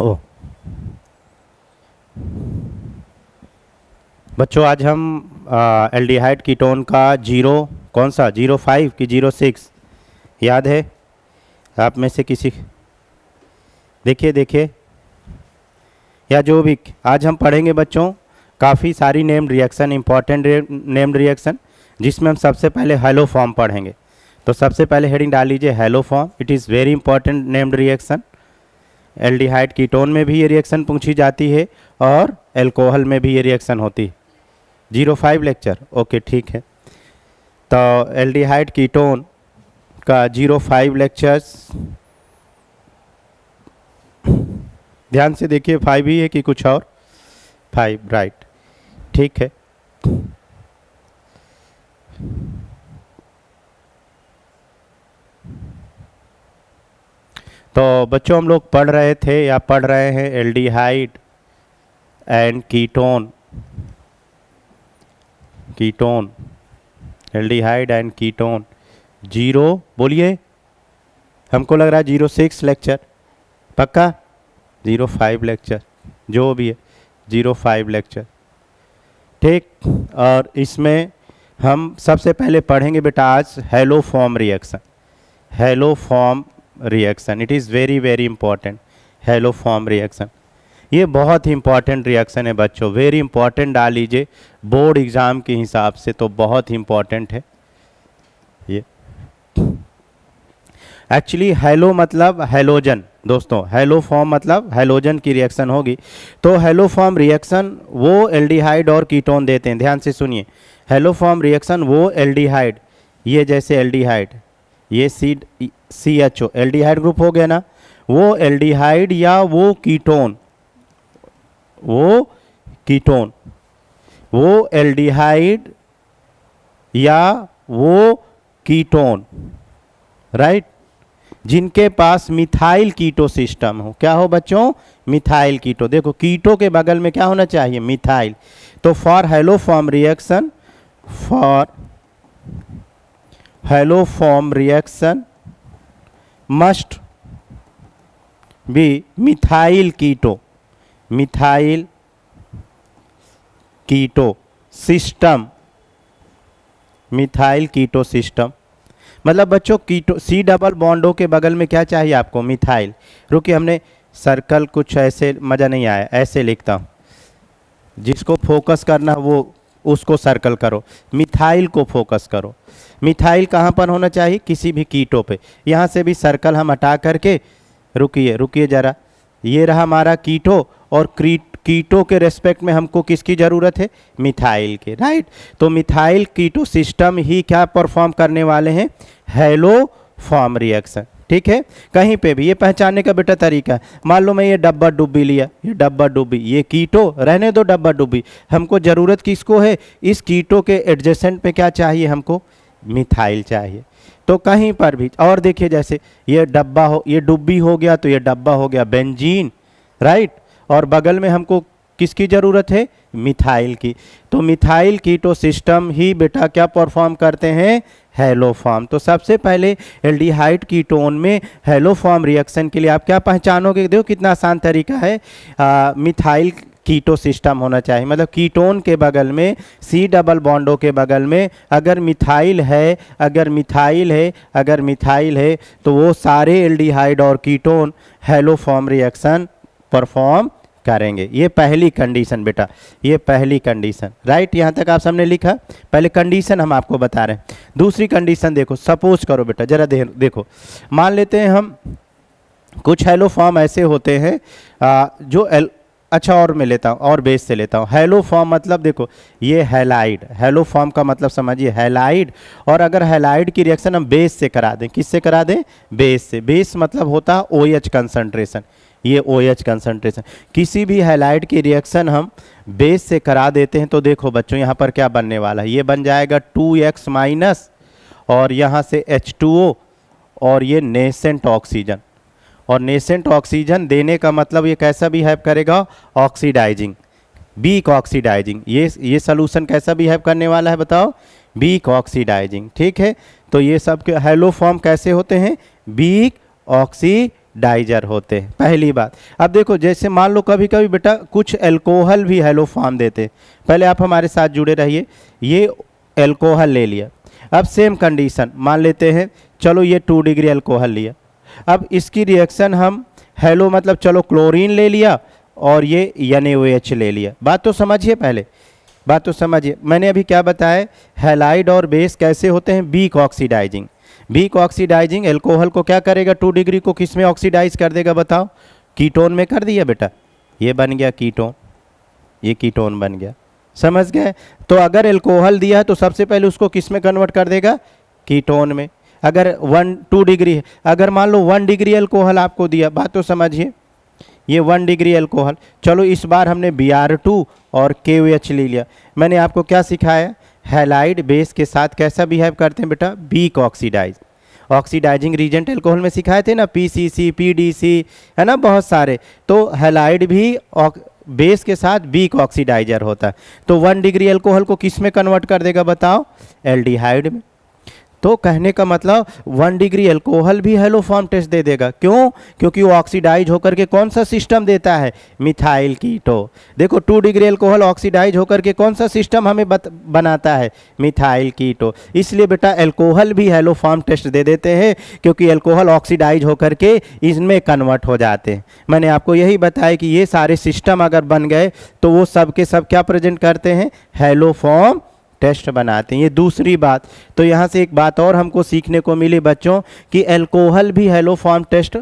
ओ बच्चों, आज हम एल्डिहाइड कीटोन का जीरो, कौन सा 05 कि 06 याद है आप में से किसी? देखिए देखिए, या जो भी आज हम पढ़ेंगे बच्चों, काफ़ी सारी named reaction, important named reaction, जिसमें हम सबसे पहले हेलो फॉर्म पढ़ेंगे। तो सबसे पहले हेडिंग डाल लीजिए hello form. It is very important named reaction. Aldehyde ketone में भी ये रिएक्शन पूछी जाती है और एल्कोहल में भी ये रिएक्शन होती है। 05 लेक्चर, ओके ठीक है। तो एल्डिहाइड कीटोन का 05 लेक्चर्स, ध्यान से देखिए, 5 ही है कि कुछ और? 5, राइट, ठीक है। तो बच्चों, हम लोग पढ़ रहे थे या पढ़ रहे हैं aldehyde and ketone, aldehyde and ketone zero, बोलिए, हमको लग रहा है 06 लेक्चर, पक्का? 05 लेक्चर, जो भी है 05 लेक्चर, ठीक। और इसमें हम सबसे पहले पढ़ेंगे बेटा आज hello form reaction. Hello form reaction, it is very very important. Hello form reaction ये बहुत ही इंपॉर्टेंट रिएक्शन है बच्चों, वेरी इंपॉर्टेंट डाल लीजिए बोर्ड एग्ज़ाम के हिसाब से, तो बहुत ही इंपॉर्टेंट है ये। एक्चुअली हेलो मतलब हेलोजन दोस्तों, हेलो फॉर्म मतलब हेलोजन की रिएक्शन होगी। तो हेलो फॉर्म रिएक्शन वो एल्डिहाइड और कीटोन देते हैं, ध्यान से सुनिए। हेलो फॉर्म रिएक्शन वो एल्डिहाइड, ये जैसे एल्डिहाइड, ये CHO एल्डिहाइड ग्रुप हो गया ना, वो एल्डिहाइड या वो कीटोन, वो एल्डिहाइड या वो कीटोन, राइट, जिनके पास मिथाइल कीटो सिस्टम हो। क्या हो बच्चों? मिथाइल कीटो। देखो कीटो के बगल में क्या होना चाहिए? मिथाइल। तो for haloform reaction, must be methyl keto system, methyl keto system. मतलब बच्चों कीटो C डबल बॉन्डों के बगल में क्या चाहिए आपको? मिथाइल। रुकिए, हमने सर्कल कुछ ऐसे, मज़ा नहीं आया, ऐसे लिखता हूँ, जिसको फोकस करना वो उसको सर्कल करो, मिथाइल को फोकस करो। मिथाइल कहाँ पर होना चाहिए? किसी भी कीटो पे। यहाँ से भी सर्कल हम हटा करके, रुकिए ज़रा, ये रहा हमारा कीटो, और कीटो के रेस्पेक्ट में हमको किसकी ज़रूरत है? मिथाइल के, राइट। तो मिथाइल कीटो सिस्टम ही क्या परफॉर्म करने वाले हैं? हेलो फॉर्म रिएक्शन, ठीक है। कहीं पे भी ये पहचानने का बेटा तरीका है, मान लो मैं ये डब्बा डुब्बी लिया, ये डब्बा डुब्बी, ये कीटो, रहने दो डब्बा डुब्बी, हमको ज़रूरत किसको है? इस कीटो के एडजेसेंट पे क्या चाहिए हमको? मिथाइल चाहिए। तो कहीं पर भी, और देखिए जैसे ये डब्बा हो, ये डुब्बी हो गया, तो ये डब्बा हो गया बेंजीन, राइट, और बगल में हमको किसकी ज़रूरत है? मिथाइल की। तो मिथाइल कीटो सिस्टम ही बेटा क्या परफॉर्म करते हैं? Hello form. तो सबसे पहले एल्डिहाइड कीटोन में हेलो फॉर्म रिएक्शन के लिए आप क्या पहचानोगे? देखो कितना आसान तरीका है, मिथाइल कीटो सिस्टम होना चाहिए। मतलब कीटोन के बगल में, C डबल बॉन्डों के बगल में अगर मिथाइल है, तो वो सारे एल्डिहाइड और ketone hello form reaction perform करेंगे। ये पहली कंडीशन बेटा, ये पहली कंडीशन, राइट। यहाँ तक आप सबने लिखा? पहले कंडीशन हम आपको बता रहे हैं। दूसरी कंडीशन देखो, सपोज करो बेटा, जरा देखो, मान लेते हैं हम कुछ हेलो फॉर्म ऐसे होते हैं जो अच्छा, और मैं लेता हूँ, और बेस से लेता हूँ। हेलो फॉर्म मतलब देखो, ये हैलाइड, हेलो फॉर्म का मतलब समझिए हैलाइड, और अगर हैलाइड की रिएक्शन हम बेस से करा दें, किससे करा दें? बेस से। बेस मतलब होता है OH कंसंट्रेशन, ये OH कंसंट्रेशन। किसी भी हैलाइड की रिएक्शन हम बेस से करा देते हैं, तो देखो बच्चों यहाँ पर क्या बनने वाला है? ये बन जाएगा 2X माइनस, और यहाँ से H2O, और ये नेसेंट ऑक्सीजन। और नेसेंट ऑक्सीजन देने का मतलब ये कैसा बिहेव करेगा? Oxidising, weak oxidising. ये सॉल्यूशन कैसा बिहेव करने वाला है बताओ? वीक ऑक्सीडाइजिंग, ठीक है। तो ये सब के हेलो फॉर्म कैसे होते हैं? वीक ऑक्सी डाइजर होते हैं, पहली बात। अब देखो जैसे मान लो कभी कभी बेटा कुछ एल्कोहल भी हैलो फॉर्म देते हैं। पहले आप हमारे साथ जुड़े रहिए। ये एल्कोहल ले लिया, अब सेम कंडीशन मान लेते हैं, चलो ये 2 डिग्री एल्कोहल लिया। अब इसकी रिएक्शन हम हैलो मतलब चलो क्लोरीन ले लिया और ये NaOH ले लिया। बात तो समझिए, पहले बात तो समझिए। मैंने अभी क्या बताया, हैलाइड और बेस कैसे होते हैं, weak oxidising. Weak oxidising alcohol को क्या करेगा, 2 डिग्री को किस में ऑक्सीडाइज कर देगा बताओ, कीटोन में कर दिया बेटा, ये बन गया कीटोन, ये कीटोन बन गया, समझ गए। तो अगर एल्कोहल दिया है तो सबसे पहले उसको किस में कन्वर्ट कर देगा, कीटोन में। अगर 2 डिग्री है, अगर मान लो 1 डिग्री एल्कोहल आपको दिया, बात तो समझिए, ये 1 डिग्री एल्कोहल, चलो इस बार हमने Br2 और KOH ले लिया। मैंने आपको क्या सिखाया, हैलाइड बेस के साथ कैसा बिहेव करते हैं बेटा, weak oxidise. Oxidising reagent alcohol में सिखाए थे ना, PCC, PDC, है ना, बहुत सारे। तो हैलाइड भी बेस के साथ वीक ऑक्सीडाइजर होता है। तो 1 डिग्री एल्कोहल को किस में कन्वर्ट कर देगा बताओ, एल्डिहाइड में। तो कहने का मतलब 1 डिग्री एल्कोहल भी हैलो फॉर्म टेस्ट दे देगा। क्यों, क्योंकि वो ऑक्सीडाइज होकर के कौन सा सिस्टम देता है, मिथाइल कीटो। देखो 2 डिग्री एल्कोहल ऑक्सीडाइज होकर के कौन सा सिस्टम हमें बनाता है, मिथाइल कीटो। इसलिए बेटा एल्कोहल भी हैलो फॉर्म टेस्ट दे देते हैं, क्योंकि एल्कोहल ऑक्सीडाइज होकर के इसमें कन्वर्ट हो जाते हैं। मैंने आपको यही बताया कि ये सारे सिस्टम अगर बन गए तो वो सब के सब क्या प्रेजेंट करते हैं, हैलो फॉर्म टेस्ट बनाते हैं। ये दूसरी बात। तो यहाँ से एक बात और हमको सीखने को मिली बच्चों कि एल्कोहल भी हैलो फॉर्म टेस्ट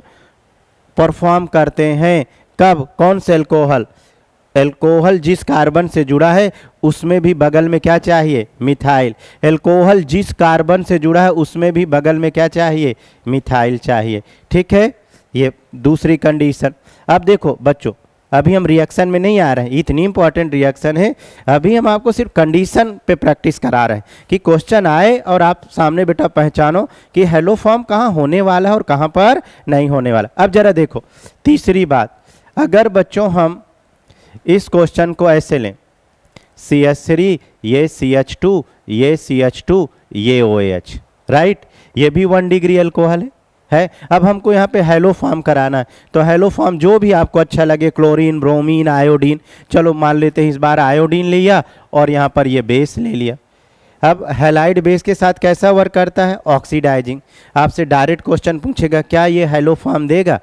परफॉर्म करते हैं। कब, कौन से एल्कोहल, एल्कोहल जिस कार्बन से जुड़ा है उसमें भी बगल में क्या चाहिए, मिथाइल। एल्कोहल जिस कार्बन से जुड़ा है उसमें भी बगल में क्या चाहिए, मिथाइल चाहिए। ठीक है, ये दूसरी कंडीशन। अब देखो बच्चों, अभी हम रिएक्शन में नहीं आ रहे हैं, इतनी इंपॉर्टेंट रिएक्शन है। अभी हम आपको सिर्फ कंडीशन पे प्रैक्टिस करा रहे हैं कि क्वेश्चन आए और आप सामने बेटा पहचानो कि हैलो फॉर्म कहाँ होने वाला है और कहाँ पर नहीं होने वाला। अब जरा देखो तीसरी बात, अगर बच्चों हम इस क्वेश्चन को ऐसे लें, CH3, ये CH2, ये CH2, ये OH, राइट, ये भी 1 डिग्री एल्कोहल है। अब हमको यहाँ पे हैलो फॉर्म कराना है, तो हैलो फॉर्म जो भी आपको अच्छा लगे, क्लोरीन, ब्रोमीन, आयोडीन, चलो मान लेते हैं इस बार आयोडीन लिया और यहाँ पर ये बेस ले लिया। अब हैलाइड बेस के साथ कैसा वर्क करता है, ऑक्सीडाइजिंग। आपसे डायरेक्ट क्वेश्चन पूछेगा क्या ये हैलो फॉर्म देगा,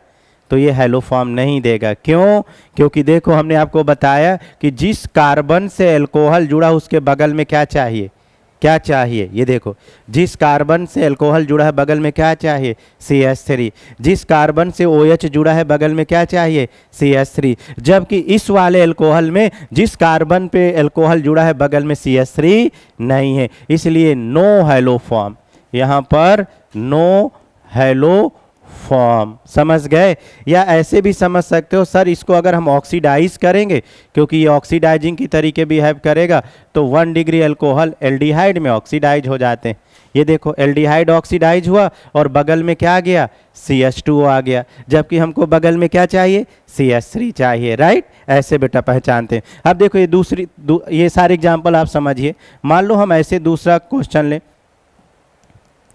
तो ये हैलो फॉर्म नहीं देगा। क्यों, क्योंकि देखो हमने आपको बताया कि जिस कार्बन से एल्कोहल जुड़ा उसके बगल में क्या चाहिए, क्या चाहिए, ये देखो जिस कार्बन से एल्कोहल जुड़ा है बगल में क्या चाहिए, CH3। जिस कार्बन से OH जुड़ा है बगल में क्या चाहिए, CH3। जबकि इस वाले एल्कोहल में जिस कार्बन पे एल्कोहल जुड़ा है बगल में CH3 नहीं है, इसलिए नो हैलो फॉर्म, यहाँ पर नो हैलो फॉर्म। समझ गए। या ऐसे भी समझ सकते हो, सर इसको अगर हम ऑक्सीडाइज करेंगे, क्योंकि ये ऑक्सीडाइजिंग की तरीके बिहेव करेगा, तो 1 डिग्री एल्कोहल एल्डिहाइड में ऑक्सीडाइज हो जाते हैं। ये देखो एल्डिहाइड ऑक्सीडाइज हुआ और बगल में क्या आ गया, CH2 आ गया, जबकि हमको बगल में क्या चाहिए, CH3 चाहिए, राइट। ऐसे बेटा पहचानते हैं। अब देखो ये ये सारे एग्जाम्पल आप समझिए। मान लो हम ऐसे दूसरा क्वेश्चन लें,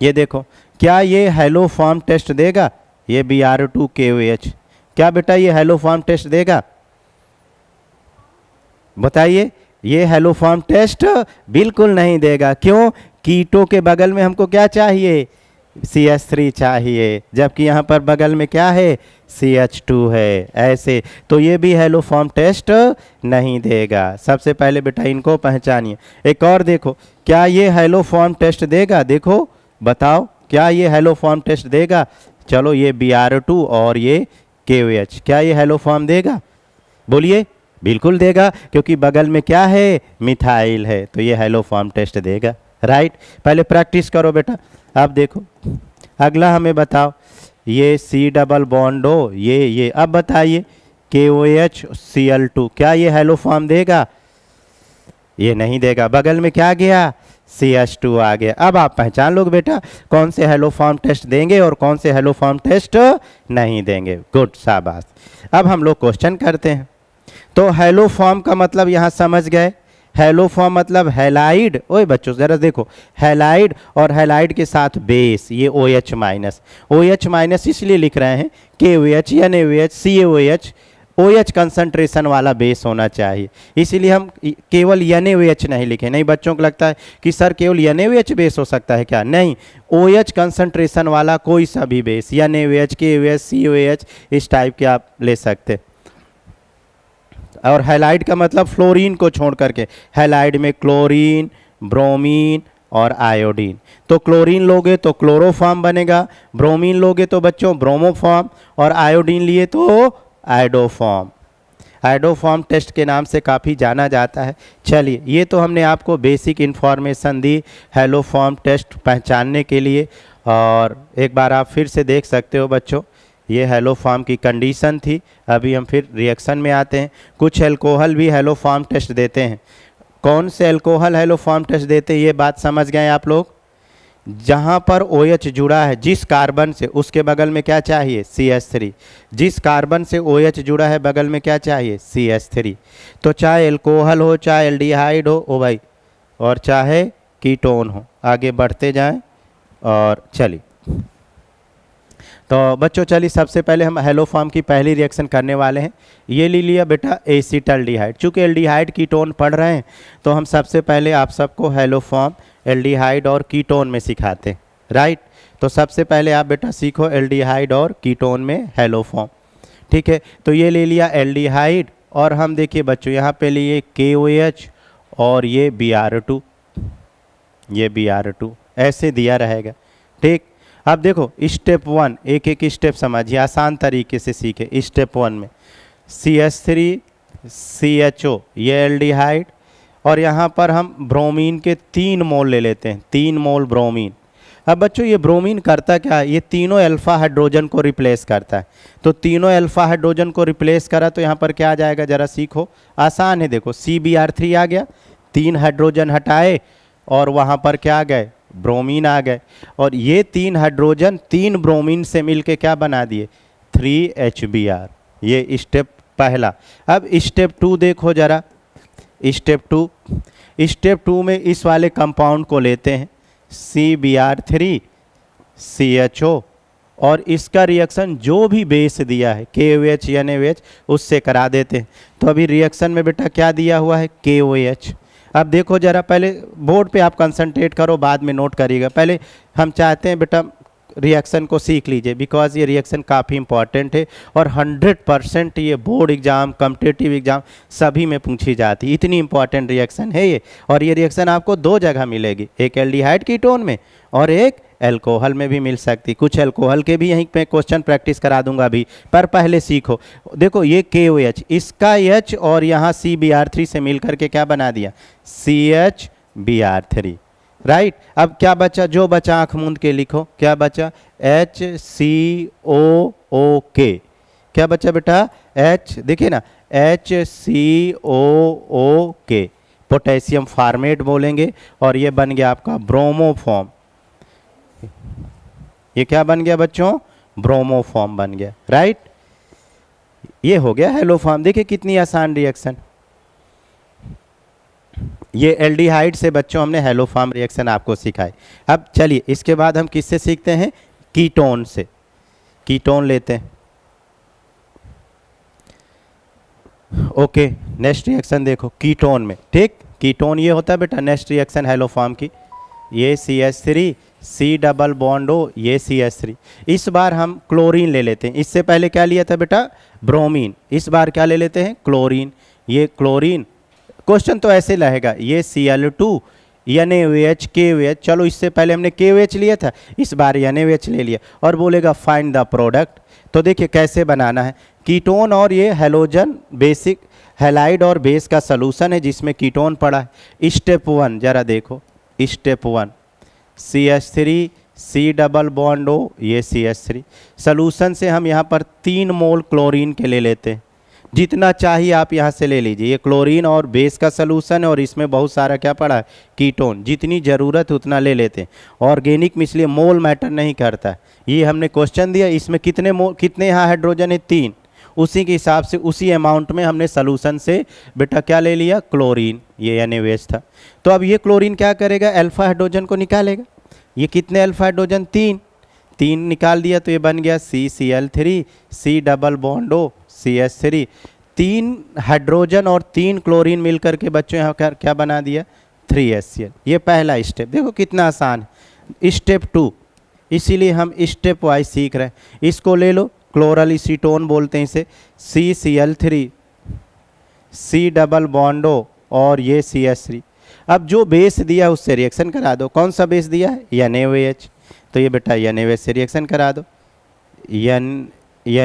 ये देखो क्या ये हैलो फॉर्म टेस्ट देगा, ये Br2 KOH, क्या बेटा ये हैलो फॉर्म टेस्ट देगा, बताइए। ये हैलो फॉर्म टेस्ट बिल्कुल नहीं देगा। क्यों, कीटो के बगल में हमको क्या चाहिए, CH3 चाहिए, जबकि यहाँ पर बगल में क्या है, CH2 है। ऐसे तो ये भी हैलो फॉर्म टेस्ट नहीं देगा। सबसे पहले बेटा इनको पहचानिए। एक और देखो, क्या ये हैलो फॉर्म टेस्ट देगा, देखो बताओ क्या ये हैलो फॉर्म टेस्ट देगा। चलो ये Br2 और ये KOH, क्या ये हैलो फॉर्म देगा, बोलिए। बिल्कुल देगा, क्योंकि बगल में क्या है, मिथाइल है, तो ये हैलो फॉर्म टेस्ट देगा, राइट। पहले प्रैक्टिस करो बेटा। अब देखो अगला हमें बताओ, ये C डबल बॉन्ड हो, ये अब बताइए KOH Cl2, क्या ये हैलो फॉर्म देगा, ये नहीं देगा। बगल में क्या गया, CH2 आ गया। अब आप पहचान लोगे बेटा कौन से हैलो फॉर्म टेस्ट देंगे और कौन से हैलो फॉर्म टेस्ट नहीं देंगे। गुड, शाबाश। अब हम लोग क्वेश्चन करते हैं। तो हैलो फॉर्म का मतलब यहाँ समझ गए, हेलो फॉर्म मतलब हैलाइड, ओए बच्चों जरा देखो, हैलाइड और हैलाइड के साथ बेस, ये OH माइनस, OH माइनस इसलिए लिख रहे हैं KOH, NaOH, CaOH, OH concentration वाला बेस होना चाहिए, इसीलिए हम केवल NaOH नहीं लिखे। नहीं बच्चों को लगता है कि सर केवल NaOH बेस हो सकता है क्या, नहीं, OH कंसंट्रेशन वाला कोई सा भी बेस, NaOH, KOH, COH, इस टाइप के आप ले सकते। और हैलाइड का मतलब फ्लोरीन को छोड़ करके, हैलाइड में क्लोरीन, ब्रोमीन और आयोडीन। तो क्लोरीन लोगे तो क्लोरोफॉर्म बनेगा, ब्रोमीन लोगे तो बच्चों ब्रोमोफॉर्म, और आयोडीन लिए तो आयोडोफॉर्म। आयोडोफॉर्म टेस्ट के नाम से काफ़ी जाना जाता है। चलिए, ये तो हमने आपको बेसिक इन्फॉर्मेशन दी हेलोफॉर्म टेस्ट पहचानने के लिए, और एक बार आप फिर से देख सकते हो बच्चों, ये हेलोफॉर्म की कंडीशन थी। अभी हम फिर रिएक्शन में आते हैं। कुछ एल्कोहल भी हेलोफॉर्म टेस्ट देते हैं। कौन से एल्कोहल हेलोफॉर्म टेस्ट देते हैं, ये बात समझ गए आप लोग। जहाँ पर OH जुड़ा है जिस कार्बन से, उसके बगल में क्या चाहिए, CH3। जिस कार्बन से OH जुड़ा है बगल में क्या चाहिए, CH3। तो चाहे एल्कोहल हो, चाहे एल्डिहाइड हो, ओ भाई, और चाहे कीटोन हो। आगे बढ़ते जाएं और चलिए, तो बच्चों चलिए सबसे पहले हम हेलोफॉर्म की पहली रिएक्शन करने वाले हैं। ये ले लिया बेटा एसिटाल्डिहाइड। चूँकि एल्डिहाइड कीटोन पढ़ रहे हैं तो हम सबसे पहले आप सबको हेलोफॉर्म एल्डिहाइड और कीटोन में सिखाते हैं, राइट। तो सबसे पहले आप बेटा सीखो एल्डिहाइड और कीटोन में हेलोफॉर्म, ठीक है। तो ये ले लिया एल्डिहाइड, और हम देखिए बच्चों यहाँ पे लिए KOH और ये Br2, ये Br2 ऐसे दिया रहेगा, ठीक। अब देखो स्टेप 1, एक एक स्टेप समझिए, आसान तरीके से सीखे। स्टेप 1 में CH3 CHO, ये एल्डिहाइड, और यहाँ पर हम ब्रोमीन के 3 मोल ले लेते हैं, 3 मोल ब्रोमीन। अब बच्चों ये ब्रोमीन करता क्या है, ये तीनों अल्फा हाइड्रोजन को रिप्लेस करता है। तो तीनों अल्फा हाइड्रोजन को रिप्लेस करा तो यहाँ पर क्या आ जाएगा, जरा सीखो, आसान है। देखो CBr3 आ गया, 3 हाइड्रोजन हटाए और वहाँ पर क्या आ गए, ब्रोमीन आ गए, और ये 3 हाइड्रोजन 3 ब्रोमीन से मिलके क्या बना दिए, 3HBr। ये स्टेप पहला। अब स्टेप 2 देखो जरा, स्टेप 2 में इस वाले कंपाउंड को लेते हैं CBr3 CHO, और इसका रिएक्शन जो भी बेस दिया है KOH NaOH उससे करा देते हैं। तो अभी रिएक्शन में बेटा क्या दिया हुआ है, KOH। अब देखो जरा, पहले बोर्ड पे आप कंसंट्रेट करो, बाद में नोट करिएगा। पहले हम चाहते हैं बेटा रिएक्शन को सीख लीजिए, बिकॉज ये रिएक्शन काफ़ी इंपॉर्टेंट है और 100% ये बोर्ड एग्जाम, कॉम्पिटिटिव एग्जाम सभी में पूछी जाती है। इतनी इंपॉर्टेंट रिएक्शन है ये, और ये रिएक्शन आपको 2 जगह मिलेगी, एक एल्डिहाइड कीटोन में और एक एल्कोहल में भी मिल सकती। कुछ एल्कोहल के भी यहीं पे क्वेश्चन प्रैक्टिस करा दूंगा अभी, पर पहले सीखो। देखो ये KOH, इसका H और यहाँ CBr3 से मिल करके क्या बना दिया, CHBr3, राइट। अब क्या बचा, जो बचा आंख मूंद के लिखो, क्या बचा, HCOOK। क्या बचा बेटा, H, देखिए ना, HCOOK, पोटेशियम फार्मेट बोलेंगे, और ये बन गया आपका ब्रोमोफॉर्म। ये क्या बन गया बच्चों, ब्रोमोफॉर्म बन गया, राइट। ये हो गया हेलोफॉर्म। देखिए कितनी आसान रिएक्शन। ये एल्डिहाइड से बच्चों हमने हेलोफॉर्म रिएक्शन आपको सिखाई। अब चलिए इसके बाद हम किससे सीखते हैं, कीटोन से। कीटोन लेते हैं, ओके। नेक्स्ट रिएक्शन देखो कीटोन में, ठीक। कीटोन ये होता है बेटा नेक्स्ट रिएक्शन हेलोफॉर्म की। ये CH3 C double bond O, ये CH3। इस बार हम क्लोरीन ले लेते हैं। इससे पहले क्या लिया था बेटा, ब्रोमीन। इस बार क्या ले लेते हैं, क्लोरीन। ये क्लोरीन, क्वेश्चन तो ऐसे रहेगा, ये Cl2 NaOH KOH। चलो इससे पहले हमने KOH लिया था, इस बार NaOH ले लिया, और बोलेगा फाइंड द प्रोडक्ट। तो देखिए कैसे बनाना है। कीटोन और ये हेलोजन बेसिक हैलाइड और बेस का सलूशन है जिसमें कीटोन पड़ा है। स्टेप 1 जरा देखो, step 1 CH3 C double bond O, ये CH3। सलूशन से हम यहाँ पर 3 मोल क्लोरीन के ले लेते हैं, जितना चाहिए आप यहाँ से ले लीजिए। ये क्लोरीन और बेस का सलूशन है और इसमें बहुत सारा क्या पड़ा है, कीटोन। जितनी ज़रूरत है उतना ले लेते हैं। ऑर्गेनिक में इसलिए मोल मैटर नहीं करता। ये हमने क्वेश्चन दिया, इसमें कितने यहाँ हाइड्रोजन है, 3, उसी के हिसाब से उसी अमाउंट में हमने सोल्यूशन से बेटा क्या ले लिया, क्लोरीन, ये NaOH था। तो अब ये क्लोरीन क्या करेगा, अल्फा हाइड्रोजन को निकालेगा। ये कितने अल्फा हाइड्रोजन, 3 निकाल दिया तो ये बन गया CCl3, C double bond O CH3। 3 hydrogen और 3 क्लोरीन मिलकर के बच्चों यहाँ क्या बना दिया, 3HCl। ये पहला स्टेप, देखो कितना आसान है। स्टेप 2, इसीलिए हम स्टेप वाइज सीख रहे हैं। इसको ले लो, क्लोरल एसीटोन बोलते हैं इसे, CCl3, C double bond O और ये CH3। अब जो बेस दिया उससे रिएक्शन करा दो। कौन सा बेस दिया है, NaOH, तो ये बेटा NaOH से रिएक्शन करा दो,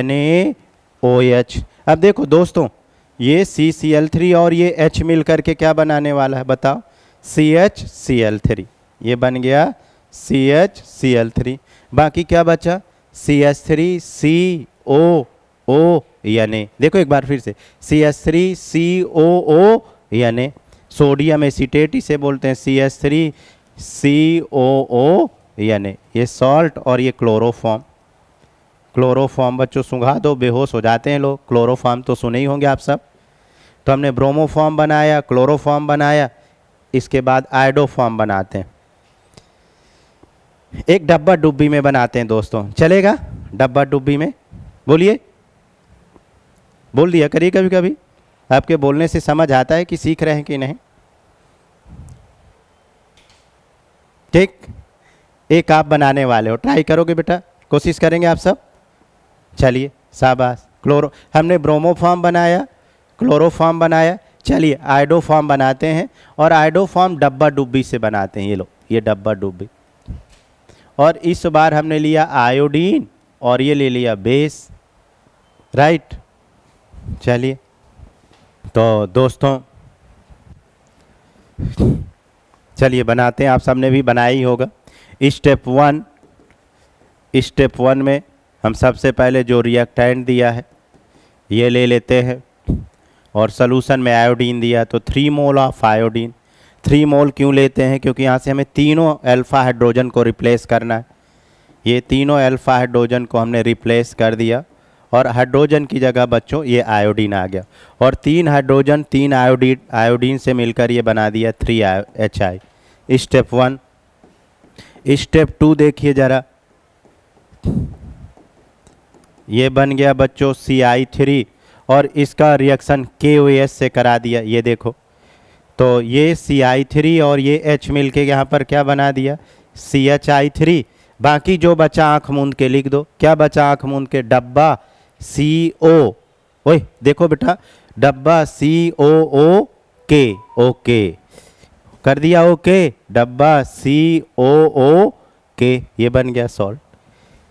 NaOH। अब देखो दोस्तों, ये CCl3 और ये H मिल करके क्या बनाने वाला है बताओ, CHCl3। ये बन गया CHCl3। बाकी क्या बचा, CH3COO Na। देखो एक बार फिर से, CH3COO Na, सोडियम एसीटेट इसे बोलते हैं, CH3COO Na। ये सॉल्ट और ये क्लोरोफॉर्म। क्लोरोफॉर्म बच्चों सुंघा दो, बेहोश हो जाते हैं लोग। क्लोरोफॉर्म तो सुने ही होंगे आप सब। तो हमने ब्रोमोफॉर्म बनाया, क्लोरोफॉर्म बनाया, इसके बाद आयोडोफॉर्म बनाते हैं। एक डब्बा डुब्बी में बनाते हैं दोस्तों, चलेगा, डब्बा डुब्बी में, बोलिए, बोल दिया करिए कभी कभी। आपके बोलने से समझ आता है कि सीख रहे हैं कि नहीं। ठीक, एक आप बनाने वाले हो, ट्राई करोगे बेटा, कोशिश करेंगे आप सब। चलिए शाबाश। हमने ब्रोमोफॉर्म बनाया, क्लोरोफॉर्म बनाया, चलिए आयोडोफॉर्म बनाते हैं। और आयोडोफॉर्म डब्बा डुब्बी से बनाते हैं। ये लो, ये डब्बा डुब्बी। और इस बार हमने लिया आयोडीन और ये ले लिया बेस, राइट। चलिए तो दोस्तों चलिए बनाते हैं। आप सबने भी बनाया ही होगा। स्टेप 1 में हम सबसे पहले जो रिएक्टेंट दिया है ये ले लेते हैं, और सॉल्यूशन में आयोडीन दिया तो 3 मोल ऑफ आयोडीन। 3 मोल क्यों लेते हैं, क्योंकि यहाँ से हमें तीनों अल्फा हाइड्रोजन को रिप्लेस करना है। ये तीनों अल्फा हाइड्रोजन को हमने रिप्लेस कर दिया और हाइड्रोजन की जगह बच्चों ये आयोडीन आ गया। और 3 हाइड्रोजन 3 आयोडीन से मिलकर ये बना दिया 3HI। स्टेप 1। स्टेप 2 देखिए ज़रा, ये बन गया बच्चों CI3 और इसका रिएक्शन KOH से करा दिया। ये देखो, तो ये CI3 और ये H मिल के यहाँ पर क्या बना दिया, CHI3। बाकी जो बचा आँख मूंद के लिख दो। क्या बचा आँख मूंद के, डब्बा CO, ओए देखो बेटा, डब्बा COOK, ओके कर दिया, ओके, डब्बा COOK। ये बन गया सॉल्ट,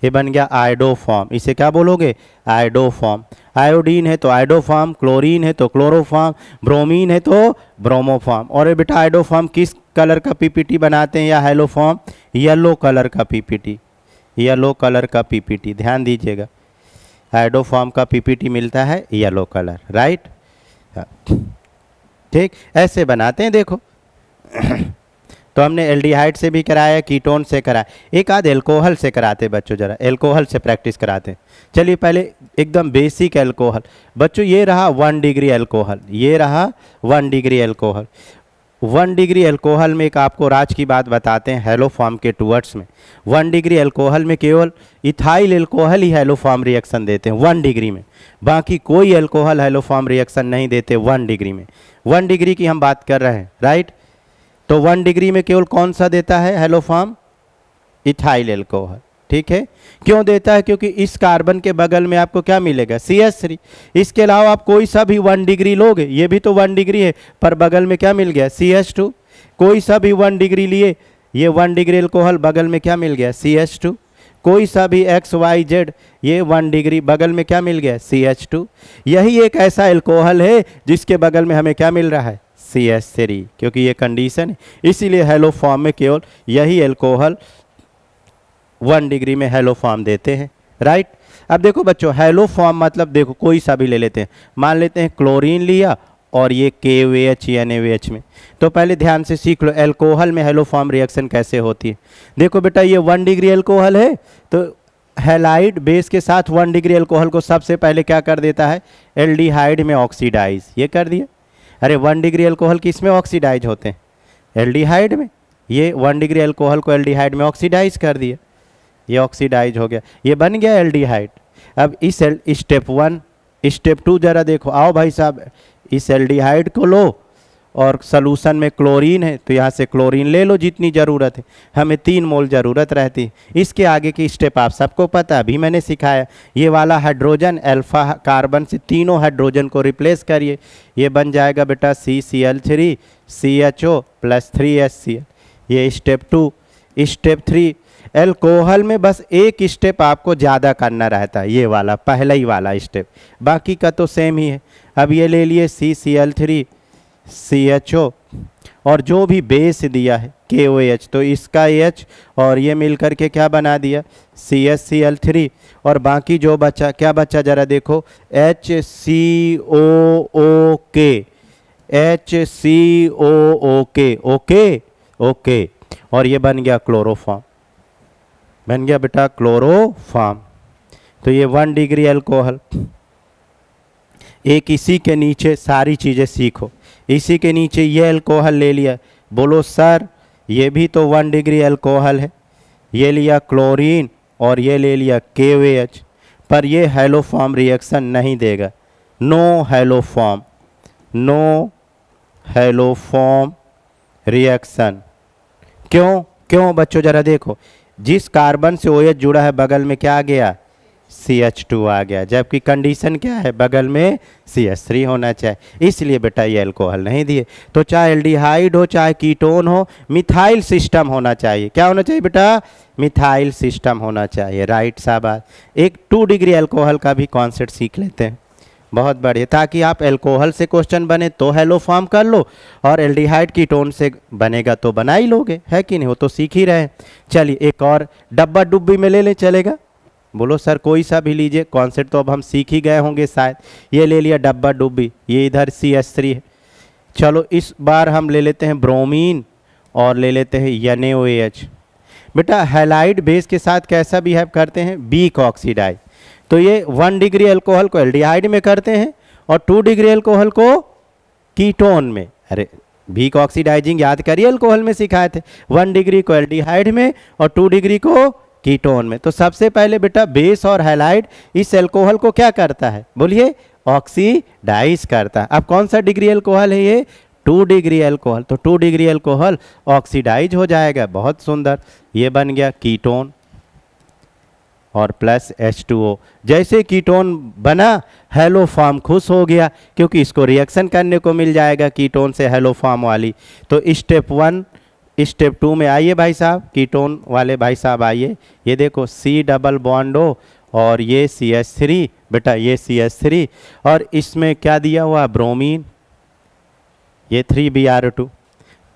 ये बन गया आयोडोफॉर्म। इसे क्या बोलोगे, आयोडोफॉर्म। आयोडीन है तो आयोडोफॉर्म, क्लोरीन है तो क्लोरोफॉर्म, ब्रोमीन है तो ब्रोमोफॉर्म। और ये बेटा आयोडोफॉर्म किस कलर का PPT बनाते हैं या हेलोफॉर्म, येलो कलर का PPT, येलो कलर का PPT। ध्यान दीजिएगा, आयोडोफॉर्म का PPT मिलता है येलो कलर, राइट। ठीक, ऐसे बनाते हैं देखो। तो हमने एल्डिहाइड से भी कराया, कीटोन से कराया, एक आध एल्कोहल से कराते बच्चों, जरा एल्कोहल से प्रैक्टिस कराते हैं। चलिए पहले एकदम बेसिक एल्कोहल बच्चों, ये रहा 1 डिग्री एल्कोहल, ये रहा 1 डिग्री एल्कोहल। 1 डिग्री एल्कोहल में एक आपको राज की बात बताते हैं, हेलोफॉर्म के टूवर्ड्स में 1 डिग्री एल्कोहल में केवल इथाइल एल्कोहल ही हेलोफॉर्म रिएक्शन देते हैं 1 डिग्री में। बाकी कोई एल्कोहल हेलोफॉर्म रिएक्शन नहीं देते 1 डिग्री में। 1 डिग्री की हम बात कर रहे हैं, राइट। तो 1 डिग्री में केवल कौन सा देता है हेलोफॉर्म, इथाइल एल्कोहल। ठीक है, क्यों देता है, क्योंकि इस कार्बन के बगल में आपको क्या मिलेगा, CH3। इसके अलावा आप कोई सा भी 1 डिग्री लोगे, ये भी तो 1 डिग्री है, पर बगल में क्या मिल गया, CH2। कोई सा भी 1 डिग्री लिए, ये 1 डिग्री एल्कोहल, बगल में क्या मिल गया, CH2। कोई सा भी XYZ, ये 1 डिग्री, बगल में क्या मिल गया, CH2। यही एक ऐसा एल्कोहल है जिसके बगल में हमें क्या मिल रहा है, CH3, क्योंकि ये कंडीशन है। इसीलिए हेलोफॉर्म में केवल यही एल्कोहल 1 डिग्री में हेलोफॉर्म देते हैं, राइट। अब देखो बच्चों, हेलोफॉर्म मतलब देखो कोई सा भी ले लेते हैं, मान लेते हैं क्लोरीन लिया और ये KOH NaOH में। तो पहले ध्यान से सीख लो एल्कोहल में हेलोफॉर्म रिएक्शन कैसे होती है। देखो बेटा, ये 1 डिग्री एल्कोहल है, तो हैलाइड बेस के साथ 1 डिग्री अल्कोहल को सबसे पहले क्या कर देता है, एल्डिहाइड में ऑक्सीडाइज, ये कर दिया। अरे 1 डिग्री अल्कोहल किस में ऑक्सीडाइज होते हैं, एल्डिहाइड में। ये 1 डिग्री अल्कोहल को एल्डिहाइड में ऑक्सीडाइज कर दिया, ये ऑक्सीडाइज हो गया, ये बन गया एल्डिहाइड। अब इस स्टेप 1 स्टेप 2 जरा देखो, आओ भाई साहब, इस एल्डिहाइड को लो और सॉल्यूशन में क्लोरीन है तो यहाँ से क्लोरीन ले लो जितनी ज़रूरत है, हमें 3 मोल ज़रूरत रहती है। इसके आगे की स्टेप आप सबको पता, अभी मैंने सिखाया। ये वाला हाइड्रोजन अल्फा कार्बन से तीनों हाइड्रोजन को रिप्लेस करिए, ये बन जाएगा बेटा CCl3 CHO प्लस 3HCl। ये स्टेप 2। स्टेप 3 एल्कोहल में बस एक स्टेप आपको ज़्यादा करना रहता है, ये वाला पहला ही वाला स्टेप, बाकी का तो सेम ही है। अब ये ले लिए CCl3 CHO और जो भी बेस दिया है KOH, तो इसका H और ये मिल करके क्या बना दिया CHCl3, और बाकी जो बचा क्या बचा जरा देखो HCOOK HCOOK, ओके ओके, और ये बन गया क्लोरोफॉर्म, बन गया बेटा क्लोरोफॉर्म। तो ये 1 डिग्री अल्कोहल। एक इसी के नीचे सारी चीज़ें सीखो, इसी के नीचे ये अल्कोहल ले लिया, बोलो सर ये भी तो 1 डिग्री अल्कोहल है, ये लिया क्लोरीन और ये ले लिया KOH, पर ये हैलोफॉर्म रिएक्शन नहीं देगा, no haloform, no haloform reaction. क्यों क्यों बच्चों जरा देखो, जिस कार्बन से OH जुड़ा है बगल में क्या आ गया CH2 आ गया, जबकि कंडीशन क्या है बगल में CH3 होना चाहिए, इसलिए बेटा ये अल्कोहल नहीं दिए। तो चाहे एल्डिहाइड हो चाहे कीटोन हो, मिथाइल सिस्टम होना चाहिए। क्या होना चाहिए बेटा, मिथाइल सिस्टम होना चाहिए, राइट शाबाश। एक 2 डिग्री अल्कोहल का भी कॉन्सेप्ट सीख लेते हैं, बहुत बढ़िया, ताकि आप अल्कोहल से क्वेश्चन बने तो हैलोफॉर्म कर लो, और एल्डिहाइड कीटोन से बनेगा तो बना ही लोगे, है कि नहीं, वो तो सीख ही रहे हैं। चलिए एक और डब्बा डुब्बी में ले ले, चलेगा, बोलो सर कोई सा भी लीजिए, कॉन्सेप्ट तो अब हम सीख ही गए होंगे शायद। ये ले लिया डब्बा डुब्बी, ये इधर CH3 है। चलो इस बार हम ले लेते हैं ब्रोमीन और ले लेते हैं NaOH। बेटा हैलाइड बेस के साथ कैसा बिहेव करते हैं, वीक ऑक्सीडाइज। तो ये 1 डिग्री अल्कोहल को एल्डिहाइड में करते हैं और 2 डिग्री अल्कोहल को कीटोन में। अरे वीक ऑक्सीडाइजिंग याद करिए, अल्कोहल में सिखाए थे, 1 डिग्री को एल्डिहाइड में और 2 डिग्री को कीटोन में। तो सबसे पहले बेटा बेस और हैलाइड इस अल्कोहल को क्या करता है, बोलिए ऑक्सीडाइज करता है। अब कौन सा डिग्री अल्कोहल है ये, 2 डिग्री अल्कोहल, तो 2 डिग्री अल्कोहल ऑक्सीडाइज हो जाएगा, बहुत सुंदर, ये बन गया कीटोन और प्लस H2O। जैसे कीटोन बना हैलोफॉर्म खुश हो गया, क्योंकि इसको रिएक्शन करने को मिल जाएगा कीटोन से हैलोफॉर्म वाली। तो स्टेप 1 स्टेप 2 में आइए भाई साहब, कीटोन वाले भाई साहब आइए, ये देखो C डबल बॉन्ड O और ये CH3, बेटा ये CH3 और इसमें क्या दिया हुआ ब्रोमीन, ये 3Br2,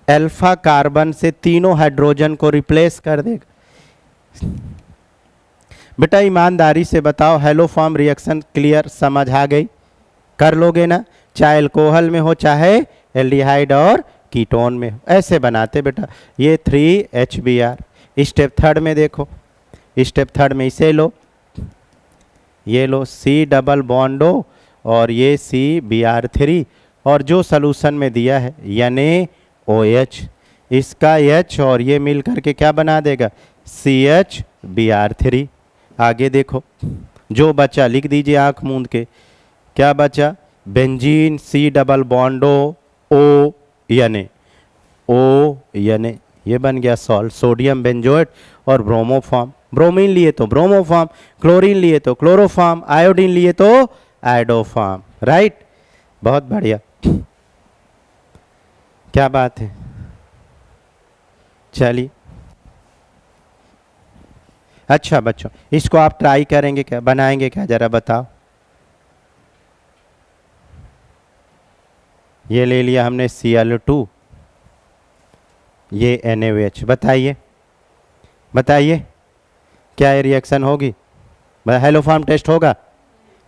अल्फा कार्बन से तीनों हाइड्रोजन को रिप्लेस कर देगा। बेटा ईमानदारी से बताओ, हैलोफॉर्म रिएक्शन क्लियर समझ आ गई, कर लोगे ना, चाहे अल्कोहल में हो चाहे एल्डिहाइड और कीटोन में, ऐसे बनाते बेटा। ये 3HBr। स्टेप 3 में देखो, स्टेप 3 में इसे लो, ये लो C डबल बॉन्ड O और ये CBr3 और जो सॉल्यूशन में दिया है NaOH, इसका H और ये मिल करके क्या बना देगा CHBr3। आगे देखो जो बचा लिख दीजिए आंख मूंद के, क्या बचा, benzene C double bond O Na, ये बन गया सॉल्ट, सोडियम बेंजोएट और ब्रोमोफॉर्म, ब्रोमीन लिए तो ब्रोमोफॉर्म, क्लोरीन लिए तो क्लोरोफॉर्म, आयोडीन लिए तो आयोडोफॉर्म, राइट, बहुत बढ़िया, क्या बात है। चलिए अच्छा बच्चों, इसको आप ट्राई करेंगे क्या, बनाएंगे क्या, जरा बताओ। ये ले लिया हमने Cl2, ये NaOH, बताइए बताइए क्या ये रिएक्शन होगी, हैलोफॉर्म टेस्ट होगा,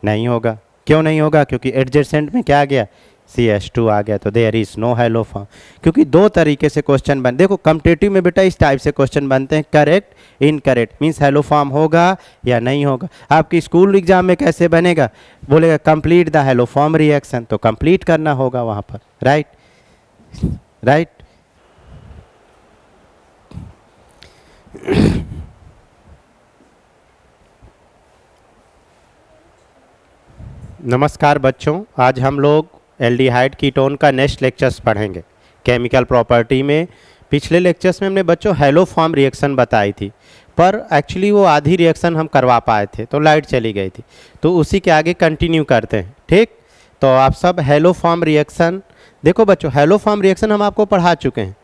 नहीं होगा, क्यों नहीं होगा, क्योंकि एडजेसेंट में क्या आ गया CH2 आ गया, तो there is no haloform. क्योंकि दो तरीके से क्वेश्चन बन, देखो कॉम्पिटिटिव में बेटा इस टाइप से क्वेश्चन बनते हैं, correct incorrect, means hello form होगा या नहीं होगा। आपकी स्कूल एग्जाम में कैसे बनेगा, बोलेगा complete the hello form reaction, तो कंप्लीट करना होगा वहाँ पर, राइट राइट। नमस्कार बच्चों, आज हम लोग एल्डिहाइड कीटोन का नेक्स्ट लेक्चर्स पढ़ेंगे केमिकल प्रॉपर्टी में। पिछले लेक्चर्स में हमने बच्चों हैलो फॉर्म रिएक्शन बताई थी, पर एक्चुअली वो आधी रिएक्शन हम करवा पाए थे तो लाइट चली गई थी, तो उसी के आगे कंटिन्यू करते हैं, ठीक। तो आप सब हैलो फॉर्म रिएक्शन देखो बच्चों, हैलो फॉर्म रिएक्शन हम आपको पढ़ा चुके हैं,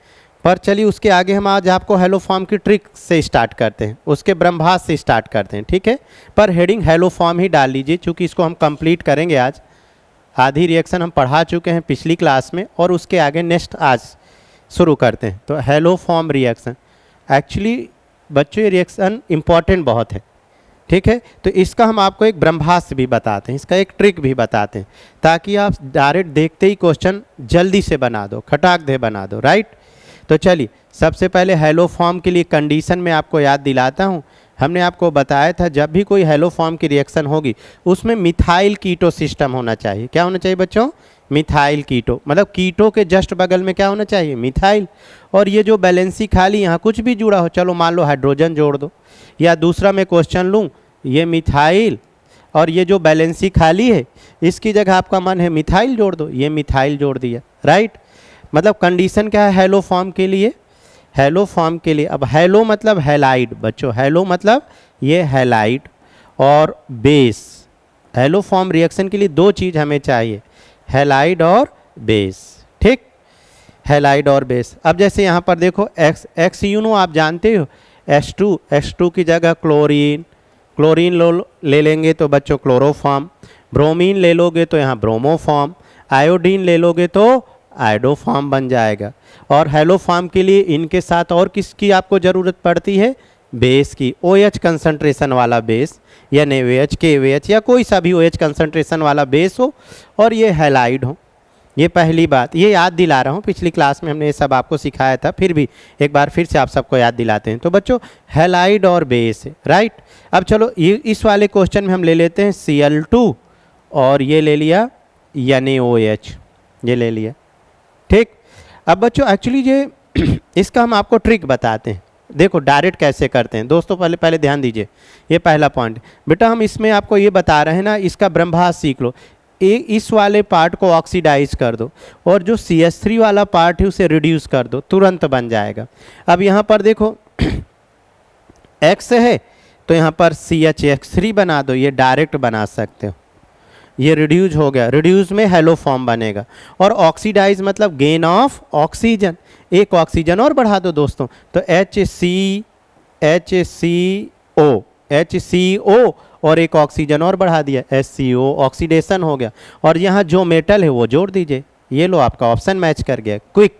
पर चलिए उसके आगे हम आज आपको हैलो फॉर्म की ट्रिक से स्टार्ट करते हैं, उसके ब्रह्मास्त्र से स्टार्ट करते हैं, ठीक है। पर हेडिंग हैलो फॉर्म ही डाल लीजिए, चूँकि इसको हम कंप्लीट करेंगे आज। आधी रिएक्शन हम पढ़ा चुके हैं पिछली क्लास में, और उसके आगे नेक्स्ट आज शुरू करते हैं। तो हैलो फॉर्म रिएक्शन, एक्चुअली बच्चों ये रिएक्शन इम्पॉर्टेंट बहुत है, ठीक है। तो इसका हम आपको एक ब्रह्मास्त्र भी बताते हैं, इसका एक ट्रिक भी बताते हैं, ताकि आप डायरेक्ट देखते ही क्वेश्चन जल्दी से बना दो, खटाक दे बना दो, राइट। तो चलिए सबसे पहले हैलो फॉर्म के लिए कंडीशन में आपको याद दिलाता हूँ। हमने आपको बताया था जब भी कोई हैलो फॉर्म की रिएक्शन होगी उसमें मिथाइल कीटो सिस्टम होना चाहिए। क्या होना चाहिए बच्चों, मिथाइल कीटो, मतलब कीटो के जस्ट बगल में क्या होना चाहिए, मिथाइल। और ये जो बैलेंसी खाली यहाँ कुछ भी जुड़ा हो, चलो मान लो हाइड्रोजन जोड़ दो, या दूसरा मैं क्वेश्चन लूँ, ये मिथाइल और ये जो बैलेंसी खाली है इसकी जगह आपका मन है मिथाइल जोड़ दो, ये मिथाइल जोड़ दिया, राइट। मतलब कंडीशन क्या है हैलो फॉर्म के लिए, हैलो फॉर्म के लिए। अब हैलो मतलब हैलाइड बच्चों, हैलो मतलब ये हैलाइड और बेस। हैलो फॉर्म रिएक्शन के लिए दो चीज़ हमें चाहिए, हैलाइड और बेस, ठीक, हैलाइड और बेस। अब जैसे यहाँ पर देखो एक्स यूनो आप जानते हो, H2 की जगह क्लोरीन ले लेंगे तो बच्चों क्लोरोफॉर्म, ब्रोमीन ले लोगे तो यहाँ ब्रोमोफॉर्म, आयोडीन ले लोगे तो आयोडोफॉर्म बन जाएगा। और हैलो फॉर्म के लिए इनके साथ और किसकी आपको ज़रूरत पड़ती है, बेस की। OH कंसंट्रेशन वाला बेस, या NaOH KOH या कोई सा भी OH कंसंट्रेशन वाला बेस हो, और ये हैलाइड हो। ये पहली बात, ये याद दिला रहा हूँ, पिछली क्लास में हमने ये सब आपको सिखाया था, फिर भी एक बार फिर से आप सबको याद दिलाते हैं। तो बच्चों हैलाइड और बेस है, राइट। अब चलो ये इस वाले क्वेश्चन में हम ले लेते हैं Cl2 और ये ले लिया NaOH, ये ले लिया, ठीक। अब बच्चों एक्चुअली ये इसका हम आपको ट्रिक बताते हैं, देखो डायरेक्ट कैसे करते हैं। दोस्तों पहले ध्यान दीजिए, ये पहला पॉइंट बेटा, हम इसमें आपको ये बता रहे हैं ना, इसका ब्रह्मास्त्र सीख लो। इस वाले पार्ट को ऑक्सीडाइज कर दो और जो CH3 वाला पार्ट है उसे रिड्यूस कर दो, तुरंत बन जाएगा। अब यहाँ पर देखो X है तो यहाँ पर CHX3 बना दो, ये डायरेक्ट बना सकते हो, ये रिड्यूज हो गया, रिड्यूस में हैलो फॉर्म बनेगा। और ऑक्सीडाइज मतलब गेन ऑफ ऑक्सीजन, एक ऑक्सीजन और बढ़ा दो दोस्तों, तो HCO और एक ऑक्सीजन और बढ़ा दिया SCO, ऑक्सीडेशन हो गया। और यहाँ जो मेटल है वो जोड़ दीजिए, ये लो आपका ऑप्शन मैच कर गया, क्विक।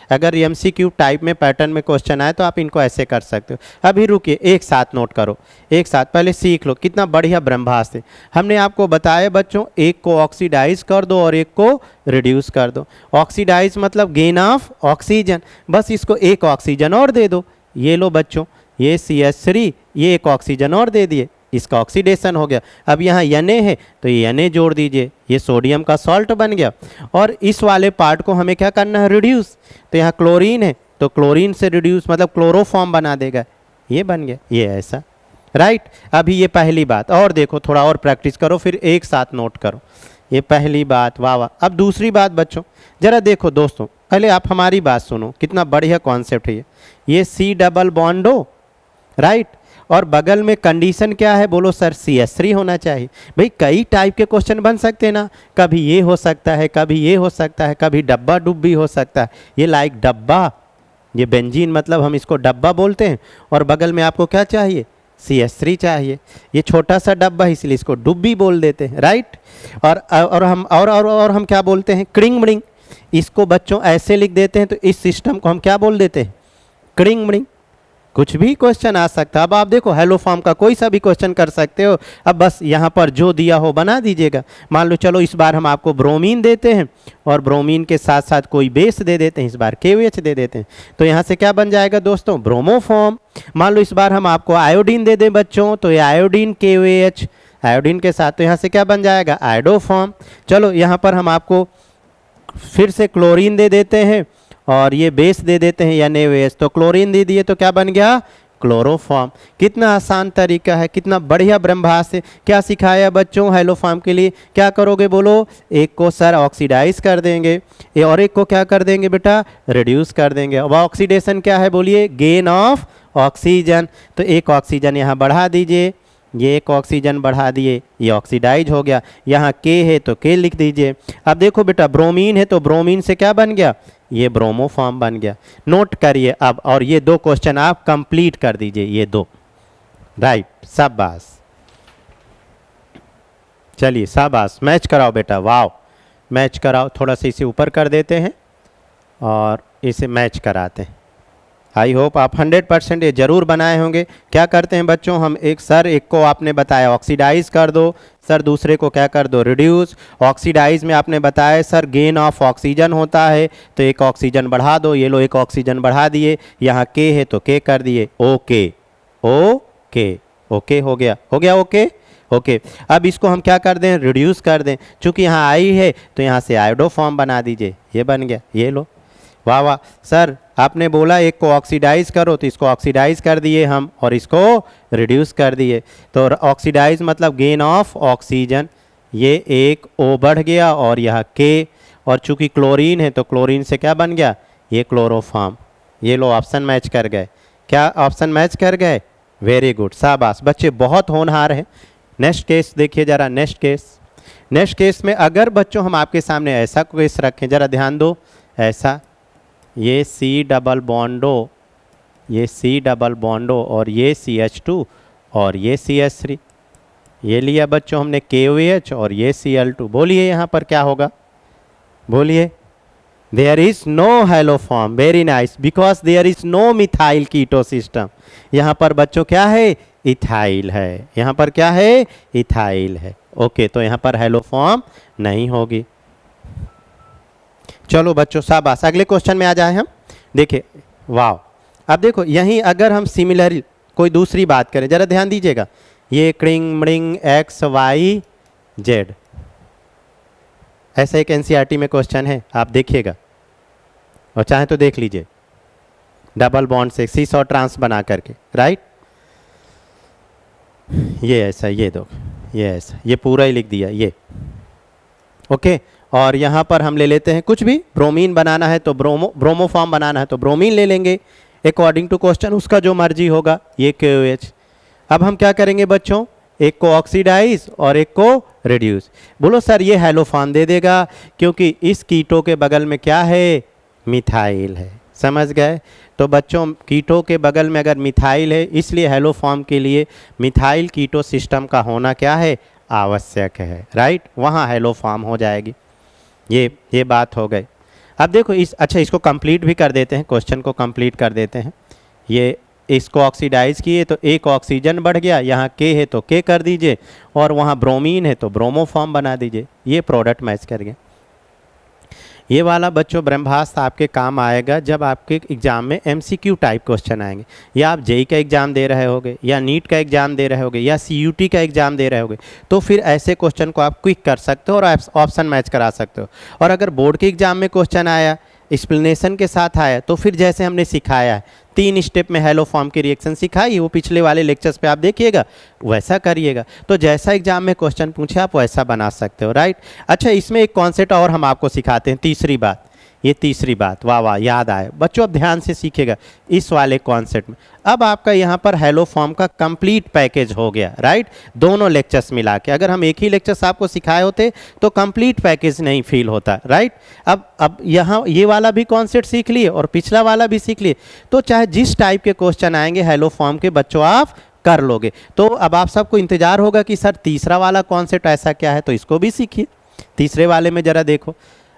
अगर MCQ टाइप में पैटर्न में क्वेश्चन आए तो आप इनको ऐसे कर सकते हो। अभी रुकिए, एक साथ नोट करो, एक साथ पहले सीख लो, कितना बढ़िया ब्रह्मास्त्र है। हमने आपको बताया बच्चों, एक को ऑक्सीडाइज कर दो और एक को रिड्यूस कर दो। ऑक्सीडाइज मतलब गेन ऑफ ऑक्सीजन, बस इसको एक ऑक्सीजन और दे दो, ये लो बच्चों, ये CH3, ये एक ऑक्सीजन और दे दिए, इसका ऑक्सीडेशन हो गया। अब यहाँ Na है तो ये Na जोड़ दीजिए, ये सोडियम का सॉल्ट बन गया। और इस वाले पार्ट को हमें क्या करना है, रिड्यूस। तो यहाँ क्लोरीन है तो क्लोरीन से रिड्यूस मतलब क्लोरोफॉर्म बना देगा, ये बन गया, ये ऐसा, राइट। अभी ये पहली बात, और देखो थोड़ा और प्रैक्टिस करो, फिर एक साथ नोट करो, ये पहली बात, वाह वाह। अब दूसरी बात बच्चों, जरा देखो दोस्तों, पहले आप हमारी बात सुनो, कितना बढ़िया कॉन्सेप्ट है ये C डबल बॉन्डो, राइट। और बगल में कंडीशन क्या है, बोलो सर CH3 होना चाहिए। भाई कई टाइप के क्वेश्चन बन सकते हैं ना, कभी ये हो सकता है, कभी ये हो सकता है, कभी डब्बा डुब्बी हो सकता है। ये लाइक डब्बा, ये बेंजीन मतलब हम इसको डब्बा बोलते हैं, और बगल में आपको क्या चाहिए, CH3 चाहिए। ये छोटा सा डब्बा है इसलिए इसको डुब्बी बोल देते हैं, राइट। और हम क्या बोलते हैं, क्रिंग मृंग। इसको बच्चों ऐसे लिख देते हैं तो इस सिस्टम को हम क्या बोल देते हैं, क्रिंग मृंग। कुछ भी क्वेश्चन आ सकता है। अब आप देखो हेलो फॉर्म का कोई सा भी क्वेश्चन कर सकते हो। अब बस यहाँ पर जो दिया हो बना दीजिएगा। मान लो चलो इस बार हम आपको ब्रोमीन देते हैं और ब्रोमीन के साथ साथ कोई बेस दे देते हैं, इस बार KOH दे देते हैं, तो यहाँ से क्या बन जाएगा दोस्तों, ब्रोमो फॉर्म। मान लो इस बार हम आपको आयोडीन दे दें बच्चों, तो ये आयोडीन KOH आयोडीन के साथ, तो यहाँ से क्या बन जाएगा, आयोडो फॉर्म। चलो यहाँ पर हम आपको फिर से क्लोरीन दे देते हैं और ये बेस दे देते हैं NaOH, तो क्लोरीन दे दिए तो क्या बन गया, क्लोरोफॉर्म। कितना आसान तरीका है, कितना बढ़िया ब्रह्मास्त्र है। क्या सिखाया बच्चों हेलो फॉर्म के लिए, क्या करोगे बोलो, एक को सर ऑक्सीडाइज कर देंगे और एक को क्या कर देंगे बेटा, रिड्यूस कर देंगे। अब ऑक्सीडेशन क्या है बोलिए, गेन ऑफ ऑक्सीजन, तो एक ऑक्सीजन यहाँ बढ़ा दीजिए, ये एक ऑक्सीजन बढ़ा दिए, ये ऑक्सीडाइज हो गया। यहाँ K है तो K लिख दीजिए। अब देखो बेटा ब्रोमीन है तो ब्रोमीन से क्या बन गया, ये ब्रोमो फॉर्म बन गया। नोट करिए अब, और ये 2 क्वेश्चन आप कंप्लीट कर दीजिए, ये 2, राइट, शाबाश। चलिए शाबाश, मैच कराओ बेटा, वाओ, मैच कराओ। थोड़ा सा इसे ऊपर कर देते हैं और इसे मैच कराते हैं। आई होप आप 100% ये जरूर बनाए होंगे। क्या करते हैं बच्चों, हम एक को आपने बताया ऑक्सीडाइज कर दो, सर दूसरे को क्या कर दो, रिड्यूस। ऑक्सीडाइज में आपने बताया सर गेन ऑफ ऑक्सीजन होता है, तो एक ऑक्सीजन बढ़ा दो, ये लो एक ऑक्सीजन बढ़ा दिए, यहाँ K है तो K कर दिए, ओके ओके ओके, हो गया ओके ओके। अब इसको हम क्या कर दें, रिड्यूस कर दें, चूँकि यहाँ आई है तो यहाँ से आयोडो फॉर्म बना दीजिए, ये बन गया, ये लो, वाह वाह। सर आपने बोला एक को ऑक्सीडाइज करो, तो इसको ऑक्सीडाइज कर दिए हम और इसको रिड्यूस कर दिए, तो ऑक्सीडाइज मतलब गेन ऑफ ऑक्सीजन, ये एक O बढ़ गया और यह K, और चूंकि क्लोरीन है तो क्लोरीन से क्या बन गया, ये क्लोरोफॉर्म। ये लो ऑप्शन मैच कर गए, क्या ऑप्शन मैच कर गए, वेरी गुड, शाबाश बच्चे, बहुत होनहार है। नेक्स्ट केस देखिए जरा, नेक्स्ट केस में अगर बच्चों हम आपके सामने ऐसा केस रखें, जरा ध्यान दो, ऐसा, ये C डबल बॉन्डो, ये C डबल बॉन्डो और ये CH2 और ये CH3, ये लिया बच्चों हमने KOH और ये Cl2। बोलिए यहाँ पर क्या होगा, बोलिए, there is no haloform, very nice, because there is no methyl keto system. यहाँ पर बच्चों क्या है, इथाइल है, यहाँ पर क्या है, इथाइल है, ओके, तो यहाँ पर हेलो फॉर्म नहीं होगी। चलो बच्चों शाबाश, अगले क्वेश्चन में आ जाए हम। देखिए वाह, अब देखो यहीं अगर हम सिमिलर कोई दूसरी बात करें, जरा ध्यान दीजिएगा, ये क्रिंग मृंग XYZ, ऐसा एक NCERT में क्वेश्चन है, आप देखिएगा और चाहे तो देख लीजिए, डबल बॉन्ड से सीसॉ ट्रांस बना करके, राइट, ये ऐसा, ये दो, ये ऐसा, ये पूरा ही लिख दिया, ये ओके। और यहाँ पर हम ले लेते हैं कुछ भी, ब्रोमीन बनाना है तो ब्रोमो फॉर्म बनाना है तो ब्रोमीन ले लेंगे, अकॉर्डिंग टू क्वेश्चन उसका जो मर्जी होगा, ये KOH। अब हम क्या करेंगे बच्चों, एक को ऑक्सीडाइज और एक को रिड्यूस। बोलो सर ये हेलो फॉर्म दे देगा, क्योंकि इस कीटो के बगल में क्या है, मिथाइल है, समझ गए। तो बच्चों कीटो के बगल में अगर मिथाइल है, इसलिए हेलो फॉर्म के लिए मिथाइल कीटो सिस्टम का होना क्या है, आवश्यक है, राइट, वहाँ हेलो फॉर्म हो जाएगी। ये बात हो गई। अब देखो अच्छा इसको कंप्लीट भी कर देते हैं, क्वेश्चन को कंप्लीट कर देते हैं। ये इसको ऑक्सीडाइज किए तो एक ऑक्सीजन बढ़ गया, यहाँ K है तो K कर दीजिए और वहाँ ब्रोमीन है तो ब्रोमो फॉर्म बना दीजिए, ये प्रोडक्ट मैच कर गया। ये वाला बच्चों ब्रह्मास्त्र आपके काम आएगा जब आपके एग्जाम में MCQ टाइप क्वेश्चन आएंगे, या आप JEE का एग्ज़ाम दे रहे होगे, या नीट का एग्ज़ाम दे रहे होगे, या CUT का एग्ज़ाम दे रहे होगे, तो फिर ऐसे क्वेश्चन को आप क्विक कर सकते हो और ऑप्शन मैच करा सकते हो। और अगर बोर्ड के एग्ज़ाम में क्वेश्चन आया, एक्सप्लेनेशन के साथ आया, तो फिर जैसे हमने सिखाया है 3 स्टेप में हेलो फॉर्म की रिएक्शन सिखाई, वो पिछले वाले लेक्चर्स पे आप देखिएगा, वैसा करिएगा, तो जैसा एग्जाम में क्वेश्चन पूछे आप वैसा बना सकते हो, राइट। अच्छा इसमें एक कॉन्सेप्ट और हम आपको सिखाते हैं, तीसरी बात, ये तीसरी बात, वाह वाह याद आए बच्चों, अब ध्यान से सीखिएगा इस वाले कॉन्सेप्ट में। अब आपका यहाँ पर हेलो फॉर्म का कंप्लीट पैकेज हो गया, राइट, दोनों लेक्चर्स मिला के। अगर हम एक ही लेक्चर्स आपको सिखाए होते तो कंप्लीट पैकेज नहीं फील होता, राइट। अब यहाँ ये वाला भी कॉन्सेप्ट सीख लिए और पिछला वाला भी सीख लिए, तो चाहे जिस टाइप के क्वेश्चन आएंगे हेलो फॉर्म के बच्चों आप कर लोगे। तो अब आप सबको इंतजार होगा कि सर तीसरा वाला कॉन्सेप्ट ऐसा क्या है, तो इसको भी सीखिए। तीसरे वाले में ज़रा देखो,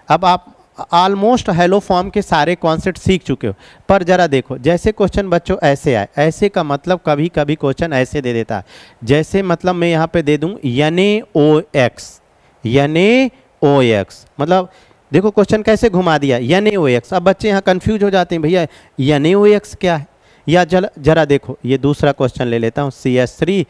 अब आप ऑलमोस्ट हेलो फॉर्म के सारे कॉन्सेप्ट सीख चुके हो। पर जरा देखो, जैसे क्वेश्चन बच्चों ऐसे आए, ऐसे का मतलब कभी कभी क्वेश्चन ऐसे दे देता है, जैसे मतलब मैं यहाँ पे दे दूँ NaOX, NaOX, मतलब देखो क्वेश्चन कैसे घुमा दिया NaOX। अब बच्चे यहाँ कंफ्यूज हो जाते हैं, भैया NaOX क्या है। या जरा देखो, ये दूसरा क्वेश्चन ले लेता हूँ, CH3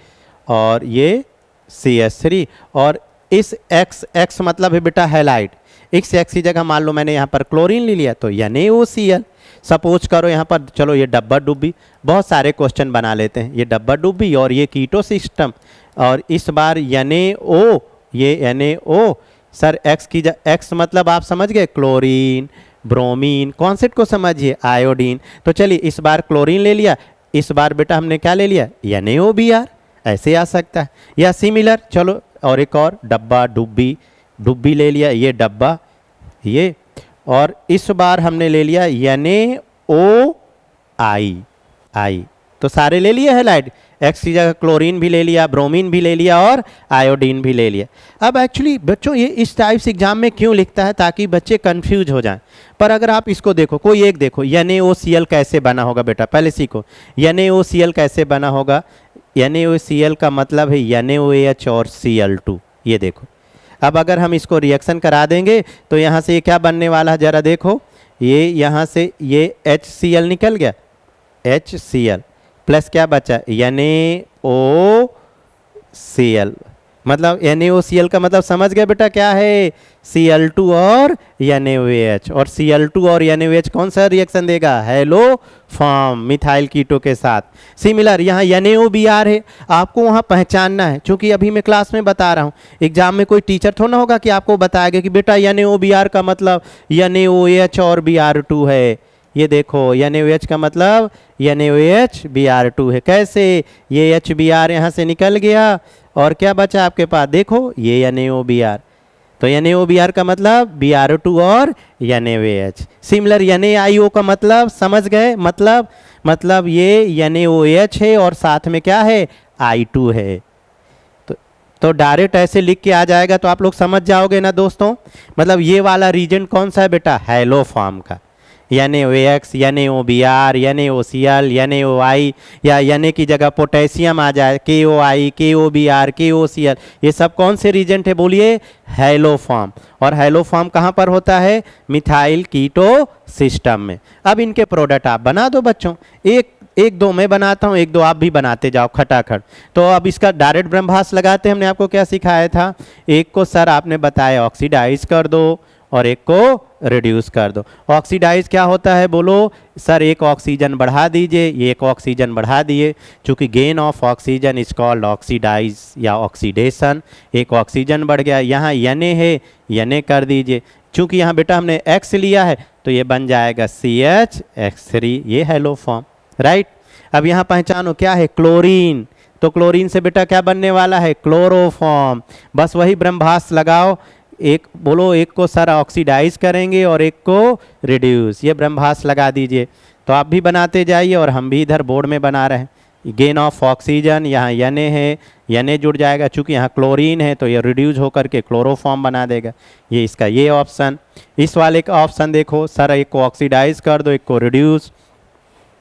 और ये CH3, और इस X मतलब है बेटा हैलाइड, X की जगह मान लो मैंने यहाँ पर क्लोरीन ले लिया तो NaOCl। सपोज करो यहाँ पर, चलो ये डब्बा डुब्बी, बहुत सारे क्वेश्चन बना लेते हैं, ये डब्बा डुब्बी और ये कीटो सिस्टम, और इस बार NaO, ये NaO सर X मतलब आप समझ गए, क्लोरीन, ब्रोमीन, कॉन्सेप्ट को समझिए, आयोडीन। तो चलिए इस बार क्लोरीन ले लिया, इस बार बेटा हमने क्या ले लिया, NaOBr, ऐसे आ सकता है। या सिमिलर, चलो और एक और डब्बा डुब्बी, डुब्बी ले लिया, ये डब्बा ये, और इस बार हमने ले लिया NaOI, तो सारे ले लिए हैलाइड, X की जगह क्लोरीन भी ले लिया, ब्रोमीन भी ले लिया और आयोडीन भी ले लिया। अब एक्चुअली बच्चों ये इस टाइप से एग्जाम में क्यों लिखता है, ताकि बच्चे कंफ्यूज हो जाएं। पर अगर आप इसको देखो, कोई एक देखो NaOCl कैसे बना होगा बेटा, पहले सीखो NaOCl कैसे बना होगा। NaOCl का मतलब है NaOH और Cl2, ये देखो। अब अगर हम इसको रिएक्शन करा देंगे तो यहाँ से ये क्या बनने वाला है, जरा देखो, ये यहाँ से ये HCl निकल गया, HCl प्लस क्या बचा, NaOCl, मतलब NaOCl का मतलब समझ गए बेटा क्या है, Cl2 और NaOH, और Cl2 और NaOH कौन सा रिएक्शन देगा, हेलो फॉर्म मिथाइल कीटो के साथ। सिमिलर यहाँ NaOBr है, आपको वहाँ पहचानना है, क्योंकि अभी मैं क्लास में बता रहा हूँ, एग्जाम में कोई टीचर थोड़ा ना होगा कि आपको बताएगा कि बेटा NaOBr का मतलब NaOH और Br2 है। ये देखो NaOH का मतलब NaOH Br2 है, कैसे, ये HBr यहाँ से निकल गया और क्या बचा आपके पास, देखो ये NaOBr, तो NaOBr का मतलब Br2 और NaOH। सिमिलर NaIO का मतलब समझ गए, मतलब ये NaOH है और साथ में क्या है, I2 है। तो डायरेक्ट ऐसे लिख के आ जाएगा तो आप लोग समझ जाओगे ना दोस्तों। मतलब ये वाला रीजन कौन सा है बेटा, हेलो फॉर्म का, NaOX, NaOBr, NaOCl, NaOI, या Na की जगह पोटेशियम आ जाए, KOI, KOBr, KOCl, ये सब कौन से रीजेंट है बोलिए, हेलो फॉर्म। और हेलो फॉर्म कहाँ पर होता है, मिथाइल कीटो सिस्टम में। अब इनके प्रोडक्ट आप बना दो बच्चों, एक दो मैं बनाता हूँ, एक दो आप भी बनाते जाओ खटाखट। तो अब इसका डायरेक्ट ब्रह्मास्त्र लगाते हैं, हमने आपको क्या सिखाया था, एक को सर आपने बताया ऑक्सीडाइज कर दो और एक को रिड्यूस कर दो। ऑक्सीडाइज क्या होता है बोलो, सर एक ऑक्सीजन बढ़ा दीजिए, ये एक ऑक्सीजन बढ़ा दिए, चूँकि gain of oxygen is called oxidise या ऑक्सीडेशन, एक ऑक्सीजन बढ़ गया। यहाँ Na है, Na कर दीजिए, चूँकि यहाँ बेटा हमने X लिया है तो ये बन जाएगा CH3, ये हेलो फॉर्म, राइट। अब यहाँ पहचानो क्या है, क्लोरीन, तो क्लोरीन से बेटा क्या बनने वाला है, क्लोरोफॉर्म। बस वही ब्रह्मास्त्र लगाओ, एक बोलो, एक को सर ऑक्सीडाइज करेंगे और एक को रिड्यूस, ये ब्रह्मास्त्र लगा दीजिए। तो आप भी बनाते जाइए और हम भी इधर बोर्ड में बना रहे हैं। गेन ऑफ ऑक्सीजन, यहाँ Na है, Na जुड़ जाएगा, चूँकि यहाँ क्लोरीन है तो ये रिड्यूस होकर के क्लोरोफॉर्म बना देगा, ये इसका ये ऑप्शन। इस वाले का ऑप्शन देखो, सर एक को ऑक्सीडाइज कर दो, एक को रिड्यूस,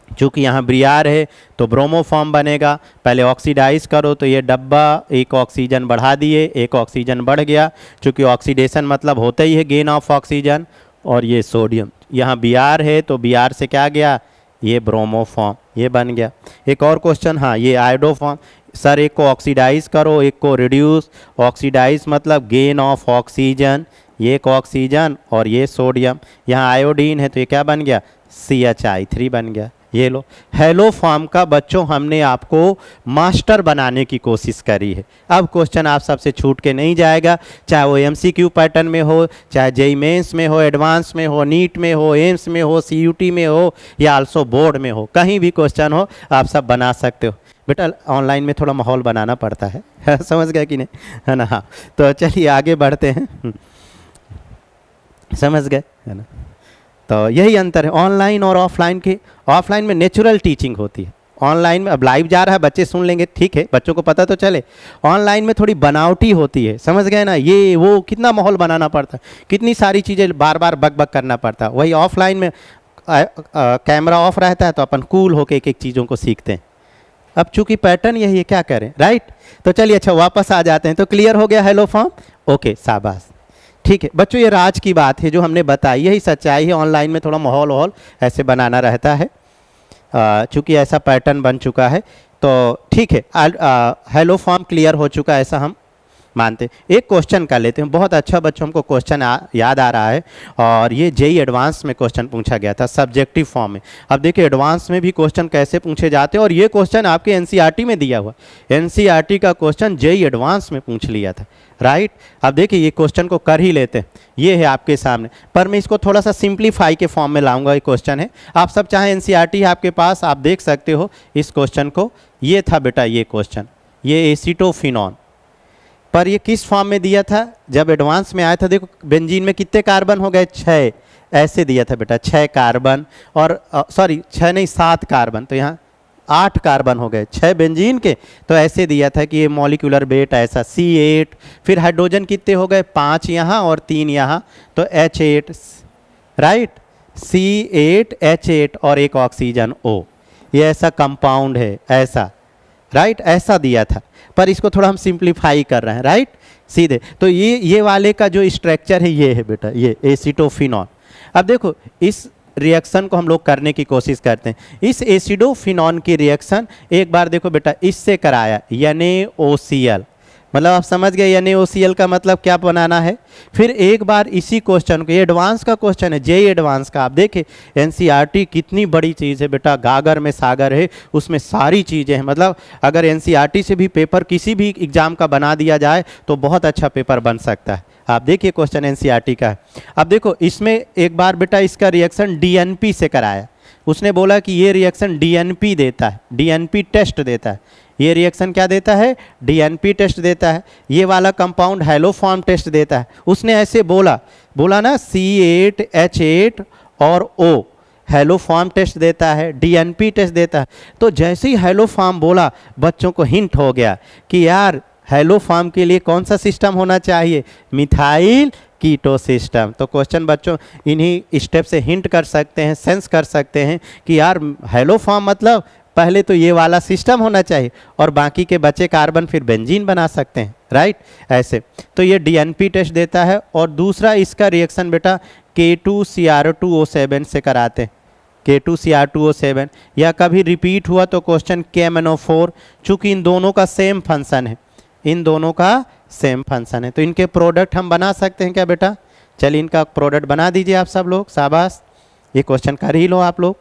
चूँकि यहाँ Br है तो ब्रोमोफॉर्म बनेगा, पहले ऑक्सीडाइज करो तो ये डब्बा, एक ऑक्सीजन बढ़ा दिए, एक ऑक्सीजन बढ़ गया, चूँकि ऑक्सीडेशन मतलब होता ही है गेन ऑफ ऑक्सीजन, और ये सोडियम, यहाँ Br है तो Br से क्या गया, ये ब्रोमोफॉर्म, ये बन गया। एक और क्वेश्चन, हाँ ये आयोडोफॉर्म, सर एक को ऑक्सीडाइज करो, एक को रिड्यूस, ऑक्सीडाइज मतलब गेन ऑफ ऑक्सीजन, ये एक ऑक्सीजन और ये सोडियम, यहाँ आयोडीन है तो ये क्या बन गया, CHI3 बन गया। ये लो, हेलो फॉर्म का बच्चों हमने आपको मास्टर बनाने की कोशिश करी है। अब क्वेश्चन आप सबसे छूट के नहीं जाएगा, चाहे वो MCQ पैटर्न में हो, चाहे JEE मेंस में हो, एडवांस में हो, नीट में हो, एम्स में हो, CUT में हो, या आल्सो बोर्ड में हो, कहीं भी क्वेश्चन हो आप सब बना सकते हो। बेटा ऑनलाइन में थोड़ा माहौल बनाना पड़ता है समझ गए कि नहीं, है ना। हाँ तो चलिए आगे बढ़ते हैं, समझ गए, है ना। तो यही अंतर है ऑनलाइन और ऑफलाइन के। ऑफलाइन में नेचुरल टीचिंग होती है, ऑनलाइन में अब लाइव जा रहा है, बच्चे सुन लेंगे, ठीक है, बच्चों को पता तो चले। ऑनलाइन में थोड़ी बनावटी होती है, समझ गए ना, ये वो कितना माहौल बनाना पड़ता है, कितनी सारी चीज़ें बार बार बक बक करना पड़ता है। वही ऑफलाइन में कैमरा ऑफ रहता है तो अपन कूल होके एक एक चीज़ों को सीखते हैं। अब चूंकि पैटर्न यही है, क्या करें, राइट। तो चलिए अच्छा वापस आ जाते हैं। तो क्लियर हो गया हेलो फॉर्म, ओके शाबाश, ठीक है बच्चों, ये राज की बात है जो हमने बताई, यही सच्चाई है। ऑनलाइन में थोड़ा माहौल ऐसे बनाना रहता है, चूँकि ऐसा पैटर्न बन चुका है। तो ठीक है, हेलो फॉर्म क्लियर हो चुका है ऐसा हम मानते हैं। एक क्वेश्चन कर लेते हैं, बहुत अच्छा बच्चों हमको क्वेश्चन याद आ रहा है, और ये जेई एडवांस में क्वेश्चन पूछा गया था सब्जेक्टिव फॉर्म में। अब देखिए एडवांस में भी क्वेश्चन कैसे पूछे जाते हैं, और ये क्वेश्चन आपके एनसीईआरटी में दिया हुआ, एनसीईआरटी का क्वेश्चन जेई एडवांस में पूछ लिया था, राइट। अब देखिए ये क्वेश्चन को कर ही लेते हैं, ये है आपके सामने, पर मैं इसको थोड़ा सा सिंप्लीफाई के फॉर्म में लाऊंगा। ये क्वेश्चन है, आप सब चाहे एनसीईआरटी है आपके पास, आप देख सकते हो इस क्वेश्चन को। ये था बेटा ये क्वेश्चन, ये एसीटोफिनॉन, पर ये किस फॉर्म में दिया था जब एडवांस में आया था। देखो बेंजीन में कितने कार्बन हो गए, 6, ऐसे दिया था बेटा, 6 कार्बन, और सॉरी 6 नहीं 7 कार्बन, तो यहाँ 8 कार्बन हो गए 6 बेंजीन के। तो ऐसे दिया था कि ये मॉलिक्यूलर वेट ऐसा C8, फिर हाइड्रोजन कितने हो गए 5 यहाँ और 3 यहाँ, तो H8, राइट, C8H8 और एक ऑक्सीजन O, ये ऐसा कंपाउंड है ऐसा, राइट, ऐसा दिया था। पर इसको थोड़ा हम सिंप्लीफाई कर रहे हैं, राइट, सीधे। तो ये वाले का जो स्ट्रक्चर है ये है बेटा, ये एसीटोफिनॉन। अब देखो इस रिएक्शन को हम लोग करने की कोशिश करते हैं। इस एसिडोफिनॉन की रिएक्शन एक बार देखो बेटा इससे कराया, NaOCl, मतलब आप समझ गए NaOCl का मतलब क्या बनाना है। फिर एक बार इसी क्वेश्चन को, ये एडवांस का क्वेश्चन है, जेई एडवांस का, आप देखें एनसीईआरटी कितनी बड़ी चीज़ है बेटा, गागर में सागर है, उसमें सारी चीज़ें हैं। मतलब अगर एनसीईआरटी से भी पेपर किसी भी एग्जाम का बना दिया जाए तो बहुत अच्छा पेपर बन सकता है। आप देखिए क्वेश्चन एनसीईआरटी का है। अब देखो इसमें एक बार बेटा इसका रिएक्शन डीएनपी से कराया, उसने बोला कि ये रिएक्शन डीएनपी देता है, डीएनपी टेस्ट देता है। ये रिएक्शन क्या देता है, डीएनपी टेस्ट देता है। ये वाला कंपाउंड हैलोफॉर्म टेस्ट देता है। उसने ऐसे बोला ना C8H8 और O हैलोफॉर्म टेस्ट देता है, डीएनपी टेस्ट देता है। तो जैसे ही हैलोफॉर्म बोला बच्चों को हिंट हो गया कि यार हैलोफॉर्म के लिए कौन सा सिस्टम होना चाहिए, मिथाइल कीटो सिस्टम। तो क्वेश्चन बच्चों इन्हीं स्टेप से हिंट कर सकते हैं, सेंस कर सकते हैं कि यार हैलोफॉर्म मतलब पहले तो ये वाला सिस्टम होना चाहिए और बाकी के बचे कार्बन फिर बेंजीन बना सकते हैं, राइट, ऐसे। तो ये डीएनपी टेस्ट देता है। और दूसरा इसका रिएक्शन बेटा K2Cr2O7 से कराते हैं, K2Cr2O7, या कभी रिपीट हुआ तो क्वेश्चन KMnO4, चूँकि इन दोनों का सेम फंक्शन है, इन दोनों का सेम फंक्शन है, तो इनके प्रोडक्ट हम बना सकते हैं क्या बेटा। चलिए इनका प्रोडक्ट बना दीजिए आप सब लोग, शाबाश, ये क्वेश्चन कर ही लो आप लोग।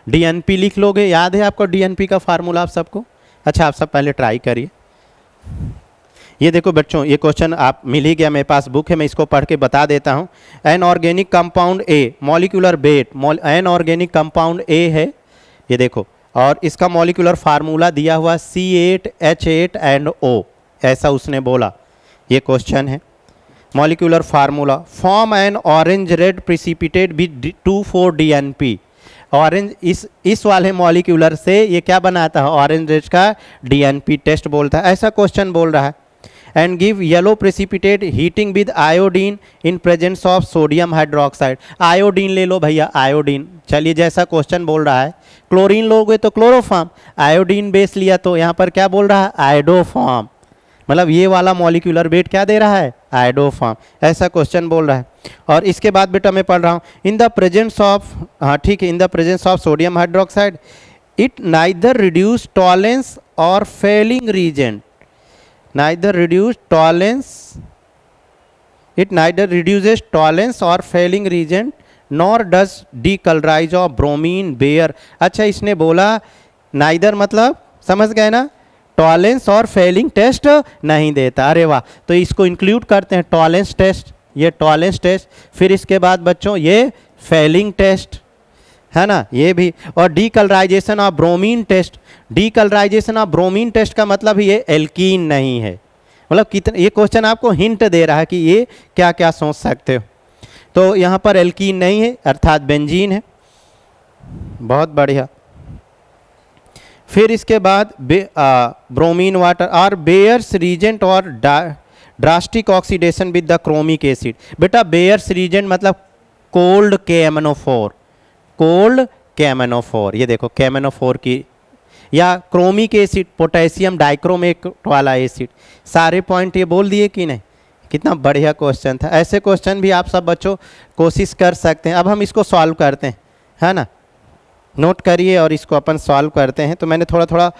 डीएनपी लिख लोगे, याद है आपको डीएनपी का फार्मूला आप सबको। अच्छा आप सब पहले ट्राई करिए। ये देखो बच्चों ये क्वेश्चन आप मिल ही गया, मेरे पास बुक है, मैं इसको पढ़ के बता देता हूँ। An organic compound A, molecular weight, an organic compound A है, ये देखो, और इसका मॉलिक्यूलर फार्मूला दिया हुआ C8H8 एंड O, ऐसा उसने बोला। ये क्वेश्चन है, molecular formula, form an orange red precipitate with 2,4-DNP। Orange इस वाले मॉलिक्यूलर से ये क्या बनाता है, ऑरेंज रेड का डीएनपी टेस्ट बोलता है, ऐसा क्वेश्चन बोल रहा है। And give yellow precipitate heating with iodine in presence of sodium hydroxide. Iodine ले लो भैया, आयोडीन, चलिए जैसा क्वेश्चन बोल रहा है। क्लोरीन लोगे तो क्लोरोफॉर्म, आयोडीन बेस लिया तो यहाँ पर क्या बोल रहा है, आयोडोफॉर्म, मतलब ये वाला मॉलिक्यूलर वेट क्या दे रहा है, आयोडोफॉर्म, ऐसा क्वेश्चन बोल रहा है। और इसके बाद बेटा मैं पढ़ रहा हूँ, इन द प्रेजेंस ऑफ, हाँ ठीक है, in the presence of sodium hydroxide it neither reduce Tollens और Fehling reagent, neither reduce tolerance, it neither reduces tolerance or failing reagent nor does decolorize of bromine bear। अच्छा इसने बोला neither मतलब समझ गए ना, टॉलेंस और फेलिंग टेस्ट नहीं देता। अरे वाह, तो इसको इंक्लूड करते हैं, टॉलेंस टेस्ट, ये टॉलेंस टेस्ट, फिर इसके बाद बच्चों ये फेलिंग टेस्ट है ना, ये भी, और decolourisation of bromine test. Decolourisation of bromine test का मतलब ये एल्कीन नहीं है, मतलब कितने, ये क्वेश्चन आपको हिंट दे रहा है कि ये क्या क्या सोच सकते हो। तो यहाँ पर एल्कीन नहीं है अर्थात बेंजीन है, बहुत बढ़िया। फिर इसके बाद ब्रोमीन वाटर और बेयर्स रीजेंट और drastic oxidation with the chromic acid. बेटा बेयर्स रीजेंट मतलब कोल्ड KMnO4, कोल्ड KMnO4, ये देखो KMnO4 की, या क्रोमिक एसिड पोटेशियम डाइक्रोमेट वाला एसिड। सारे पॉइंट ये बोल दिए कि नहीं? कितना बढ़िया क्वेश्चन था। ऐसे क्वेश्चन भी आप सब बच्चों कोशिश कर सकते हैं। अब हम इसको सॉल्व करते हैं, है ना, नोट करिए और इसको अपन सॉल्व करते हैं। तो मैंने थोड़ा थोड़ा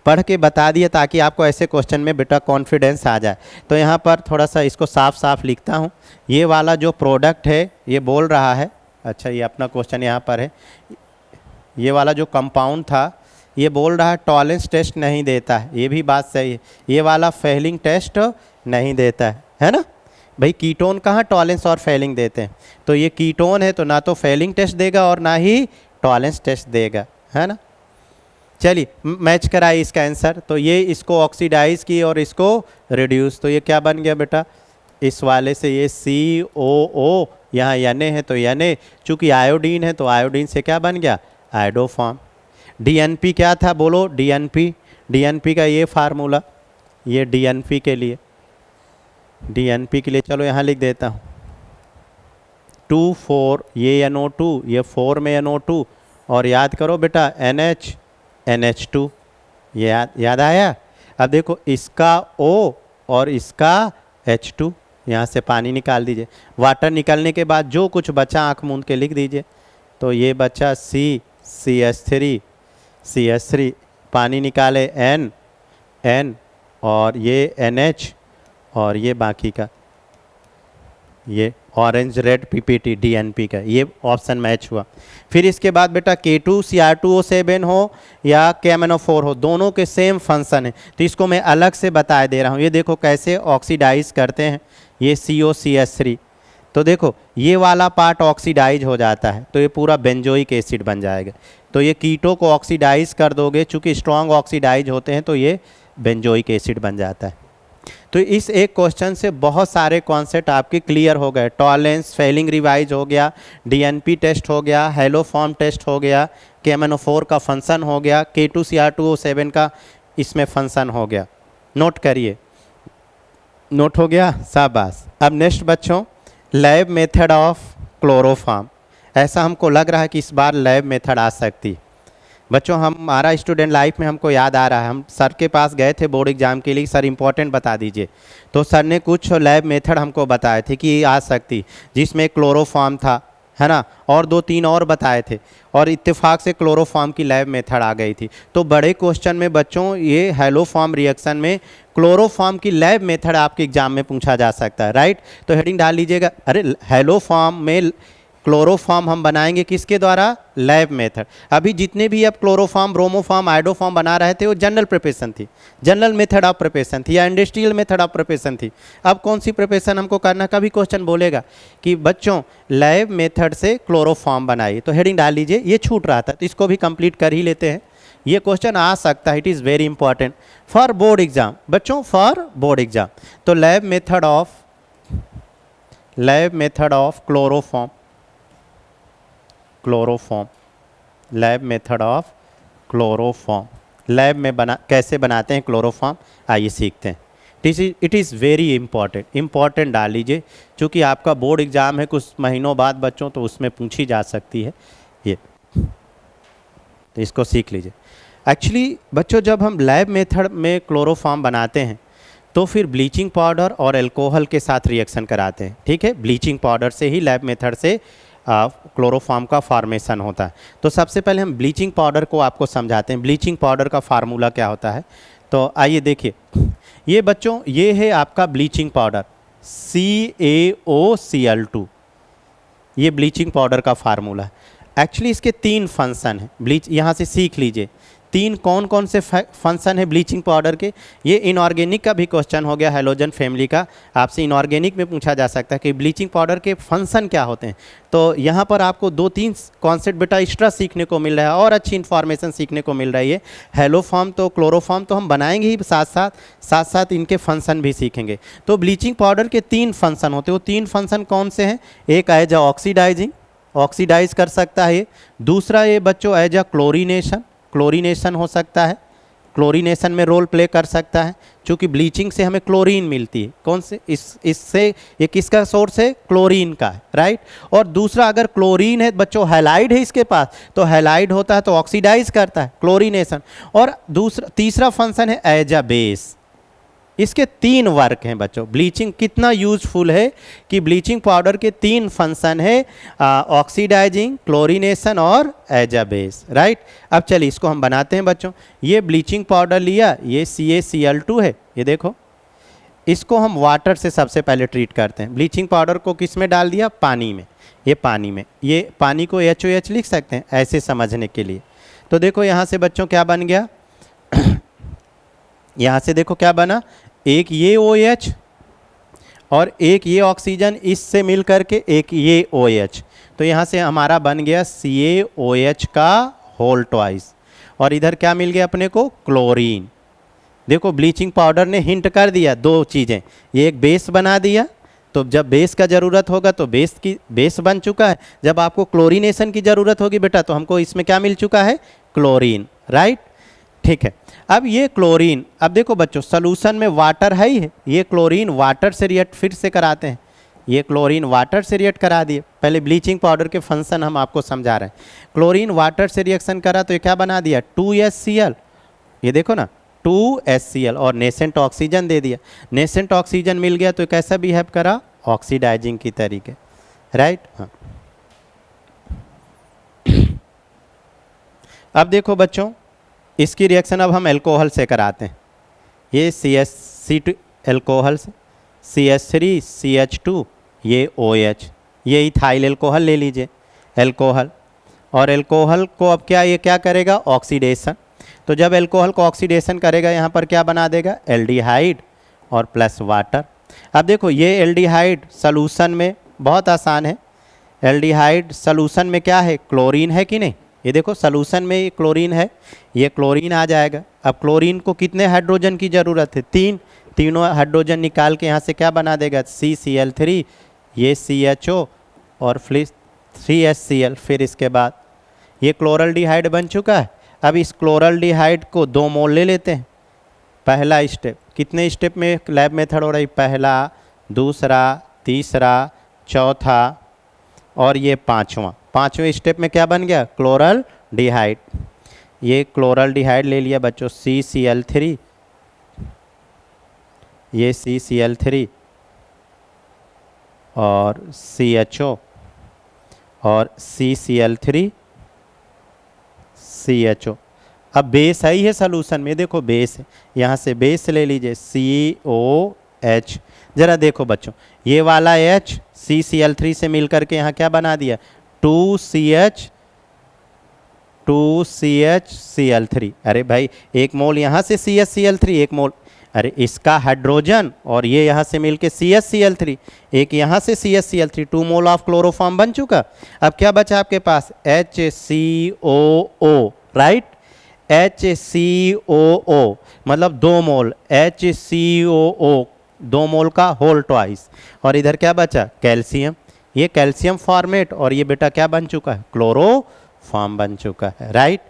पढ़ के बता दिया ताकि आपको ऐसे क्वेश्चन में बेटा कॉन्फिडेंस आ जाए। तो यहाँ पर थोड़ा सा इसको साफ साफ लिखता हूँ। ये वाला जो प्रोडक्ट है ये बोल रहा है, अच्छा ये अपना क्वेश्चन यहाँ पर है, ये वाला जो कंपाउंड था ये बोल रहा है टॉलरेंस टेस्ट नहीं देता है, ये भी बात सही है। ये वाला फेलिंग टेस्ट नहीं देता है ना भाई। कीटोन कहाँ टॉलरेंस और फेलिंग देते हैं? तो ये कीटोन है तो ना तो फेलिंग टेस्ट देगा और ना ही टॉलरेंस टेस्ट देगा, है ना। चलिए मैच कराइए इसका आंसर। तो ये इसको ऑक्सीडाइज की और इसको रिड्यूस, तो ये क्या बन गया बेटा, इस वाले से ये COO, यहाँ Na है तो Na, चूँकि आयोडीन है तो आयोडीन से क्या बन गया, आयोडोफॉर्म। DNP क्या था बोलो, DNP का ये फार्मूला, ये DNP के लिए, चलो यहाँ लिख देता हूँ 2,4, ये NO2, ये 4 में NO2, और याद करो बेटा NH2, ये याद आया। अब देखो इसका O और इसका H2, यहाँ से पानी निकाल दीजिए। वाटर निकालने के बाद जो कुछ बचा आँख मूंद के लिख दीजिए। तो ये बचा CH3, पानी निकाले N, और ये NH, और ये बाकी का ये ऑरेंज रेड PPT DNP का, ये ऑप्शन मैच हुआ। फिर इसके बाद बेटा K2Cr2O7 हो या KMnO4 हो, दोनों के सेम फंक्शन है, तो इसको मैं अलग से बता दे रहा हूँ। ये देखो कैसे ऑक्सीडाइज करते हैं, ये COCH3, तो देखो ये वाला पार्ट ऑक्सीडाइज हो जाता है तो ये पूरा बेंजोइक एसिड बन जाएगा। तो ये कीटो को ऑक्सीडाइज कर दोगे, चूँकि स्ट्रॉन्ग ऑक्सीडाइज होते हैं तो ये बेंजोइक एसिड बन जाता है। तो इस एक क्वेश्चन से बहुत सारे कॉन्सेप्ट आपके क्लियर हो गए। टॉलरेंस, फेलिंग रिवाइज हो गया, DNP टेस्ट हो गया, हेलोफॉर्म टेस्ट हो गया, KMnO4 का फंक्शन हो गया, K2Cr2O7 का इसमें फंक्शन हो गया। नोट करिए, नोट हो गया, शाबाश। अब नेक्स्ट बच्चों, लैब मेथड ऑफ क्लोरोफॉर्म। ऐसा हमको लग रहा है कि इस बार लैब मेथड आ सकती। बच्चों हमारा स्टूडेंट लाइफ में हमको याद आ रहा है, हम सर के पास गए थे बोर्ड एग्जाम के लिए, सर इम्पोर्टेंट बता दीजिए। तो सर ने कुछ लैब मेथड हमको बताए थे कि आ सकती, जिसमें क्लोरोफॉर्म था, है ना, और 2-3 और बताए थे, और इत्तेफाक से क्लोरोफॉर्म की लैब मेथड आ गई थी। तो बड़े क्वेश्चन में बच्चों ये हेलोफॉर्म रिएक्शन में क्लोरोफॉर्म की लैब मेथड आपके एग्जाम में पूछा जा सकता है, राइट। तो हेडिंग डाल लीजिएगा, अरे हेलोफॉर्म में क्लोरोफॉर्म हम बनाएंगे किसके द्वारा, लैब मेथड। अभी जितने भी अब क्लोरोफॉर्म, ब्रोमोफॉर्म, आइडोफॉर्म बना रहे थे वो जनरल प्रिपरेशन थी, जनरल मेथड ऑफ प्रिपरेशन थी, या इंडस्ट्रियल मेथड ऑफ प्रिपरेशन थी। अब कौन सी प्रिपरेशन हमको करना, कभी क्वेश्चन बोलेगा कि बच्चों लैब मेथड से क्लोरोफॉर्म बनाइए, तो हेडिंग डाल लीजिए। ये छूट रहा था तो इसको भी कंप्लीट कर ही लेते हैं, ये क्वेश्चन आ सकता है, it is very important for board exam बच्चों, फॉर बोर्ड एग्जाम। तो lab method of chloroform, lab method of chloroform, lab में कैसे बनाते हैं क्लोरोफॉर्म, आइए सीखते हैं। इट इज़ वेरी इंपॉर्टेंट डाल लीजिए, चूँकि आपका बोर्ड एग्ज़ाम है कुछ महीनों बाद बच्चों, तो उसमें पूछी जा सकती है ये, तो इसको सीख लीजिए। एक्चुअली बच्चों जब हम लैब मेथड में क्लोरोफॉर्म बनाते हैं तो फिर ब्लीचिंग पाउडर और अल्कोहल के साथ रिएक्शन कराते हैं, ठीक है। ब्लीचिंग पाउडर से ही लैब मेथड से क्लोरोफॉर्म का फॉर्मेशन होता है। तो सबसे पहले हम ब्लीचिंग पाउडर को आपको समझाते हैं, ब्लीचिंग पाउडर का फार्मूला क्या होता है। तो आइए देखिए, ये बच्चों ये है आपका ब्लीचिंग पाउडर CaOCl2, ये ब्लीचिंग पाउडर का फार्मूला है। एक्चुअली इसके 3 फंक्शन हैं, ब्लीच यहाँ से सीख लीजिए 3 कौन कौन से फंक्शन है ब्लीचिंग पाउडर के। ये इनऑर्गेनिक का भी क्वेश्चन हो गया, हैलोजन फैमिली का, आपसे इनऑर्गेनिक में पूछा जा सकता है कि ब्लीचिंग पाउडर के फंक्शन क्या होते हैं। तो यहाँ पर आपको 2-3 कॉन्सेप्ट बेटा एक्स्ट्रा सीखने को मिल रहा है और अच्छी इन्फॉर्मेशन सीखने को मिल रही है। हेलोफॉर्म तो क्लोरोफॉर्म तो हम बनाएंगे ही, साथ साथ इनके फंक्शन भी सीखेंगे। तो ब्लीचिंग पाउडर के 3 फंक्शन होते हैं, वो 3 फंक्शन कौन से हैं, एक एज अ ऑक्सीडाइज कर सकता है, दूसरा ये बच्चों एज अ क्लोरीनेशन हो सकता है, क्लोरीनेशन में रोल प्ले कर सकता है, क्योंकि ब्लीचिंग से हमें क्लोरीन मिलती है। कौन से इससे ये किसका सोर्स है? क्लोरीन का है, राइट। और दूसरा, अगर क्लोरीन है बच्चों, हैलाइड है इसके पास, तो हैलाइड होता है तो ऑक्सीडाइज करता है, क्लोरीनेशन। और दूसरा तीसरा फंक्शन है एज अ बेस। इसके 3 वर्क हैं बच्चों। ब्लीचिंग कितना यूजफुल है कि ब्लीचिंग पाउडर के 3 फंक्शन है, ऑक्सीडाइजिंग, क्लोरीनेशन और एज अ बेस, राइट। अब चलिए इसको हम बनाते हैं बच्चों। ये ब्लीचिंग पाउडर लिया, ये CaCl2 है, ये देखो। इसको हम वाटर से सबसे पहले ट्रीट करते हैं। ब्लीचिंग पाउडर को किस में डाल दिया? पानी में। ये पानी में, ये पानी को HOH लिख सकते हैं ऐसे समझने के लिए। तो देखो यहाँ से बच्चों क्या बन गया यहाँ से देखो क्या बना, एक ये OH और एक ये ऑक्सीजन, इससे मिल करके एक ये OH। तो यहाँ से हमारा बन गया CaOH का होल ट्वाइस। और इधर क्या मिल गया अपने को? क्लोरीन। देखो ब्लीचिंग पाउडर ने हिंट कर दिया 2 चीज़ें, ये एक बेस बना दिया, तो जब बेस का ज़रूरत होगा तो बेस बन चुका है। जब आपको क्लोरीनेशन की ज़रूरत होगी बेटा, तो हमको इसमें क्या मिल चुका है? Chlorine, right. ठीक है। अब ये क्लोरीन, अब देखो बच्चों सॉल्यूशन में वाटर है ही है, ये क्लोरीन वाटर से रिएक्ट फिर से कराते हैं। ये क्लोरीन वाटर से रिएक्ट करा दिए। पहले ब्लीचिंग पाउडर के फंक्शन हम आपको समझा रहे हैं। क्लोरीन वाटर से रिएक्शन करा तो ये क्या बना दिया? 2HCl। ये देखो ना 2HCl, और नेसेंट ऑक्सीजन दे दिया। नेसेंट ऑक्सीजन मिल गया तो कैसा बिहेव करा? ऑक्सीडाइजिंग की तरीके, राइट। हाँ। अब देखो बच्चों, इसकी रिएक्शन अब हम अल्कोहल से कराते हैं। ये CH2 अल्कोहल से, CH3CH2, ये OH, ये इथाइल अल्कोहल ले लीजिए, अल्कोहल। और अल्कोहल को अब ये क्या करेगा? ऑक्सीडेशन। तो जब अल्कोहल को ऑक्सीडेशन करेगा, यहाँ पर क्या बना देगा? एल्डिहाइड और प्लस वाटर। अब देखो ये एल्डिहाइड सॉल्यूशन में बहुत आसान है। एल्डिहाइड सॉल्यूशन में क्या है? क्लोरीन है कि नहीं? ये देखो सॉल्यूशन में ये क्लोरीन है, ये क्लोरीन आ जाएगा। अब क्लोरीन को कितने हाइड्रोजन की ज़रूरत है? 3। तीनों हाइड्रोजन निकाल के यहाँ से क्या बना देगा? CCl3, ये CHO और फिर 3HCl। फिर इसके बाद ये क्लोरल्डिहाइड बन चुका है। अब इस क्लोरल्डिहाइड को 2 मोल ले लेते हैं। पहला स्टेप, कितने स्टेप में लैब मेथड हो रही? पहला, दूसरा, तीसरा, चौथा और ये पाँचवें स्टेप में क्या बन गया? क्लोरल्डिहाइड। ये क्लोरल्डिहाइड ले लिया बच्चों, CCl3, ये CCl3 और CHO और CCl3 CHO। अब बेस है ही है सॉल्यूशन में, देखो बेस है, यहाँ से बेस ले लीजिए COH। जरा देखो बच्चों, ये वाला H CCl3 से मिलकर के यहाँ क्या बना दिया? 2CHCl3। अरे भाई एक मोल यहाँ से CHCl3, एक मोल, अरे इसका हाइड्रोजन और ये यहाँ से मिलके CHCl3, एक यहाँ से CHCl3, 2 मोल ऑफ क्लोरोफॉर्म बन चुका। अब क्या बचा आपके पास? HCOO, right. HCOO मतलब 2 मोल HCOO, 2 मोल का होल ट्वाइस। और इधर क्या बचा? कैल्शियम। ये कैल्शियम फॉर्मेट, और ये बेटा क्या बन चुका है? क्लोरोफॉर्म बन चुका है, राइट,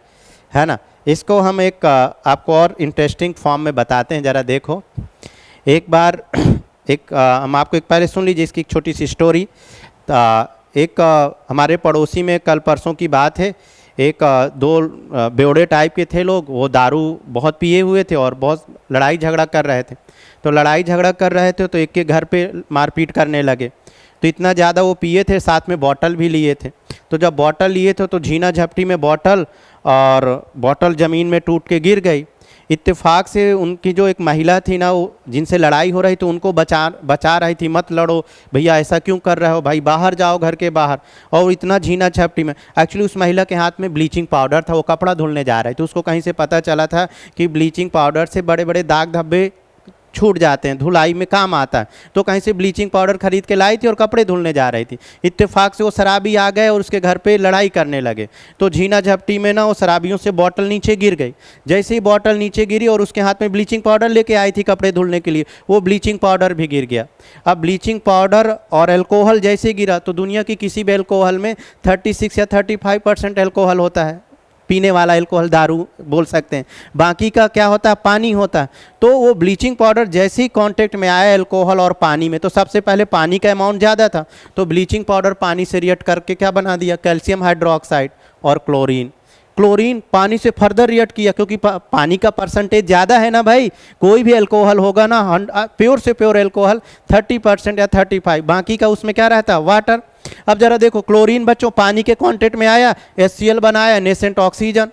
है ना। इसको हम एक आपको और इंटरेस्टिंग फॉर्म में बताते हैं, ज़रा देखो। एक बार हम आपको एक पहले सुन लीजिए इसकी एक छोटी सी स्टोरी। एक हमारे पड़ोसी में कल परसों की बात है, एक 2 बेवड़े टाइप के थे लोग, वो दारू बहुत पिए हुए थे और बहुत लड़ाई झगड़ा कर रहे थे। तो लड़ाई झगड़ा कर रहे थे तो एक के घर पे मारपीट करने लगे। तो इतना ज़्यादा वो पिए थे, साथ में बॉटल भी लिए थे। तो जब बॉटल लिए थे तो झीना झपटी में बॉटल ज़मीन में टूट के गिर गई। इत्तेफाक से उनकी जो एक महिला थी ना, वो जिनसे लड़ाई हो रही, तो उनको बचा रही थी, मत लड़ो भैया, ऐसा क्यों कर रहे हो भाई, बाहर जाओ घर के बाहर। और इतना झीना झपटी में, एक्चुअली उस महिला के हाथ में ब्लीचिंग पाउडर था, वो कपड़ा धुलने जा रही थी। उसको कहीं से पता चला था कि ब्लीचिंग पाउडर से बड़े बड़े दाग धब्बे छूट जाते हैं, धुलाई में काम आता है। तो कहीं से ब्लीचिंग पाउडर खरीद के लाई थी और कपड़े धुलने जा रही थी। इत्तेफाक से वो शराबी आ गए और उसके घर पे लड़ाई करने लगे। तो झीना झपटी में ना वो शराबियों से बॉटल नीचे गिर गई। जैसे ही बॉटल नीचे गिरी और उसके हाथ में ब्लीचिंग पाउडर लेके आई थी कपड़े धुलने के लिए, वो ब्लीचिंग पाउडर भी गिर गया। अब ब्लीचिंग पाउडर और अल्कोहल जैसे गिरा, तो दुनिया की किसी भी अल्कोहल में 36 या 35% अल्कोहल होता है, पीने वाला एल्कोहल दारू बोल सकते हैं, बाकी का क्या होता है, पानी होता है। तो वो ब्लीचिंग पाउडर जैसे ही कांटेक्ट में आया एल्कोहल और पानी में, तो सबसे पहले पानी का अमाउंट ज़्यादा था, तो ब्लीचिंग पाउडर पानी से रिएक्ट करके क्या बना दिया, कैल्शियम हाइड्रोक्साइड और क्लोरीन। क्लोरीन पानी से फर्दर रिएक्ट किया, क्योंकि पानी का परसेंटेज ज़्यादा है ना भाई, कोई भी एल्कोहल होगा ना, प्योर से प्योर एल्कोहल 30% या 35, बाकी का उसमें क्या रहता है, वाटर। अब जरा देखो, क्लोरीन बच्चों पानी के कांटेक्ट में आया, HCl बनाया, नेसेंट ऑक्सीजन,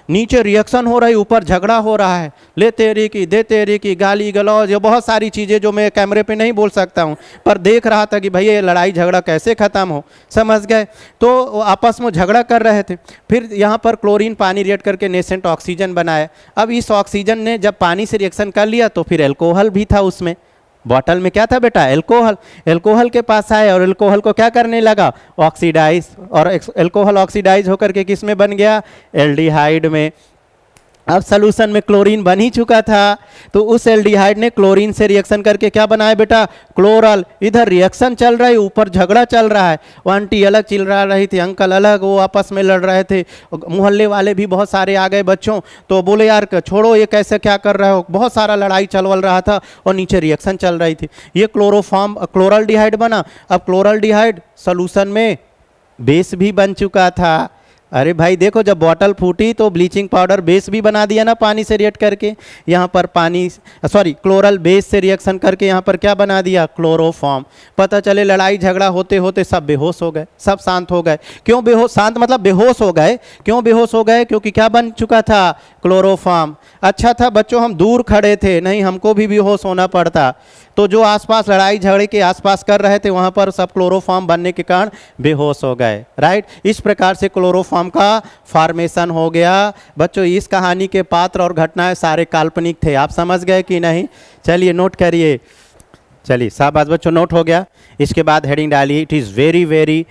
नीचे रिएक्शन हो रही, ऊपर झगड़ा हो रहा है, ले तेरी की दे तेरी की, गाली गलौज, ये बहुत सारी चीज़ें जो मैं कैमरे पे नहीं बोल सकता हूँ, पर देख रहा था कि भाई ये लड़ाई झगड़ा कैसे ख़त्म हो, समझ गए। तो आपस में झगड़ा कर रहे थे, फिर यहाँ पर क्लोरीन पानी रिएक्ट करके नेसेंट ऑक्सीजन बनाया। अब इस ऑक्सीजन ने जब पानी से रिएक्शन कर लिया तो फिर एल्कोहल भी था उसमें, बॉटल में क्या था बेटा, एल्कोहल। एल्कोहल के पास आया और एल्कोहल को क्या करने लगा, ऑक्सीडाइज, और एल्कोहल ऑक्सीडाइज होकर के किस में बन गया, एल्डिहाइड में। अब सॉल्यूशन में क्लोरीन बन ही चुका था, तो उस एल्डिहाइड ने क्लोरीन से रिएक्शन करके क्या बनाया बेटा, क्लोरल। इधर रिएक्शन चल रहा है, ऊपर झगड़ा चल रहा है, वो आंटी अलग चिल्ला रही थी, अंकल अलग, वो आपस में लड़ रहे थे, मोहल्ले वाले भी बहुत सारे आ गए बच्चों, तो बोले यार छोड़ो ये कैसे क्या कर रहे हो, बहुत सारा लड़ाई चलवल रहा था और नीचे रिएक्शन चल रही थी। ये क्लोरोफॉर्म क्लोरल्डिहाइड बना। अब क्लोरल्डिहाइड सॉल्यूशन में बेस भी बन चुका था। अरे भाई देखो, जब बॉटल फूटी तो ब्लीचिंग पाउडर बेस भी बना दिया ना पानी से रिएक्ट करके, यहाँ पर क्लोरल बेस से रिएक्शन करके यहाँ पर क्या बना दिया, क्लोरोफॉर्म। पता चले लड़ाई झगड़ा होते होते सब बेहोश हो गए, सब शांत हो गए। क्यों बेहोश, शांत मतलब बेहोश हो गए, क्यों बेहोश हो गए, क्योंकि क्या बन चुका था, क्लोरोफॉर्म। अच्छा था बच्चों हम दूर खड़े थे, नहीं हमको भी बेहोश होना पड़ता, तो जो आसपास लड़ाई झगड़े के आसपास कर रहे थे वहाँ पर सब क्लोरोफॉर्म बनने के कारण बेहोश हो गए, राइट। इस प्रकार से क्लोरोफॉर्म का फॉर्मेशन हो गया। बच्चों इस कहानी के पात्र और घटनाएं सारे काल्पनिक थे, आप समझ गए कि नहीं, चलिए नोट करिए। चलिए शाबाश बच्चों, नोट हो गया। इसके बाद हेडिंग डालिए, it is very very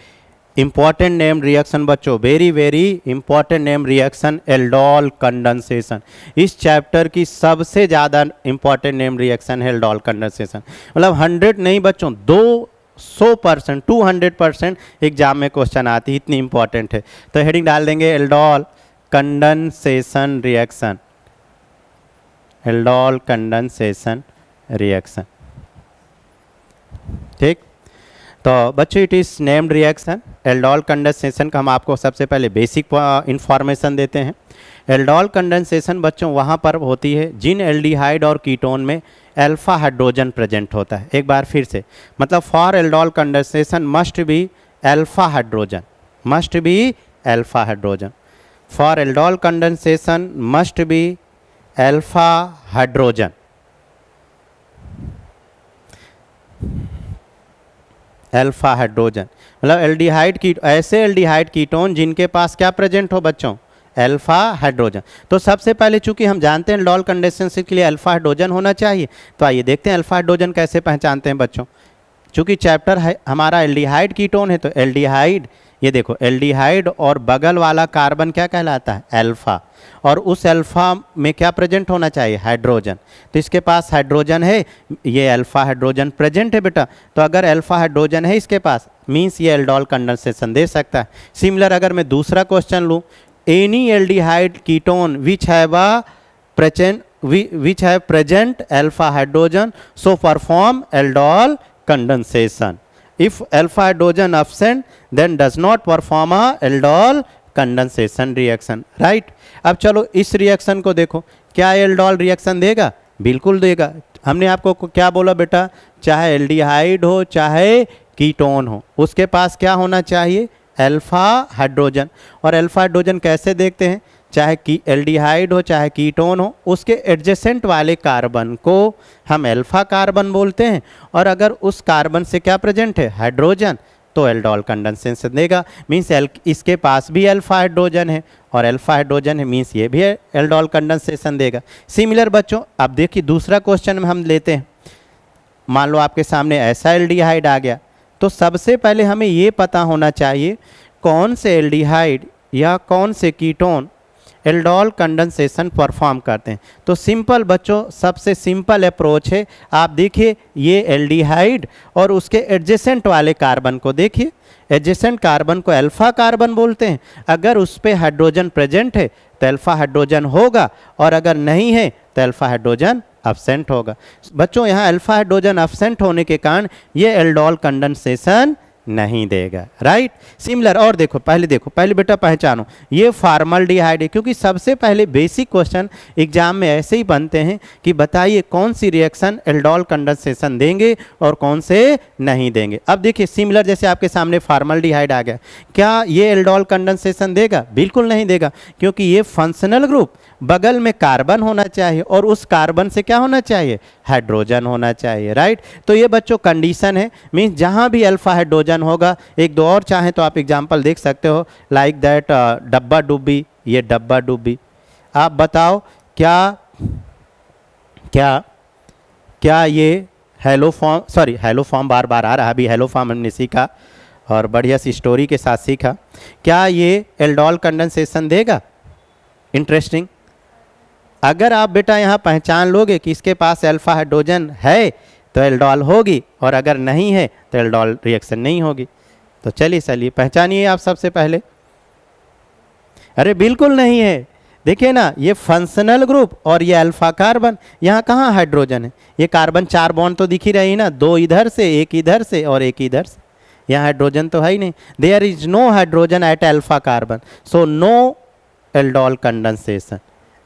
important name reaction बच्चों, very very important name reaction aldol condensation. इस चैप्टर की सबसे ज़्यादा इंपॉर्टेंट नेम रिएक्शन है एल्डोल कंडेंसेशन। मतलब 100 नहीं बच्चों, 200%, 200% एग्जाम में क्वेश्चन आती है, इतनी इंपॉर्टेंट है। तो हेडिंग डाल देंगे aldol condensation reaction, aldol condensation reaction, ठीक। तो बच्चों it is named reaction aldol condensation का हम आपको सबसे पहले बेसिक इंफॉर्मेशन देते हैं। एल्डोल कंडेंसेशन बच्चों वहाँ पर होती है जिन एल्डिहाइड और कीटोन में अल्फा हाइड्रोजन प्रेजेंट होता है। एक बार फिर से, मतलब for aldol condensation must be alpha hydrogen, must be alpha hydrogen, for aldol condensation must be alpha hydrogen. Alpha hydrogen मतलब एल्डिहाइड की, ऐसे एल्डिहाइड कीटोन जिनके पास क्या प्रेजेंट हो बच्चों, अल्फा हाइड्रोजन। तो सबसे पहले चूंकि हम जानते हैं एल्डोल कंडेंसेशन के लिए अल्फा हाइड्रोजन होना चाहिए, तो आइए देखते हैं अल्फा हाइड्रोजन कैसे पहचानते हैं बच्चों। चूंकि चैप्टर है हमारा एल्डिहाइड कीटोन है, तो एल्डिहाइड, ये देखो एल्डिहाइड और बगल वाला कार्बन क्या कहलाता है, अल्फा, और उस अल्फा में क्या प्रेजेंट होना चाहिए, हाइड्रोजन। तो इसके पास हाइड्रोजन है, ये अल्फा हाइड्रोजन प्रेजेंट है बेटा। तो अगर अल्फा हाइड्रोजन है इसके पास, मीन्स ये एल्डोल कंडेंसेशन दे सकता है। सिमिलर अगर मैं दूसरा क्वेश्चन लूँ, any aldehyde ketone which have present alpha hydrogen so perform aldol condensation. If alpha hydrogen absent, then does not perform a aldol condensation reaction, right? अब चलो इस रिएक्शन को देखो, क्या एल्डोल रिएक्शन देगा, बिल्कुल देगा। हमने आपको क्या बोला बेटा, चाहे एल्डिहाइड हो चाहे कीटोन हो, उसके पास क्या होना चाहिए, अल्फा हाइड्रोजन। और अल्फा हाइड्रोजन कैसे देखते हैं, चाहे एल्डिहाइड हो चाहे कीटोन हो, उसके एडजेसेंट वाले कार्बन को हम अल्फा कार्बन बोलते हैं, और अगर उस कार्बन से क्या प्रेजेंट है, हाइड्रोजन, तो एल्डोल कंडेंसेशन देगा। मीन्स इसके पास भी अल्फा हाइड्रोजन है और अल्फा हाइड्रोजन है, मीन्स ये भी एल्डोल कंडेंसेशन देगा। सिमिलर बच्चों अब देखिए दूसरा क्वेश्चन में हम लेते हैं। मान लो आपके सामने ऐसा एल्डिहाइड आ गया, तो सबसे पहले हमें ये पता होना चाहिए कौन से एल्डिहाइड या कौन से कीटोन एल्डोल कंडेंसेशन परफॉर्म करते हैं। तो सिंपल बच्चों, सबसे सिंपल अप्रोच है, आप देखिए ये एल्डिहाइड और उसके एडजेसेंट वाले कार्बन को देखिए, एडजेसेंट कार्बन को अल्फा कार्बन बोलते हैं। अगर उस पर हाइड्रोजन प्रेजेंट है तो अल्फा हाइड्रोजन होगा, और अगर नहीं है तो अल्फा हाइड्रोजन एब्सेंट होगा। बच्चों यहाँ अल्फा हाइड्रोजन एब्सेंट होने के कारण ये एल्डोल कंडेंसेशन नहीं देगा, राइट। सिमिलर, और देखो पहले बेटा पहचानो, ये फॉर्मल्डिहाइड है, क्योंकि सबसे पहले बेसिक क्वेश्चन एग्जाम में ऐसे ही बनते हैं कि बताइए कौन सी रिएक्शन एल्डोल कंडेंसेशन देंगे और कौन से नहीं देंगे। अब देखिए सिमिलर, जैसे आपके सामने फॉर्मल्डिहाइड आ गया, क्या ये एल्डोल कंडेंसेशन देगा? बिल्कुल नहीं देगा, क्योंकि ये फंक्शनल ग्रुप, बगल में कार्बन होना चाहिए और उस कार्बन से क्या होना चाहिए? हाइड्रोजन होना चाहिए, राइट। तो ये बच्चों कंडीशन है, मीन्स जहाँ भी अल्फा हाइड्रोजन होगा। एक दो और चाहें तो आप एग्जांपल देख सकते हो, लाइक दैट डब्बा डुब्बी, ये डब्बा डुब्बी। आप बताओ क्या क्या क्या ये haloform, sorry haloform बार बार आ रहा, अभी हेलो फॉर्म हमने सीखा और बढ़िया सी स्टोरी के साथ सीखा। क्या ये एल्डोल कंडेंसेशन देगा? इंटरेस्टिंग। अगर आप बेटा यहाँ पहचान लोगे कि इसके पास अल्फा हाइड्रोजन है तो एल्डोल होगी, और अगर नहीं है तो एल्डोल रिएक्शन नहीं होगी। तो चलिए पहचानिए आप सबसे पहले। अरे बिल्कुल नहीं है, देखिए ना, ये फंक्शनल ग्रुप और ये अल्फा कार्बन, यहाँ कहाँ हाइड्रोजन है? ये कार्बन 4 बॉन्ड तो दिख ही रही ना, 2 इधर से, 1 इधर से और 1 इधर से। यहाँ हाइड्रोजन तो है ही नहीं, there is no hydrogen at alpha carbon, so no aldol condensation.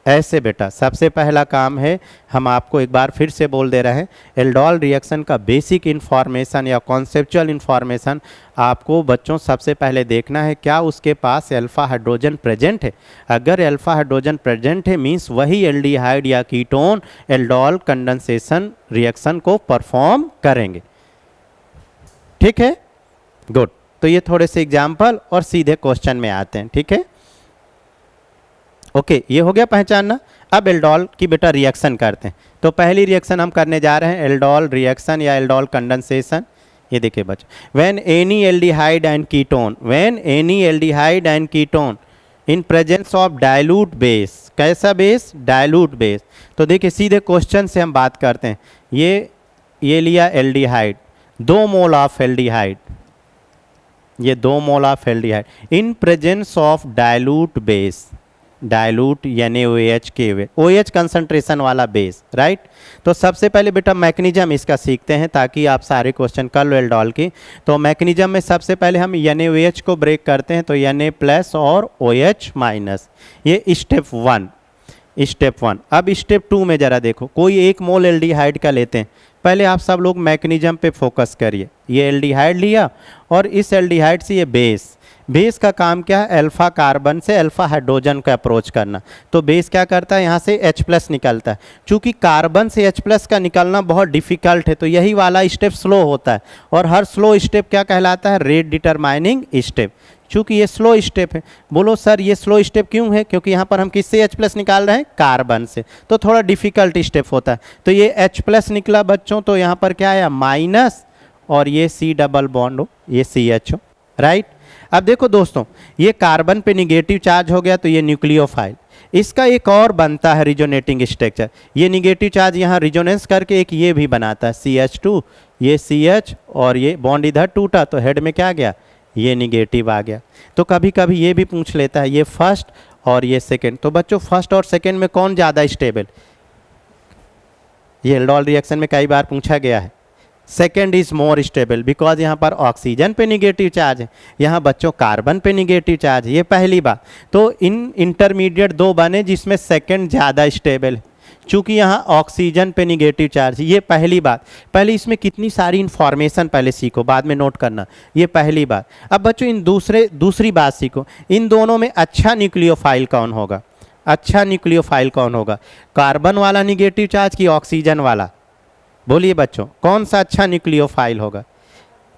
ऐसे बेटा सबसे पहला काम है, हम आपको एक बार फिर से बोल दे रहे हैं, एल्डोल रिएक्शन का बेसिक इन्फॉर्मेशन या कॉन्सेप्चुअल इन्फॉर्मेशन आपको बच्चों सबसे पहले देखना है, क्या उसके पास अल्फा हाइड्रोजन प्रेजेंट है। अगर अल्फा हाइड्रोजन प्रेजेंट है मीन्स वही एल्डिहाइड या कीटोन एल्डोल कंडेंसेशन रिएक्शन को परफॉर्म करेंगे। ठीक है, गुड। तो ये थोड़े से एग्जाम्पल और सीधे क्वेश्चन में आते हैं, ठीक है। ओके, ये हो गया पहचानना। अब एल्डोल की बेटा रिएक्शन करते हैं। तो पहली रिएक्शन हम करने जा रहे हैं एल्डोल रिएक्शन या एल्डोल कंडेंसेशन। ये देखिए बच्चों, when any aldehyde and ketone, when any aldehyde and ketone in presence of dilute base, कैसा बेस? Dilute base. तो देखिए सीधे क्वेश्चन से हम बात करते हैं। ये लिया एल्डिहाइड, 2 मोल ऑफ एल्डिहाइड, ये 2 mole of aldehyde in presence of dilute base, dilute यानी OH के हुए, OH कंसंट्रेशन वाला बेस, राइट। तो सबसे पहले बेटा मैकेनिज्म इसका सीखते हैं ताकि आप सारे क्वेश्चन कर लो एल्डोल की। तो मैकेनिज्म में सबसे पहले हम NaOH को ब्रेक करते हैं, तो Na+ और OH-, ये स्टेप 1। अब स्टेप 2 में जरा देखो, कोई 1 मोल एल्डिहाइड का लेते हैं। पहले आप सब लोग मैकेनिज्म पे फोकस करिए। ये एल्डिहाइड लिया और इस एल्डिहाइड से ये बेस का काम क्या है? अल्फा कार्बन से अल्फा हाइड्रोजन को अप्रोच करना। तो बेस क्या करता है? यहाँ से H+ निकलता है। चूंकि कार्बन से H+ का निकलना बहुत डिफिकल्ट है, तो यही वाला स्टेप स्लो होता है, और हर स्लो स्टेप क्या कहलाता है? Rate determining step. चूंकि ये स्लो स्टेप है, बोलो सर ये स्लो स्टेप क्यों है? क्योंकि यहाँ पर हम किससे H+ निकाल रहे हैं? कार्बन से, तो थोड़ा डिफिकल्ट स्टेप होता है। तो ये H+ निकला बच्चों, तो यहाँ पर क्या आया? माइनस, और ये C डबल बॉन्ड हो, ये CH, राइट। अब देखो दोस्तों, ये कार्बन पे निगेटिव चार्ज हो गया, तो ये न्यूक्लियोफाइल। इसका एक और बनता है रिजोनेटिंग स्ट्रक्चर, ये निगेटिव चार्ज यहाँ रिजोनेंस करके एक ये भी बनाता है CH2, ये CH, और ये बॉन्ड इधर टूटा तो हेड में क्या गया? ये निगेटिव आ गया। तो कभी कभी ये भी पूछ लेता है, ये फर्स्ट और ये सेकेंड। तो बच्चों फर्स्ट और सेकेंड में कौन ज़्यादा स्टेबल? ये एल्डोल रिएक्शन में कई बार पूछा गया है। Second is more stable, because यहाँ पर ऑक्सीजन पे निगेटिव चार्ज है, यहाँ बच्चों कार्बन पे निगेटिव चार्ज है, ये पहली बात। तो इन इंटरमीडिएट 2 बने जिसमें सेकेंड ज़्यादा स्टेबल है, चूँकि यहाँ ऑक्सीजन पे निगेटिव चार्ज है, ये पहली बात। पहले इसमें कितनी सारी इन्फॉर्मेशन पहले सीखो, बाद में नोट करना, ये पहली बात। अब बच्चों इन दूसरी बात सीखो, इन दोनों में अच्छा न्यूक्लियोफाइल कौन होगा? अच्छा न्यूक्लियोफाइल कौन होगा? कार्बन वाला निगेटिव चार्ज कि ऑक्सीजन वाला? बोलिए बच्चों, कौन सा अच्छा न्यूक्लियोफाइल होगा?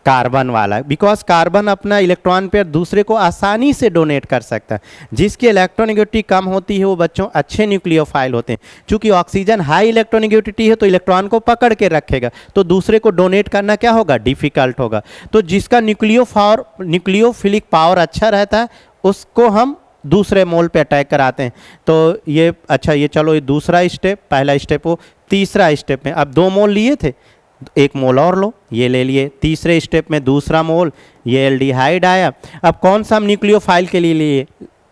कार्बन वाला, बिकॉज कार्बन अपना इलेक्ट्रॉन पेयर दूसरे को आसानी से डोनेट कर सकता है। जिसकी इलेक्ट्रोनेगेटिविटी कम होती है वो बच्चों अच्छे न्यूक्लियोफाइल होते हैं। चूंकि ऑक्सीजन हाई इलेक्ट्रोनेगेटिविटी है तो इलेक्ट्रॉन को पकड़ के रखेगा, तो दूसरे को डोनेट करना क्या होगा? डिफिकल्ट होगा। तो जिसका न्यूक्लियोफिलिक पावर अच्छा रहता है उसको हम दूसरे मोल पे अटैक कराते हैं। तो ये अच्छा, ये चलो ये दूसरा स्टेप, पहला स्टेप हो, तीसरा स्टेप में अब 2 मोल लिए थे, 1 मोल और लो, ये ले लिए। तीसरे स्टेप में दूसरा मोल, ये एल्डिहाइड आया। अब कौन सा हम न्यूक्लियोफाइल के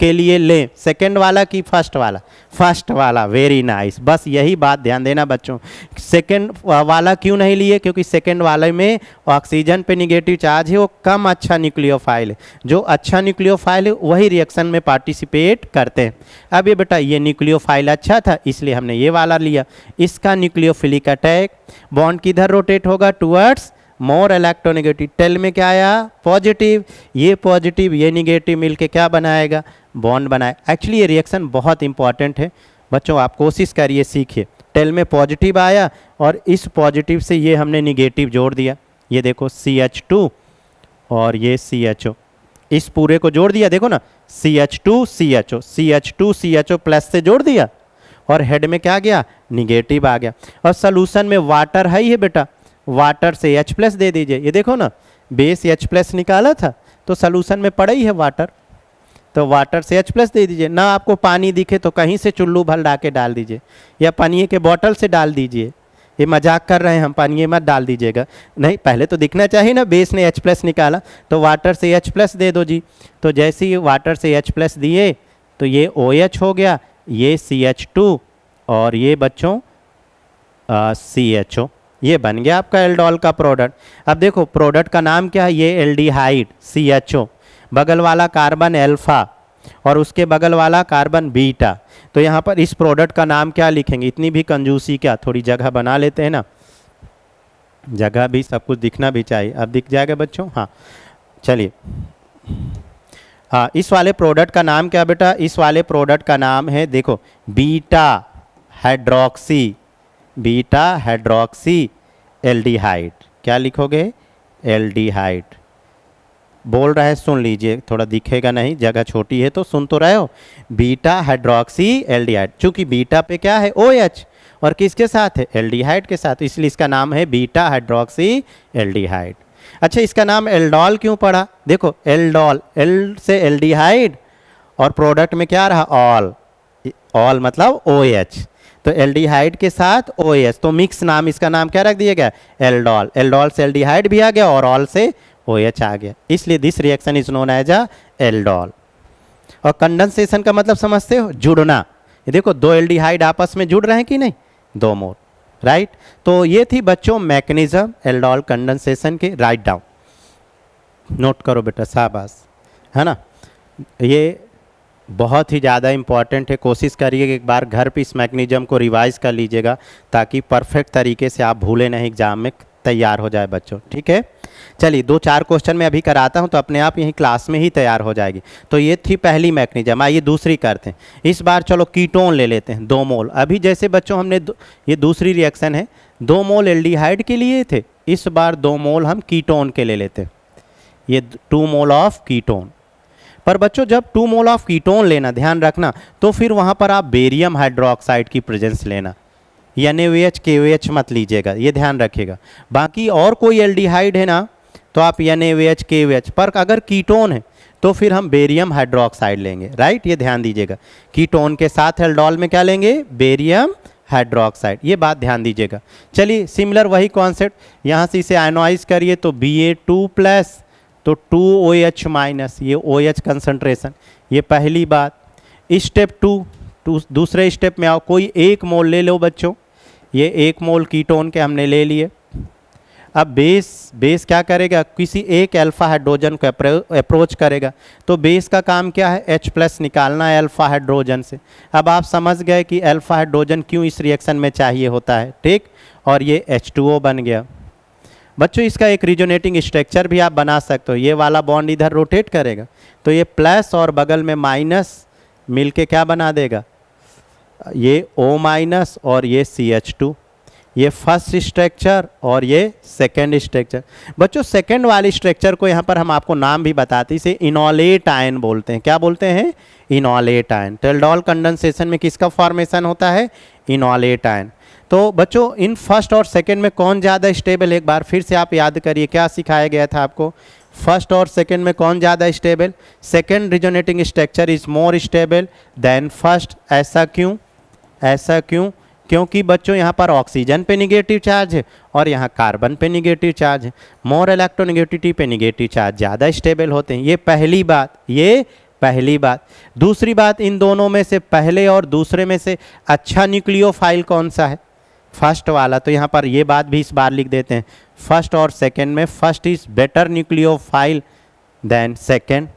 लिए लें, सेकंड वाला कि फर्स्ट वाला? फर्स्ट वाला, वेरी नाइस। बस यही बात ध्यान देना बच्चों, सेकंड वाला क्यों नहीं लिए? क्योंकि सेकंड वाले में ऑक्सीजन पे निगेटिव चार्ज है, वो कम अच्छा न्यूक्लियोफाइल है। जो अच्छा न्यूक्लियोफाइल है वही रिएक्शन में पार्टिसिपेट करते हैं। अब ये बेटा ये न्यूक्लियोफाइल अच्छा था इसलिए हमने ये वाला लिया। इसका न्यूक्लियोफिलिक अटैक, बॉन्ड किधर रोटेट होगा? Towards more electronegative. टेल में क्या आया? पॉजिटिव। ये पॉजिटिव ये निगेटिव मिलके क्या बनाएगा? बॉन्ड बनाए। एक्चुअली ये रिएक्शन बहुत इंपॉर्टेंट है बच्चों, आप कोशिश करिए सीखिए। टेल में पॉजिटिव आया और इस पॉजिटिव से ये हमने निगेटिव जोड़ दिया। ये देखो CH2 और ये CHO, इस पूरे को जोड़ दिया। देखो ना CH2 CHO, CH2 CHO plus से जोड़ दिया और हेड में क्या गया? निगेटिव आ गया। और सोल्यूशन में वाटर है ही है बेटा, वाटर से H प्लस दे दीजिए। ये देखो ना बेस H प्लस निकाला था तो सोल्यूशन में पड़ा ही है वाटर, तो वाटर से H प्लस दे दीजिए। ना आपको पानी दिखे तो कहीं से चुल्लू भर ला के डाल दीजिए या पानी के बॉटल से डाल दीजिए। ये मजाक कर रहे हैं हम, पानी मत डाल दीजिएगा। नहीं, पहले तो दिखना चाहिए ना, बेस ने H प्लस निकाला तो वाटर से H प्लस दे दो जी। तो जैसे ही वाटर से H प्लस दिए तो ये OH हो गया, ये CH2 और ये बच्चों CHO, ये बन गया आपका एल्डोल का प्रोडक्ट। अब देखो प्रोडक्ट का नाम क्या है? ये एल्डिहाइड CHO, बगल वाला कार्बन अल्फा और उसके बगल वाला कार्बन बीटा। तो यहाँ पर इस प्रोडक्ट का नाम क्या लिखेंगे? इतनी भी कंजूसी क्या, थोड़ी जगह बना लेते हैं ना, जगह भी सब कुछ दिखना भी चाहिए। अब दिख जाएगा बच्चों? हाँ चलिए, हाँ इस वाले प्रोडक्ट का नाम क्या बेटा? इस वाले प्रोडक्ट का नाम है देखो beta hydroxy, beta hydroxy aldehyde. क्या लिखोगे? एल्डिहाइड। बोल रहा है सुन लीजिए, थोड़ा दिखेगा नहीं, जगह छोटी है तो सुन तो रहे हो। बीटा हाइड्रोक्सी एल्डिहाइड, चूंकि बीटा पे क्या है? OH और किसके साथ है? एल्डिहाइड के साथ, इसलिए इसका नाम है बीटा हाइड्रोक्सी एल्डिहाइड। अच्छा इसका नाम एल्डोल क्यों पड़ा? देखो एल्डोल, एल से एल्डिहाइड और प्रोडक्ट में क्या रहा? ऑल, ऑल मतलब OH, तो एल्डिहाइड के साथ OH, तो मिक्स नाम, इसका नाम क्या रख दिया गया? एल्डोल। एल्डोल से एल्डिहाइड भी आ गया और ऑल से OH आ गया, इसलिए this reaction is known as a aldol. और कंडेंसेशन का मतलब समझते हो? जुड़ना। ये देखो 2 एल्डिहाइड आपस में जुड़ रहे हैं कि नहीं? 2 मोल, राइट। तो ये थी बच्चों मैकेनिज्म एल्डोल कंडेंसेशन के। राइट डाउन, नोट करो बेटा, शाबाश, है ना। ये बहुत ही ज़्यादा इम्पॉर्टेंट है, कोशिश करिए कि एक बार घर पे इस मैकेनिज्म को रिवाइज कर लीजिएगा ताकि परफेक्ट तरीके से आप भूले नहीं, एग्जाम में तैयार हो जाए बच्चों, ठीक है। चलिए 2-4 क्वेश्चन मैं अभी कराता हूं तो अपने आप यहीं क्लास में ही तैयार हो जाएगी। तो ये थी पहली मैकेनिज्म। आइए दूसरी करते हैं। इस बार चलो कीटोन ले लेते हैं, 2 मोल। अभी जैसे बच्चों हमने ये दूसरी रिएक्शन है, 2 मोल एल्डिहाइड के लिए थे, इस बार 2 मोल हम कीटोन के ले लेते हैं। ये 2 मोल ऑफ कीटोन। पर बच्चों जब 2 मोल ऑफ कीटोन लेना, ध्यान रखना, तो फिर वहाँ पर आप बेरियम हाइड्रोक्साइड की प्रेजेंस लेना, NaOH KOH मत लीजिएगा, ये ध्यान रखिएगा। बाकी और कोई एल्डिहाइड है ना तो आप NaOH KOH, पर अगर कीटोन है तो फिर हम बेरियम हाइड्रोक्साइड लेंगे, राइट, ये ध्यान दीजिएगा। कीटोन के साथ एल्डोल में क्या लेंगे? बेरियम हाइड्रोक्साइड, ये बात ध्यान दीजिएगा। चलिए सिमिलर वही कॉन्सेप्ट, यहाँ से इसे आयनोइज करिए तो Ba2+, तो 2OH माइनस, ये OH कंसंट्रेशन, ये पहली बात। स्टेप 2, दूसरे स्टेप में आओ, कोई 1 मोल ले लो बच्चों, ये 1 मोल कीटोन के हमने ले लिए। अब बेस क्या करेगा? किसी एक अल्फा हाइड्रोजन को अप्रोच करेगा, तो बेस का काम क्या है? H+ निकालना है अल्फा हाइड्रोजन से। अब आप समझ गए कि अल्फा हाइड्रोजन क्यों इस रिएक्शन में चाहिए होता है, ठीक। और ये H2O बन गया बच्चों। इसका एक रिजोनेटिंग स्ट्रक्चर भी आप बना सकते हो, ये वाला बॉन्ड इधर रोटेट करेगा तो ये प्लस और बगल में माइनस मिलके क्या बना देगा? ये O- और ये CH2, ये फर्स्ट स्ट्रक्चर और ये सेकेंड स्ट्रक्चर। बच्चों सेकेंड वाले स्ट्रक्चर को यहाँ पर हम आपको नाम भी बताते हैं, इसे इनोलेट आयन बोलते हैं। क्या बोलते हैं? Enolate ion. तो एल्डोल कंडेंसेशन में किसका फॉर्मेशन होता है? Enolate ion. तो बच्चों इन फर्स्ट और सेकंड में कौन ज़्यादा स्टेबल, एक बार फिर से आप याद करिए क्या सिखाया गया था आपको, फर्स्ट और सेकंड में कौन ज़्यादा stable, second resonating structure is more stable then first. ऐसा क्यों, ऐसा क्यों? क्योंकि बच्चों यहाँ पर ऑक्सीजन पे निगेटिव चार्ज है और यहाँ कार्बन पे निगेटिव चार्ज है, मोर इलेक्ट्रोनेगेटिविटी पे निगेटिव चार्ज ज़्यादा स्टेबल होते हैं। ये पहली बात, ये पहली बात। दूसरी बात, इन दोनों में से पहले और दूसरे में से अच्छा न्यूक्लियोफाइल कौन सा है, फर्स्ट वाला। तो यहाँ पर ये बात भी इस बार लिख देते हैं, फर्स्ट और सेकेंड में first is better nucleophile than second.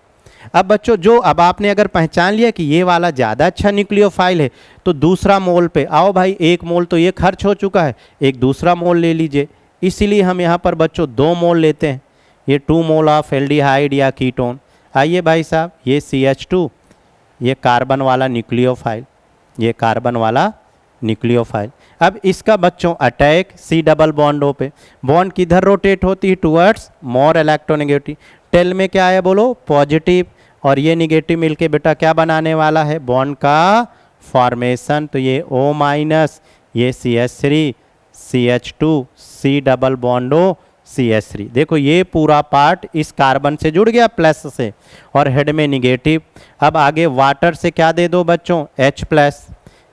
अब बच्चों जो अब आपने अगर पहचान लिया कि ये वाला ज़्यादा अच्छा न्यूक्लियोफाइल है तो दूसरा मोल पे आओ भाई, एक मोल तो ये खर्च हो चुका है, एक दूसरा मोल ले लीजिए। इसीलिए हम यहाँ पर बच्चों 2 मोल लेते हैं, ये 2 मोल ऑफ एल्डिहाइड या कीटोन। आइए भाई साहब, ये CH2, ये कार्बन वाला न्यूक्लियोफाइल, ये कार्बन वाला न्यूक्लियोफाइल। अब इसका बच्चों अटैक C डबल बॉन्डों पे, बॉन्ड किधर रोटेट होती है, टुवर्ड्स मोर इलेक्ट्रोनेगेटिव। टेल में क्या है बोलो, पॉजिटिव, और ये निगेटिव मिलके बेटा क्या बनाने वाला है, बॉन्ड का फॉर्मेशन। तो ये O माइनस, ये CH3, CH2, C double बॉन्डो CH3। देखो ये पूरा पार्ट इस कार्बन से जुड़ गया प्लस से और हेड में निगेटिव। अब आगे वाटर से क्या दे दो बच्चों, H प्लस,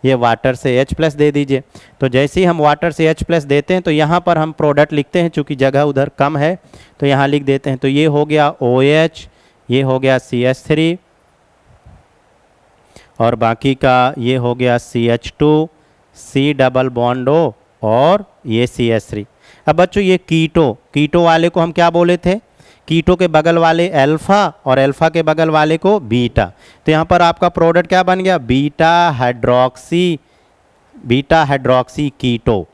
ये वाटर से H प्लस दे दीजिए। तो जैसे ही हम वाटर से H प्लस देते हैं तो यहाँ पर हम प्रोडक्ट लिखते हैं, चूँकि जगह उधर कम है तो यहाँ लिख देते हैं। तो ये हो गया OH, ये हो गया CH3 और बाकी का ये हो गया CH2, C डबल बॉन्डो और ये CH3। अब बच्चों ये कीटो वाले को हम क्या बोले थे, कीटो के बगल वाले अल्फा और अल्फा के बगल वाले को बीटा। तो यहाँ पर आपका प्रोडक्ट क्या बन गया, बीटा हाइड्रोक्सी कीटो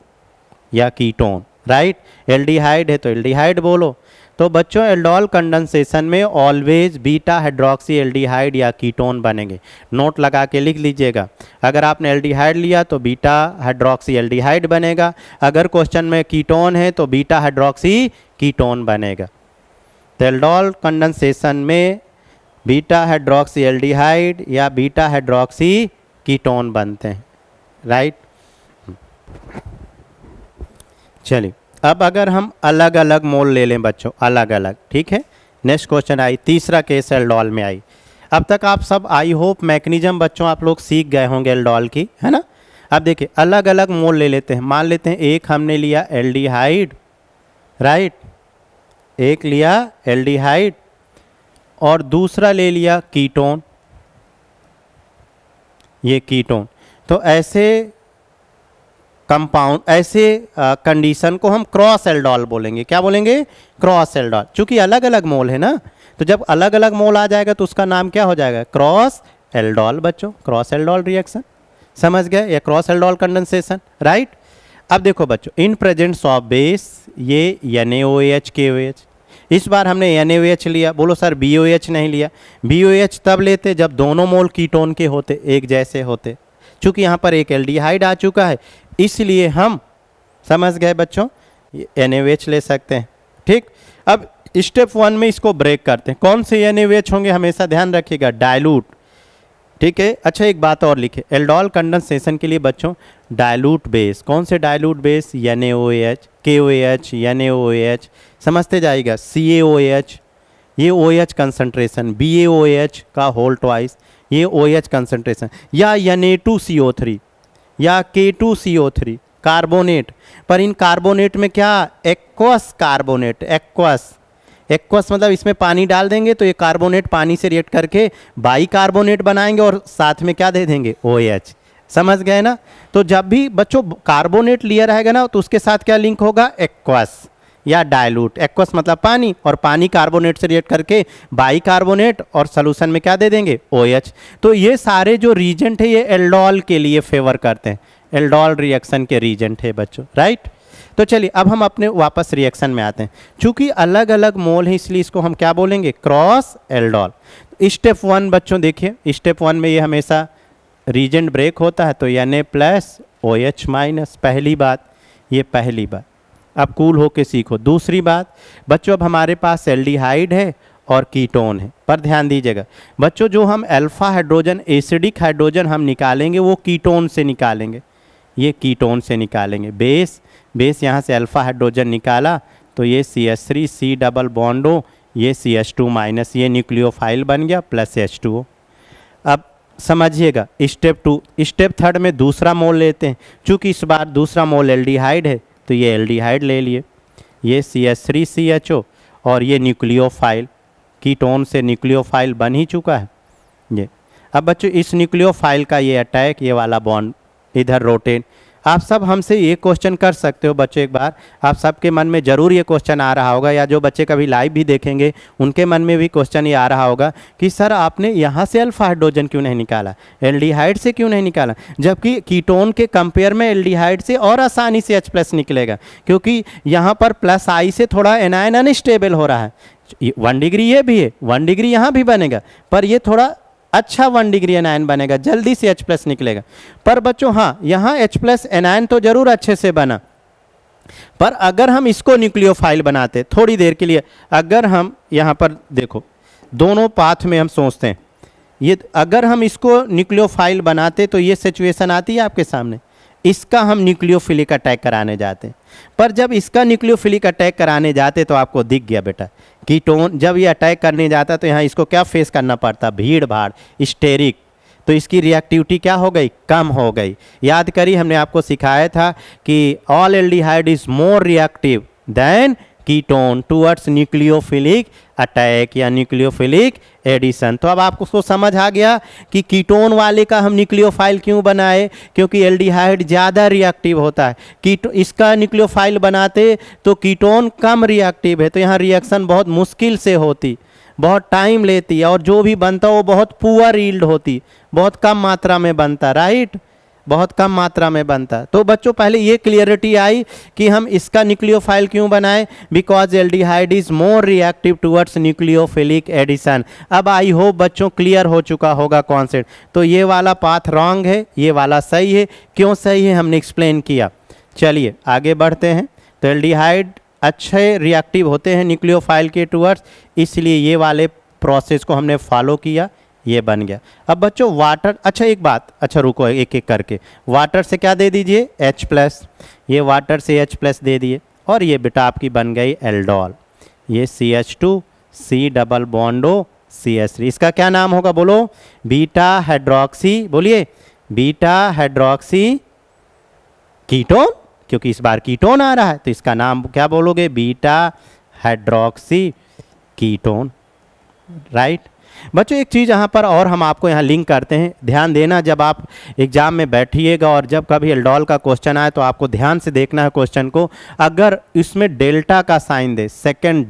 या कीटोन, राइट। एल्डिहाइड है तो एल्डिहाइड बोलो। तो बच्चों एल्डोल कंडेंसेशन में ऑलवेज बीटा हाइड्रोक्सी एल्डिहाइड या कीटोन बनेंगे, नोट लगा के लिख लीजिएगा। अगर आपने एल्डिहाइड लिया तो बीटा हाइड्रोक्सी एल्डिहाइड बनेगा, अगर क्वेश्चन में कीटोन है तो बीटा हाइड्रोक्सी कीटोन बनेगा। तो एल्डोल कंडेंसेशन में बीटा हाइड्रोक्सी एल्डिहाइड या बीटा हाइड्रोक्सी कीटोन बनते हैं, राइट। चलिए अब अगर हम अलग अलग मोल ले लें बच्चों, अलग अलग, ठीक है। नेक्स्ट क्वेश्चन आई, तीसरा केस एल्डोल में आई। अब तक आप सब आई होप मैकेनिज्म बच्चों आप लोग सीख गए होंगे एल्डोल की, है ना। अब देखिए अलग अलग मोल ले लेते हैं। मान लेते हैं एक हमने लिया एल्डिहाइड, राइट, एक लिया एल्डिहाइड और दूसरा ले लिया कीटोन, ये कीटोन। तो ऐसे कंपाउंड, ऐसे कंडीशन को हम क्रॉस एल्डोल बोलेंगे। क्या बोलेंगे, क्रॉस एल्डोल। चूंकि अलग अलग मोल है ना, तो जब अलग अलग मोल आ जाएगा तो उसका नाम क्या हो जाएगा, क्रॉस एल्डोल। बच्चों क्रॉस एल्डोल रिएक्शन, समझ गए, या क्रॉस एल्डोल कंडेंसेशन, राइट। अब देखो बच्चों इन प्रेजेंस ऑफ बेस, ये NaOH KOH, इस बार हमने NaOH लिया, बोलो सर BOH नहीं लिया। BOH तब लेते जब दोनों मोल कीटोन के होते, एक जैसे होते। चूंकि यहाँ पर एक एल्डिहाइड आ चुका है इसलिए हम, समझ गए बच्चों, NaOH ले सकते हैं, ठीक। अब स्टेप 1 में इसको ब्रेक करते हैं। कौन से NaOH होंगे हमेशा ध्यान रखिएगा, डाइल्यूट, ठीक है। अच्छा एक बात और लिखे, एल्डोल कंडेंसेशन के लिए बच्चों डाइल्यूट बेस, कौन से dilute base, NaOH KOH NaOH, समझते जाइएगा, CaOH, ये OH कंसंट्रेशन, BaOH का होल ट्वाइस, ये OH कंसंट्रेशन, या Na2CO3 या K2CO3 कार्बोनेट। पर इन कार्बोनेट में क्या, एक्वस कार्बोनेट, एक्वस मतलब इसमें पानी डाल देंगे तो ये कार्बोनेट पानी से रिएक्ट करके बाई कार्बोनेट बनाएंगे और साथ में क्या दे देंगे, OH, समझ गए ना। तो जब भी बच्चों कार्बोनेट लिया रहेगा ना तो उसके साथ क्या लिंक होगा, एक्वस या डाइल्यूट। एक्वस मतलब पानी, और पानी कार्बोनेट से रिएक्ट करके बाई कार्बोनेट और सॉल्यूशन में क्या दे देंगे, OH। तो ये सारे जो रीजेंट है ये एल्डोल के लिए फेवर करते हैं, एल्डोल रिएक्शन के रीजेंट है बच्चों, राइट। तो चलिए अब हम अपने वापस रिएक्शन में आते हैं। चूंकि अलग अलग मोल है इसलिए इसको हम क्या बोलेंगे, क्रॉस एल्डोल। स्टेप 1 बच्चों देखिए, स्टेप 1 में ये हमेशा रीजेंट ब्रेक होता है तो Na प्लस OH माइनस, पहली बात, ये पहली बात। अब कूल होके सीखो। दूसरी बात बच्चों, अब हमारे पास एल्डिहाइड है और कीटोन है, पर ध्यान दीजिएगा बच्चों, जो हम अल्फा हाइड्रोजन, एसिडिक हाइड्रोजन हम निकालेंगे वो कीटोन से निकालेंगे, ये कीटोन से निकालेंगे। बेस यहाँ से अल्फ़ा हाइड्रोजन निकाला तो ये CH3 C double bond O, ये CH2 माइनस, ये न्यूक्लियोफाइल बन गया प्लस H2O। अब समझिएगा स्टेप थर्ड में दूसरा मोल लेते हैं। चूँकि इस बार दूसरा मोल एल्डिहाइड है तो ये एल्डिहाइड ले लिए, ये CH3 CHO और ये न्यूक्लियोफाइल, कीटोन से न्यूक्लियोफाइल बन ही चुका है ये। अब बच्चों इस न्यूक्लियोफाइल का ये अटैक, ये वाला बॉन्ड इधर रोटेट। आप सब हमसे ये क्वेश्चन कर सकते हो बच्चों, एक बार आप सबके मन में ज़रूर ये क्वेश्चन आ रहा होगा, या जो बच्चे कभी लाइव भी देखेंगे उनके मन में भी क्वेश्चन ये आ रहा होगा कि सर आपने यहाँ से अल्फ़ा हाइड्रोजन क्यों नहीं निकाला, एल्डिहाइड से क्यों नहीं निकाला, जबकि कीटोन के कंपेयर में एल्डिहाइड से और आसानी से H+ निकलेगा, क्योंकि यहाँ पर प्लस आई से थोड़ा एनायन अनस्टेबल हो रहा है। 1 डिग्री ये भी है, 1 डिग्री यहाँ भी बनेगा, पर ये थोड़ा अच्छा 1 डिग्री एनायन बनेगा, जल्दी से H+ निकलेगा। पर बच्चों हाँ, यहाँ H+ एनायन तो जरूर अच्छे से बना, पर अगर हम इसको न्यूक्लियोफाइल बनाते थोड़ी देर के लिए, अगर हम यहाँ पर देखो दोनों पाथ में हम सोचते हैं, ये अगर हम इसको न्यूक्लियोफाइल बनाते तो ये सिचुएशन आती है आपके सामने, इसका हम न्यूक्लियोफिलिक अटैक कराने जाते हैं। पर जब इसका न्यूक्लियोफिलिक अटैक कराने जाते तो आपको दिख गया बेटा, कीटोन जब ये अटैक करने जाता तो यहाँ इसको क्या फेस करना पड़ता, भीड़ भाड़, स्टेरिक, तो इसकी रिएक्टिविटी क्या हो गई, कम हो गई। याद करिए हमने आपको सिखाया था कि all aldehyde is more reactive than ketone towards nucleophilic attack या न्यूक्लियोफिलिक एडिशन। तो अब आपको उसको समझ आ गया कि कीटोन वाले का हम न्यूक्लियोफाइल क्यों बनाए, क्योंकि एल्डिहाइड ज़्यादा रिएक्टिव होता है, इसका न्यूक्लियोफाइल बनाते तो कीटोन कम रिएक्टिव है, तो यहाँ रिएक्शन बहुत मुश्किल से होती, बहुत टाइम लेती है, और जो भी बनता वो बहुत पुअर यील्ड होती, बहुत कम मात्रा में बनता, राइट, बहुत कम मात्रा में बनता। तो बच्चों पहले ये क्लियरिटी आई कि हम इसका न्यूक्लियोफाइल क्यों बनाए, because aldehyde is more reactive towards nucleophilic addition. अब आई होप बच्चों क्लियर हो चुका होगा कॉन्सेप्ट। तो ये वाला पाथ रॉन्ग है, ये वाला सही है। क्यों सही है हमने एक्सप्लेन किया। चलिए आगे बढ़ते हैं। तो एल्डिहाइड अच्छे रिएक्टिव होते हैं न्यूक्लियोफाइल के टुवर्ड्स, इसलिए ये वाले प्रोसेस को हमने फॉलो किया, ये बन गया। अब बच्चों वाटर, अच्छा एक बात, अच्छा रुको एक एक करके, वाटर से क्या दे दीजिए H+, ये वाटर से H+ दे दिए, और ये बेटा आपकी बन गई एल्डोल, ये CH2 C double bond O CH3, इसका क्या नाम होगा बोलो, बीटा हाइड्रोक्सी, बोलिए बीटा हाइड्रोक्सी कीटोन, क्योंकि इस बार कीटोन आ रहा है तो इसका नाम क्या बोलोगे, बीटा हाइड्रोक्सी कीटोन, राइट। बच्चों एक चीज़ यहाँ पर और हम आपको यहाँ लिंक करते हैं, ध्यान देना, जब आप एग्जाम में बैठिएगा और जब कभी एल्डोल का क्वेश्चन आए तो आपको ध्यान से देखना है क्वेश्चन को। अगर इसमें डेल्टा का साइन दे, सेकंड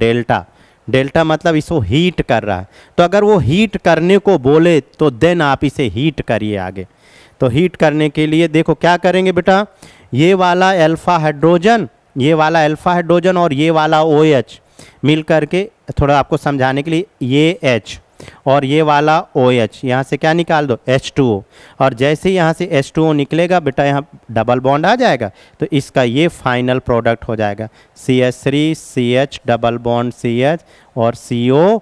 डेल्टा मतलब इसको हीट कर रहा है, तो अगर वो हीट करने को बोले तो देन आप इसे हीट करिए आगे। तो हीट करने के लिए देखो क्या करेंगे बेटा, ये वाला अल्फा हाइड्रोजन, ये वाला अल्फा हाइड्रोजन और ये वाला OH मिल करके, थोड़ा आपको समझाने के लिए, ये H और ये वाला OH, यहाँ से क्या निकाल दो H2O, और जैसे यहाँ से H2O निकलेगा बेटा यहाँ डबल बॉन्ड आ जाएगा, तो इसका ये फाइनल प्रोडक्ट हो जाएगा CH3 CH double bond CH और CO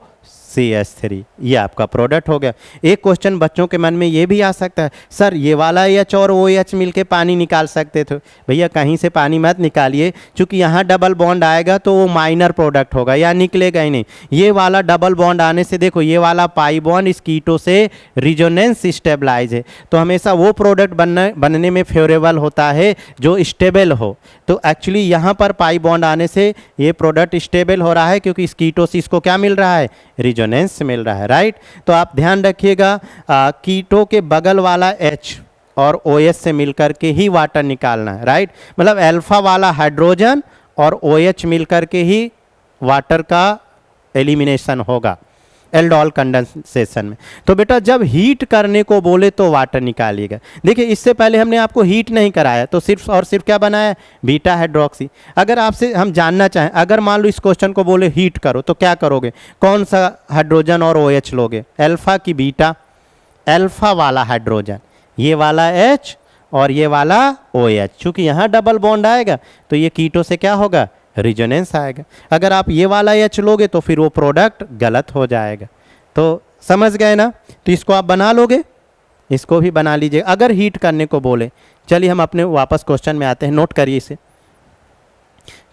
CH3, ये आपका प्रोडक्ट हो गया। एक क्वेश्चन बच्चों के मन में ये भी आ सकता है, सर ये वाला H और OH मिलके पानी निकाल सकते थे। भैया कहीं से पानी मत निकालिए, क्योंकि यहाँ डबल बॉन्ड आएगा तो वो माइनर प्रोडक्ट होगा या निकलेगा ही नहीं। ये वाला डबल बॉन्ड आने से देखो ये वाला पाई बॉन्ड इस कीटो से रिजोनेंस स्टेबलाइज है, तो हमेशा वो प्रोडक्ट बनने में फेवरेबल होता है जो स्टेबल हो। तो एक्चुअली यहाँ पर पाई बॉन्ड आने से ये प्रोडक्ट स्टेबल हो रहा है, क्योंकि इस कीटो से इसको क्या मिल रहा है, रिजोनेंस मिल रहा है, राइट। तो आप ध्यान रखिएगा, कीटो के बगल वाला H और OH से मिलकर के ही वाटर निकालना है, राइट। मतलब अल्फा वाला हाइड्रोजन और OH मिलकर के ही वाटर का एलिमिनेशन होगा एल्डोल कंडेंसेशन में। तो बेटा जब हीट करने को बोले तो वाटर निकालिएगा। देखिए इससे पहले हमने आपको हीट नहीं कराया, तो सिर्फ और सिर्फ क्या बनाया, बीटा हाइड्रोक्सी। अगर आपसे हम जानना चाहें, अगर मान लो इस क्वेश्चन को बोले हीट करो तो क्या करोगे, कौन सा हाइड्रोजन और OH लोगे, अल्फा की बीटा, अल्फा वाला हाइड्रोजन, ये वाला H और ये वाला OH, चूँकि यहाँ डबल बॉन्ड आएगा तो ये कीटो से क्या होगा, रिजोनेंस आएगा। अगर आप ये वाला H लोगे तो फिर वो प्रोडक्ट गलत हो जाएगा। तो समझ गए ना, तो इसको आप बना लोगे, इसको भी बना लीजिए अगर हीट करने को बोले। चलिए हम अपने वापस क्वेश्चन में आते हैं, नोट करिए इसे।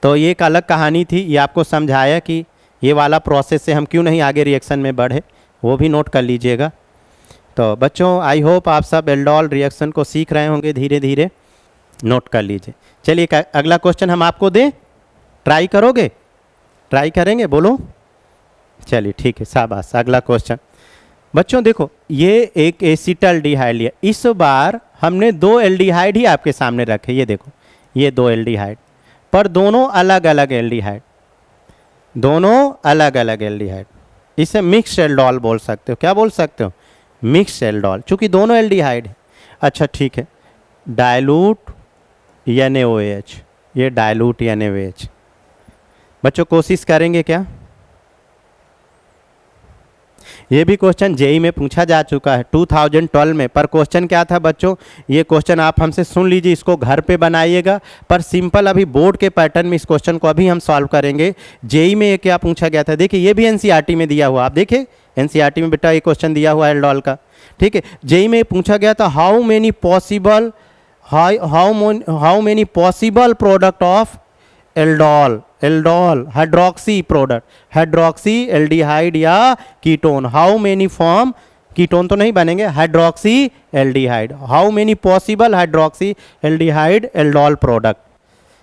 तो ये एक अलग कहानी थी, ये आपको समझाया कि ये वाला प्रोसेस से हम क्यों नहीं आगे रिएक्शन में बढ़े, वो भी नोट कर लीजिएगा। तो बच्चों आई होप आप सब एल्डोल रिएक्शन को सीख रहे होंगे धीरे धीरे, नोट कर लीजिए। चलिए अगला क्वेश्चन हम आपको दें, ट्राई करोगे? ट्राई करेंगे, बोलो। चलिए ठीक है, शाबाश। अगला क्वेश्चन बच्चों देखो, ये एक एसिटल्डिहाइड लिया, इस बार हमने 2 एल्डिहाइड ही आपके सामने रखे। ये देखो, ये 2 एल्डिहाइड, पर दोनों अलग अलग एल्डिहाइड, दोनों अलग अलग एल्डिहाइड। इसे मिक्स्ड एल्डोल बोल सकते हो। क्या बोल सकते हो? मिक्स्ड एल्डोल, चूंकि दोनों एल्डिहाइड है। अच्छा ठीक है, डाइल्यूट NaOH, ये डाइल्यूट NaOH। बच्चों कोशिश करेंगे क्या? ये भी क्वेश्चन जेई में पूछा जा चुका है 2012 में, पर क्वेश्चन क्या था बच्चों, ये क्वेश्चन आप हमसे सुन लीजिए, इसको घर पे बनाइएगा। पर सिंपल अभी बोर्ड के पैटर्न में इस क्वेश्चन को अभी हम सॉल्व करेंगे। जेई में ये क्या पूछा गया था, देखिए ये भी एनसीईआरटी में दिया हुआ, आप देखिए एनसीईआरटी में बेटा ये क्वेश्चन दिया हुआ है एल्डोल का, ठीक है। जेई में पूछा गया था how many possible product of aldol, aldol hydroxy product, hydroxy aldehyde या ketone, how many form, ketone तो नहीं बनेंगे, hydroxy aldehyde, how many possible hydroxy aldehyde aldol product.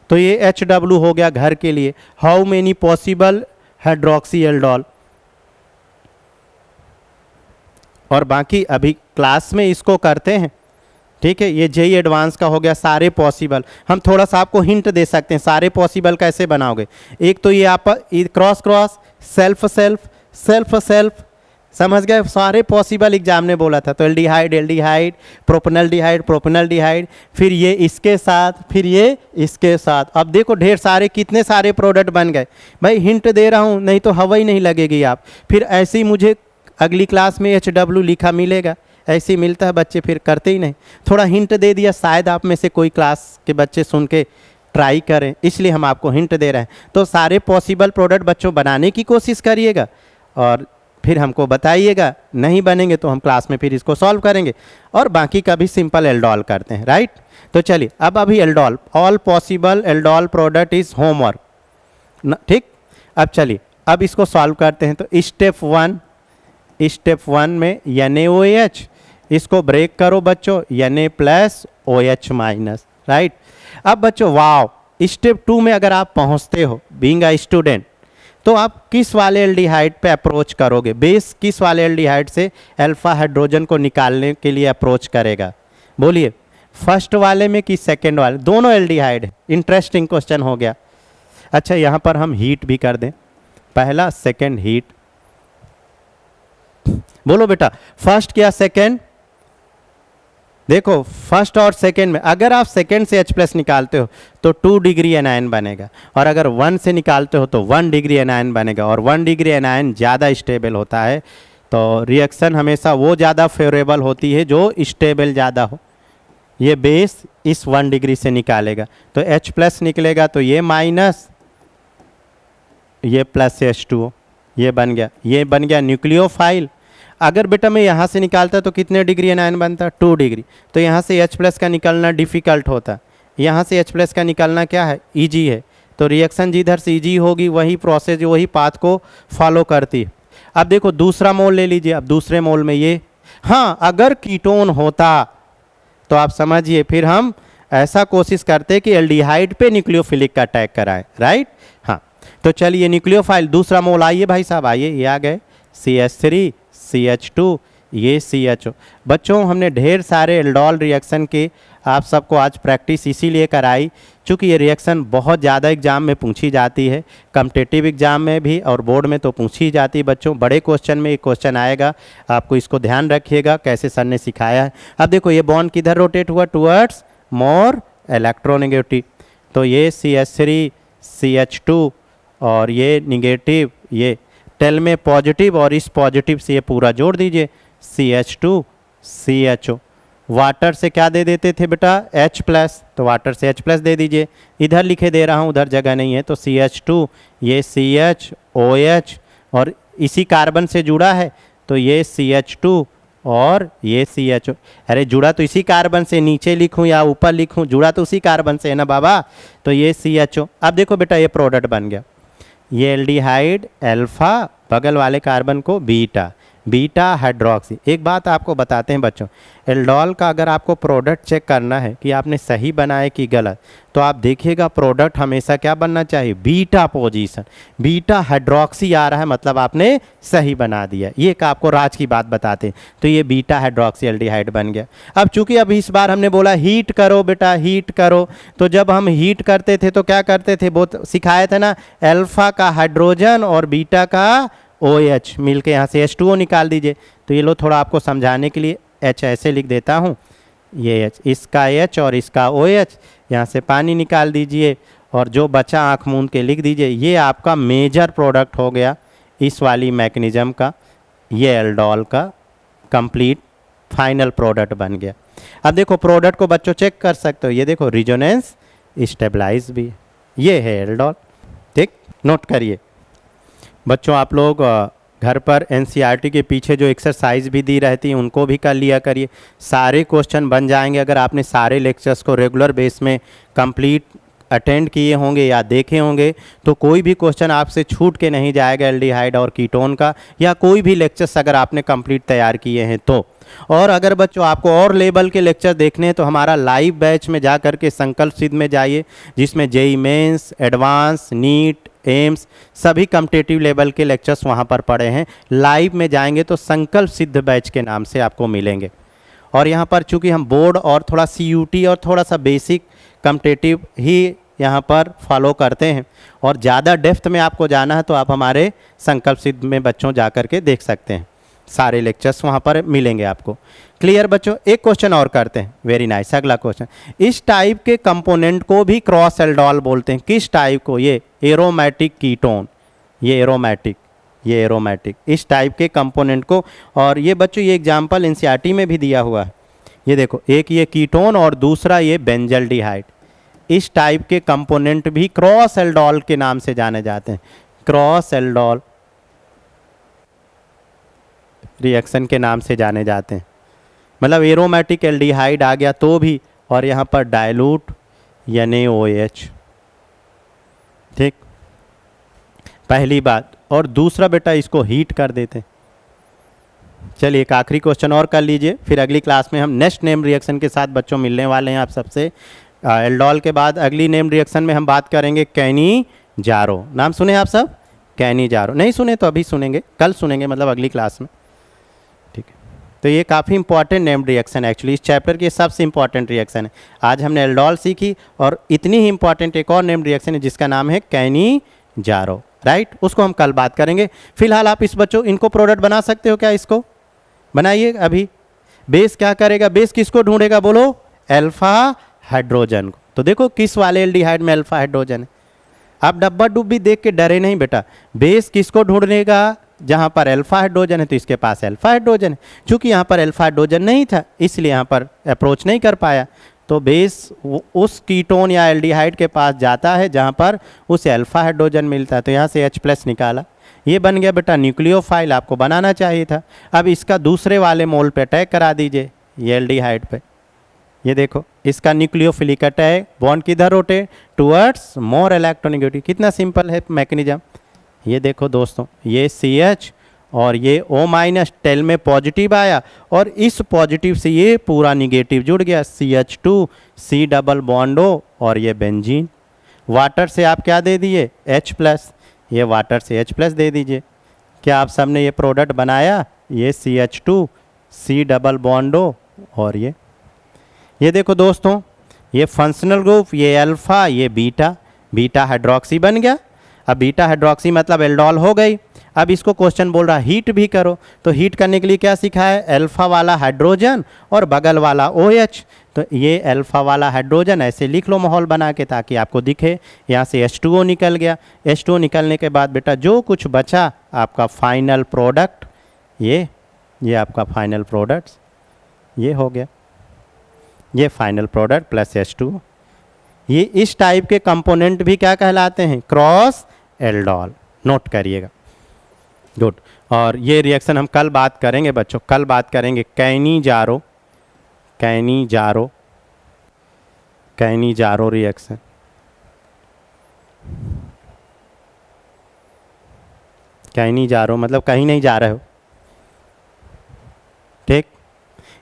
तो ये HW हो गया घर के लिए, how many possible hydroxy aldol. और बाकी अभी क्लास में इसको करते हैं, ठीक है। ये जेई एडवांस का हो गया सारे पॉसिबल। हम थोड़ा सा आपको हिंट दे सकते हैं, सारे पॉसिबल कैसे बनाओगे। एक तो ये आप cross cross, self self, self self, समझ गए। सारे पॉसिबल एग्जाम ने बोला था। तो एल्डिहाइड एल्डिहाइड, प्रोपेनल्डिहाइड प्रोपेनल्डिहाइड, फिर ये इसके साथ, फिर ये इसके साथ। अब देखो ढेर सारे, कितने सारे प्रोडक्ट बन गए। भाई हिंट दे रहा हूँ, नहीं तो हवा ही नहीं लगेगी आप। फिर ऐसे ही मुझे अगली क्लास में HW लिखा मिलेगा, ऐसे ही मिलता है, बच्चे फिर करते ही नहीं। थोड़ा हिंट दे दिया, शायद आप में से कोई क्लास के बच्चे सुन के ट्राई करें, इसलिए हम आपको हिंट दे रहे हैं। तो सारे पॉसिबल प्रोडक्ट बच्चों बनाने की कोशिश करिएगा और फिर हमको बताइएगा। नहीं बनेंगे तो हम क्लास में फिर इसको सॉल्व करेंगे। और बाकी का भी सिंपल एल्डोल करते हैं, राइट। तो चलिए अब अभी aldol, all possible aldol product is homework, ठीक। अब चलिए अब इसको सॉल्व करते हैं। तो स्टेप वन में NaOH, इसको ब्रेक करो बच्चों, Na+OH-, राइट। अब बच्चों वाव, स्टेप 2 में अगर आप पहुंचते हो बीइंग अ स्टूडेंट, तो आप किस वाले एल्डिहाइड पे अप्रोच करोगे, बेस किस वाले एल्डिहाइड से अल्फा हाइड्रोजन को निकालने के लिए अप्रोच करेगा, बोलिए। फर्स्ट वाले में कि सेकेंड वाले? दोनों एल्डिहाइड है। इंटरेस्टिंग क्वेश्चन हो गया। अच्छा यहाँ पर हम हीट भी कर दें, पहला सेकेंड हीट। बोलो बेटा फर्स्ट क्या सेकेंड? देखो फर्स्ट और सेकेंड में अगर आप सेकेंड से H+ निकालते हो तो 2 डिग्री एनायन बनेगा, और अगर 1 से निकालते हो तो 1 डिग्री एनायन बनेगा। और 1 डिग्री एनायन ज़्यादा स्टेबल होता है, तो रिएक्शन हमेशा वो ज़्यादा फेवरेबल होती है जो स्टेबल ज़्यादा हो। ये बेस इस 1 डिग्री से निकालेगा तो H+ निकलेगा, तो ये माइनस, ये प्लस H2O, ये बन गया, ये बन गया न्यूक्लियोफाइल। अगर बेटा मैं यहाँ से निकालता तो कितने डिग्री एनायन बनता? 2 डिग्री। तो यहाँ से H+ का निकलना डिफ़िकल्ट होता, यहाँ से H+ का निकलना क्या है? ईजी है। तो रिएक्शन जिधर से ईजी होगी वही प्रोसेस, वही पाथ को फॉलो करती है। अब देखो दूसरा मोल ले लीजिए। अब दूसरे मोल में ये, हाँ अगर कीटोन होता तो आप समझिए फिर हम ऐसा कोशिश करते कि एल्डिहाइड पे न्यूक्लियोफिलिक का अटैक कराएं, राइट। हाँ तो चलिए न्यूक्लियोफाइल दूसरा मोल, आइए भाई साहब आइए, ये आ गए CH3 CH2, ये CHO। बच्चों हमने ढेर सारे एल्डोल रिएक्शन के आप सबको आज प्रैक्टिस इसीलिए कराई क्योंकि ये रिएक्शन बहुत ज़्यादा एग्जाम में पूछी जाती है, कॉम्पिटिटिव एग्जाम में भी और बोर्ड में तो पूछी जाती है बच्चों। बड़े क्वेश्चन में एक क्वेश्चन आएगा, आपको इसको ध्यान रखिएगा कैसे सर ने सिखाया है। अब देखो ये बॉन्ड किधर रोटेट हुआ? Towards more electronegative. तो ये CH3 CH2 और ये निगेटिव, ये टेल में पॉजिटिव, और इस पॉजिटिव से ये पूरा जोड़ दीजिए CH2 CHO। वाटर से क्या दे देते थे बेटा? H+, तो वाटर से H+ दे दीजिए। इधर लिखे दे रहा हूँ, उधर जगह नहीं है, तो CH2, ये CH OH, और इसी कार्बन से जुड़ा है तो ये CH2 और ये CH। अरे जुड़ा तो इसी कार्बन से, नीचे लिखूं या ऊपर लिखूं, जुड़ा तो उसी कार्बन से है ना बाबा। तो ये CHO। अब देखो बेटा ये प्रोडक्ट बन गया, ये एल्डिहाइड अल्फा, बगल वाले कार्बन को बीटा, बीटा हाइड्रोक्सी। एक बात आपको बताते हैं बच्चों, एल्डोल का अगर आपको प्रोडक्ट चेक करना है कि आपने सही बनाया कि गलत, तो आप देखिएगा प्रोडक्ट हमेशा क्या बनना चाहिए, बीटा पोजीशन, बीटा हाइड्रोक्सी आ रहा है मतलब आपने सही बना दिया। ये एक आपको राज की बात बताते हैं। तो ये बीटा हाइड्रोक्सी एल्डिहाइड बन गया। अब चूंकि अब इस बार हमने बोला हीट करो बेटा, हीट करो, तो जब हम हीट करते थे तो क्या करते थे, बहुत सिखाया था ना, अल्फा का हाइड्रोजन और बीटा का OH मिलके यहाँ से H2O निकाल दीजिए। तो ये लो थोड़ा आपको समझाने के लिए H ऐसे लिख देता हूँ, ये H, इसका H और इसका OH, यहाँ से पानी निकाल दीजिए और जो बचा आँख मूंद के लिख दीजिए। ये आपका मेजर प्रोडक्ट हो गया इस वाली मैकेनिज्म का, ये एल्डोल का कंप्लीट फाइनल प्रोडक्ट बन गया। अब देखो प्रोडक्ट को बच्चों चेक कर सकते हो, ये देखो रिजोनेंस स्टेबलाइज भी, ये है एल्डोल। ठीक, नोट करिए बच्चों, आप लोग घर पर NCERT के पीछे जो एक्सरसाइज भी दी रहती है उनको भी कर लिया करिए, सारे क्वेश्चन बन जाएंगे अगर आपने सारे लेक्चर्स को रेगुलर बेस में कंप्लीट अटेंड किए होंगे या देखे होंगे। तो कोई भी क्वेश्चन आपसे छूट के नहीं जाएगा एल्डिहाइड और कीटोन का, या कोई भी लेक्चर्स अगर आपने कंप्लीट तैयार किए हैं तो। और अगर बच्चों आपको और लेवल के लेक्चर देखने हैं तो हमारा लाइव बैच में जा कर के संकल्प सिद्ध में जाइए, जिसमें JEE mains, advance, NEET, AIIMS सभी कॉम्पिटिटिव लेवल के लेक्चर्स वहाँ पर पड़े हैं। लाइव में जाएंगे तो संकल्प सिद्ध बैच के नाम से आपको मिलेंगे। और यहाँ पर चूँकि हम बोर्ड और थोड़ा CUT और थोड़ा सा बेसिक कॉम्पिटिटिव ही यहाँ पर फॉलो करते हैं, और ज़्यादा डेप्थ में आपको जाना है तो आप हमारे संकल्प सिद्ध में बच्चों जा कर के देख सकते हैं, सारे लेक्चर्स वहाँ पर मिलेंगे आपको। क्लियर बच्चों, एक क्वेश्चन और करते हैं। वेरी नाइस, अगला क्वेश्चन, इस टाइप के कंपोनेंट को भी क्रॉस एल्डोल बोलते हैं। किस टाइप को, ये एरोमेटिक कीटोन, ये एरोमेटिक, ये एरोमेटिक, इस टाइप के कंपोनेंट को। और ये बच्चों ये एग्जाम्पल NCERT में भी दिया हुआ है, ये देखो, एक ये कीटोन और दूसरा ये बेंजल्डिहाइड। इस टाइप के कंपोनेंट भी क्रॉस एल्डोल के नाम से जाने जाते हैं, क्रॉस एल्डोल रिएक्शन के नाम से जाने जाते हैं। मतलब एरोमेटिक एल्डिहाइड आ गया तो भी, और यहाँ पर डाइल्यूट NaOH। ठीक, पहली बात। और दूसरा बेटा इसको हीट कर देते हैं। चलिए एक आखिरी क्वेश्चन और कर लीजिए, फिर अगली क्लास में हम नेक्स्ट नेम रिएक्शन के साथ बच्चों मिलने वाले हैं आप सबसे। एल्डोल के बाद अगली नेम रिएक्शन में हम बात करेंगे कैनिजारो। नाम सुने आप सब, कैनिजारो? नहीं सुने तो अभी सुनेंगे, कल सुनेंगे, मतलब अगली क्लास में। ठीक है, तो ये काफ़ी इंपॉर्टेंट नेम रिएक्शन है, एक्चुअली इस चैप्टर की सबसे इंपॉर्टेंट रिएक्शन है। आज हमने एल्डोल सीखी, और इतनी ही इंपॉर्टेंट एक और नेम रिएक्शन है जिसका नाम है कैनिजारो, राइट। उसको हम कल बात करेंगे। फिलहाल आप इस बच्चों इनको प्रोडक्ट बना सकते हो क्या, इसको बनाइए अभी। बेस क्या करेगा, बेस किसको ढूंढेगा बोलो, अल्फा हाइड्रोजन को। तो देखो किस वाले एल्डिहाइड में अल्फा हाइड्रोजन है। आप डब्बा डुब्बी देख के डरे नहीं बेटा, बेस किसको ढूंढनेगा, जहाँ पर अल्फा हाइड्रोजन है तो इसके पास अल्फा हाइड्रोजन है। चूंकि यहाँ पर अल्फा हाइड्रोजन नहीं था इसलिए यहाँ पर अप्रोच नहीं कर पाया, तो बेस उस कीटोन या एल्डिहाइड के पास जाता है जहाँ पर उसे अल्फा हाइड्रोजन मिलता है। तो यहाँ से H+ निकाला, ये बन गया बेटा न्यूक्लियोफाइल, आपको बनाना चाहिए था। अब इसका दूसरे वाले मोल पे अटैक करा दीजिए, ये एल्डिहाइड पे, ये देखो इसका न्यूक्लियोफिलिक अटैक, बॉन्ड किधर रोटेट, टुवर्ड्स मोर इलेक्ट्रोनेगेटिव। कितना सिंपल है मैकेनिज्म। ये देखो दोस्तों, ये CH और ये O- टेल में पॉजिटिव आया, और इस पॉजिटिव से ये पूरा निगेटिव जुड़ गया, CH2 C double bond O, और ये बेंजीन। वाटर से आप क्या दे दिए, H+, ये वाटर से H+ दे दीजिए। क्या आप सबने ये प्रोडक्ट बनाया, ये CH2 C double bond O, और ये देखो दोस्तों, ये फंक्शनल ग्रुप, ये अल्फा, ये बीटा, बीटा हाइड्रोक्सी बन गया। अब बीटा हाइड्रोक्सी मतलब एल्डोल हो गई। अब इसको क्वेश्चन बोल रहा है हीट भी करो, तो हीट करने के लिए क्या सीखा है, अल्फा वाला हाइड्रोजन और बगल वाला OH। तो ये अल्फा वाला हाइड्रोजन ऐसे लिख लो माहौल बना के, ताकि आपको दिखे। यहाँ से H2O निकल गया, H2O निकलने के बाद बेटा जो कुछ बचा आपका फाइनल प्रोडक्ट, ये आपका फाइनल प्रोडक्ट ये हो गया, ये फाइनल प्रोडक्ट प्लस H2O। ये इस टाइप के कंपोनेंट भी क्या कहलाते हैं, क्रॉस एल्डोल। नोट करिएगा, गुड। और ये रिएक्शन हम कल बात करेंगे बच्चों, कल बात करेंगे। Cannizzaro, Cannizzaro, Cannizzaro reaction. Cannizzaro मतलब कहीं नहीं जा रहे हो, ठीक,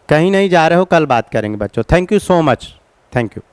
कहीं नहीं जा रहे हो, कल बात करेंगे बच्चों। Thank you so much, thank you.